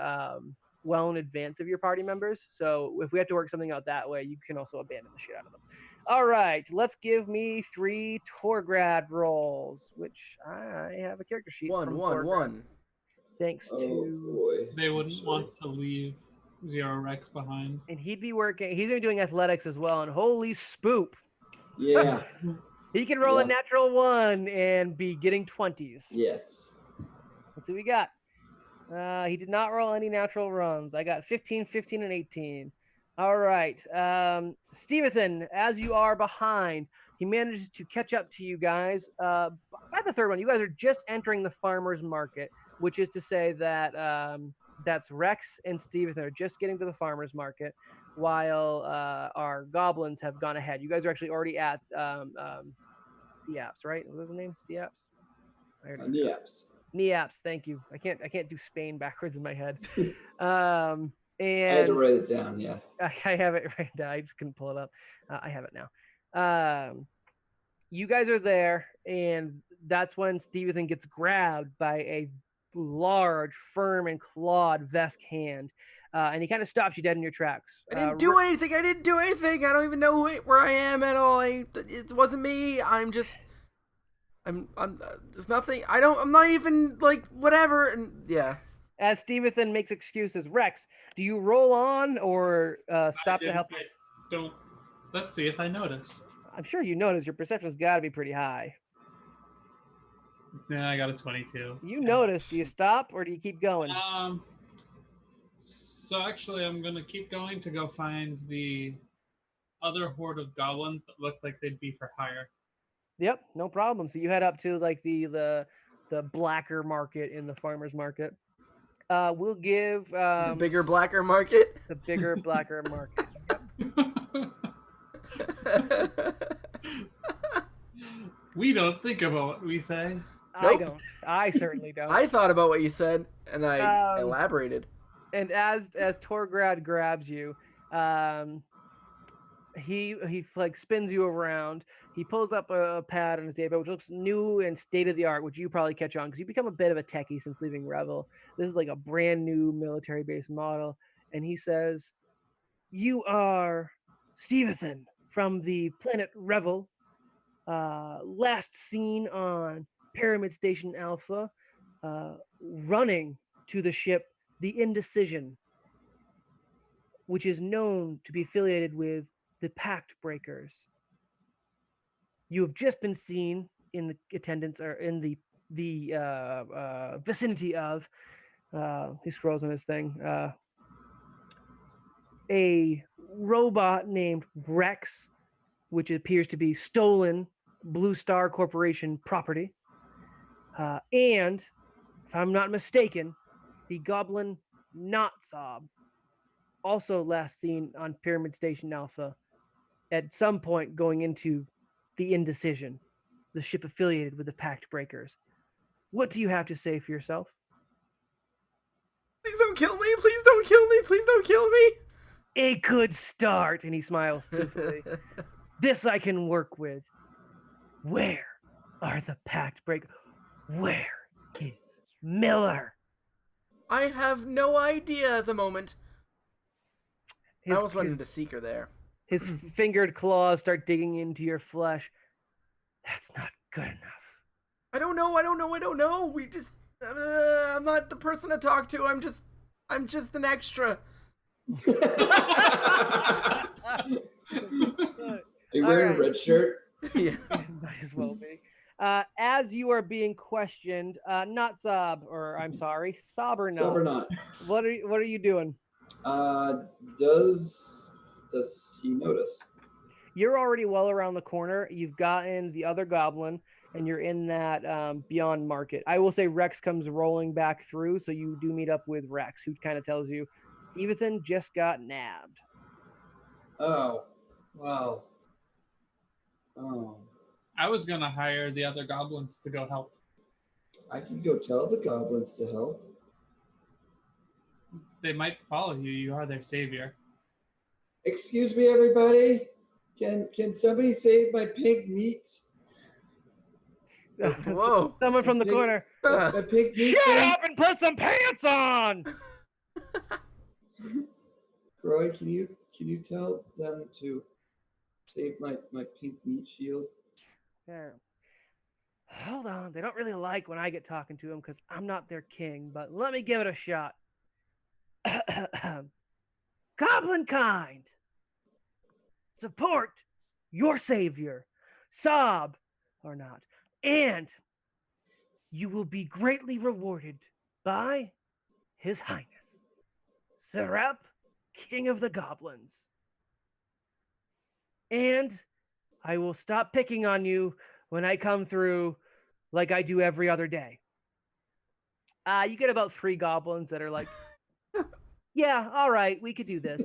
S1: well in advance of your party members. So if we have to work something out that way, you can also abandon the shit out of them. All right, let's give me 3 Torgrad rolls, which I have a character sheet.
S3: One.
S1: Thanks to...
S2: They wouldn't want to leave Zero Rex behind.
S1: And he'd be working... He's going to be doing athletics as well, and holy spoop.
S4: Yeah.
S1: He can roll a natural 1 and be getting 20s.
S4: Yes.
S1: Let's see what we got. He did not roll any natural runs. I got 15, 15, and 18. All right. Stevethen, as you are behind, he manages to catch up to you guys. By the third one, you guys are just entering the farmer's market, which is to say that that's Rex and Stevethen are just getting to the farmer's market, while our goblins have gone ahead. You guys are actually already at Seaps, right? What was the name? Seaps?
S4: Neaps.
S1: Neaps, thank you. I can't do Spain backwards in my head. And
S4: I had to write it down, yeah.
S1: I have it right now. I just couldn't pull it up. I have it now. You guys are there, and that's when Stevethen gets grabbed by a large, firm, and clawed Vesk hand. And he kind of stops you dead in your tracks.
S3: I didn't do anything. I don't even know where I am at all. It wasn't me. I'm there's nothing. I'm not even like whatever. And yeah.
S1: As Stevethen makes excuses, Rex, do you roll on or stop to help?
S2: Don't. Let's see if I notice.
S1: I'm sure you notice. Your perception's got to be pretty high.
S2: Yeah, I got a 22.
S1: You notice. Do you stop or do you keep going?
S2: So actually, I'm gonna keep going to go find the other horde of goblins that look like they'd be for hire.
S1: Yep, no problem. So you head up to like the blacker market in the farmer's market. We'll give
S3: the bigger blacker market.
S1: The bigger blacker market.
S2: We don't think about what we say.
S1: I
S3: Nope.
S1: don't. I certainly don't.
S3: I thought about what you said, and I
S1: Um,
S3: elaborated.
S1: And as Torgrad grabs you, he like spins you around. He pulls up a pad on his database, which looks new and state of the art, which you probably catch on because you become a bit of a techie since leaving Revel. This is like a brand new military based model, and he says, "You are Stevethen from the planet Revel. Last seen on Pyramid Station Alpha, running to the ship the Indecision, which is known to be affiliated with the Pact Breakers. You have just been seen in the attendance or in the vicinity of." He scrolls on his thing. A robot named Rex, which appears to be stolen Blue Star Corporation property, and if I'm not mistaken, the Goblin Notsob, also last seen on Pyramid Station Alpha, at some point going into the Indecision, the ship affiliated with the Pact Breakers. What do you have to say for yourself?
S3: Please don't kill me! Please don't kill me! Please don't kill me!
S1: A good start, and he smiles truthfully. This I can work with. Where are the Pact Breakers? Where is Miller?
S3: I have no idea at the moment. I
S1: His,
S3: almost went
S1: his,
S3: into Seeker there.
S1: his fingered claws start digging into your flesh. That's not good enough.
S3: I don't know. We just... I'm not the person to talk to. I'm just an extra.
S4: Are you wearing
S1: Alright.
S4: a red shirt?
S3: Yeah.
S1: Might as well be. As you are being questioned, not Sob, or I'm sorry, Sob or
S4: Sub or
S1: not.
S4: not?
S1: What are you doing?
S4: Does he notice?
S1: You're already well around the corner. You've gotten the other goblin, and you're in that beyond market. I will say Rex comes rolling back through, so you do meet up with Rex, who kind of tells you Stevethen just got nabbed.
S4: Oh, well. Oh,
S2: I was gonna hire the other goblins to go help.
S4: I can go tell the goblins to help.
S2: They might follow you. You are their savior.
S4: Excuse me, everybody. Can somebody save my pig meat?
S3: Whoa.
S1: Someone from the
S4: Pig-
S1: corner.
S4: My pig meat.
S1: Shut
S4: thing?
S1: up and put some pants on.
S4: Roy, can you tell them to save my pink meat shield?
S1: There. Hold on. They don't really like when I get talking to them because I'm not their king, but let me give it a shot. Goblin kind. Support your savior, Sob or not, and you will be greatly rewarded by His Highness, Serap, King of the Goblins. And I will stop picking on you when I come through like I do every other day. You get about 3 goblins that are like, yeah, all right, we could do this.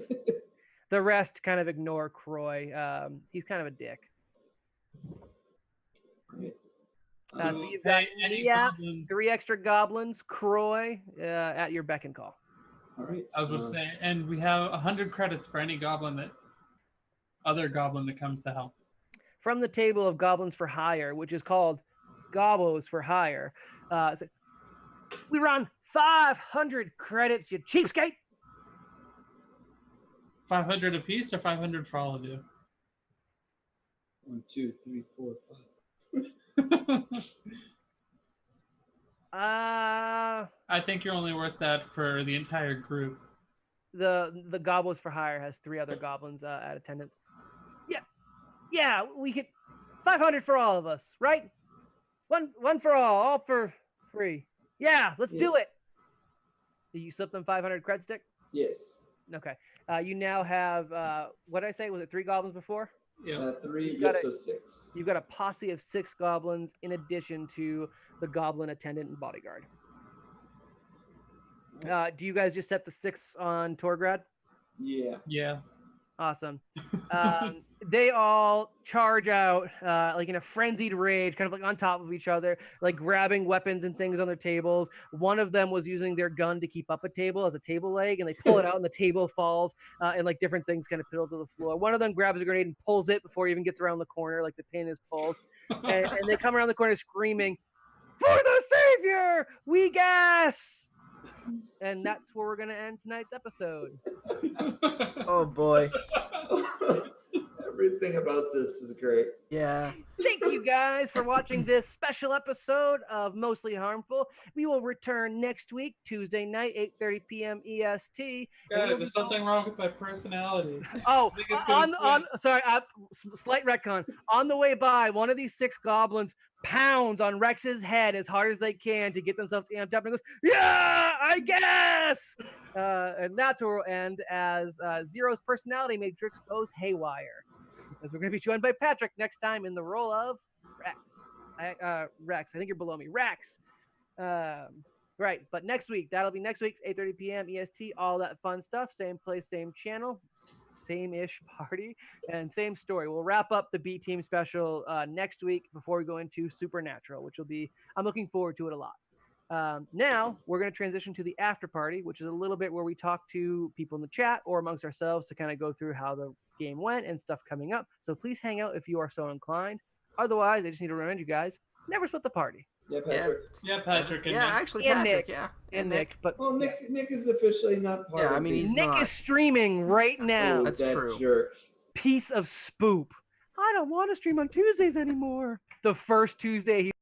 S1: The rest kind of ignore Croy. He's kind of a dick.
S4: Right.
S1: So you've got
S2: Hey, any
S1: Yaps,
S2: goblin-
S1: 3 extra goblins, Croy at your beck and call.
S4: All right.
S2: I was going to say, and we have 100 credits for any other goblin that comes to help.
S1: From the table of Goblins for Hire, which is called Gobos for Hire, we run 500 credits, you cheapskate.
S2: 500 apiece or 500 for all of you?
S4: 1, 2, 3, 4, 5.
S2: I think you're only worth that for the entire group.
S1: The Goblins for Hire has 3 other goblins at attendance. Yeah, we could 500 for all of us, right? One for all for free. Yeah, let's do it. Did you slip them 500 cred stick?
S4: Yes.
S1: Okay. You now have what did I say? Was it 3 goblins before?
S2: Yeah.
S4: 3.
S1: You've got
S4: Yep. So 6.
S1: You've got a posse of 6 goblins in addition to the goblin attendant and bodyguard. Do you guys just set the 6 on Torgrad?
S4: Yeah.
S2: Yeah.
S1: Awesome. They all charge out like in a frenzied rage, kind of like on top of each other, like grabbing weapons and things on their tables. One of them was using their gun to keep up a table as a table leg, and they pull it out and the table falls and like different things kind of fiddle to the floor. One of them grabs a grenade and pulls it before he even gets around the corner, like the pin is pulled. And they come around the corner screaming, "For the savior, we gas!" And that's where we're going to end tonight's episode.
S3: Oh boy.
S4: Everything about this is great.
S3: Yeah.
S1: Thank you guys for watching this special episode of Mostly Harmful. We will return next week, Tuesday night, 8:30 p.m. EST.
S2: Guys, there's something wrong with my personality.
S1: Oh,
S2: I think it's gonna
S1: sorry, slight retcon. On the way by, one of these 6 goblins pounds on Rex's head as hard as they can to get themselves amped up and goes, "Yeah, I guess!" And that's where we'll end as Zero's personality matrix goes haywire. Because we're going to be joined by Patrick next time in the role of Rex. Rex, I think you're below me. Rex. Right, but next week, that'll be next week's 8:30 p.m. EST, all that fun stuff. Same place, same channel, same-ish party, and same story. We'll wrap up the B Team special next week before we go into Supernatural, which will be, I'm looking forward to it a lot. Now, we're going to transition to the after party, which is a little bit where we talk to people in the chat or amongst ourselves to kind of go through how the game went and stuff coming up. So please hang out if you are so inclined. Otherwise, I just need to remind you guys, never split the party.
S4: Yeah, Patrick.
S2: Yeah, Patrick. And
S3: Yeah,
S2: Nick.
S3: actually,
S1: And
S3: Patrick.
S1: Nick.
S3: Yeah.
S1: And Nick, but
S4: Well, Nick is officially not part
S3: Yeah,
S4: of
S3: I mean,
S4: these.
S3: he's
S1: Nick
S3: not.
S1: is streaming right now.
S3: That's
S4: that
S3: true.
S4: jerk.
S1: Piece of spoop. I don't want to stream on Tuesdays anymore. The first Tuesday he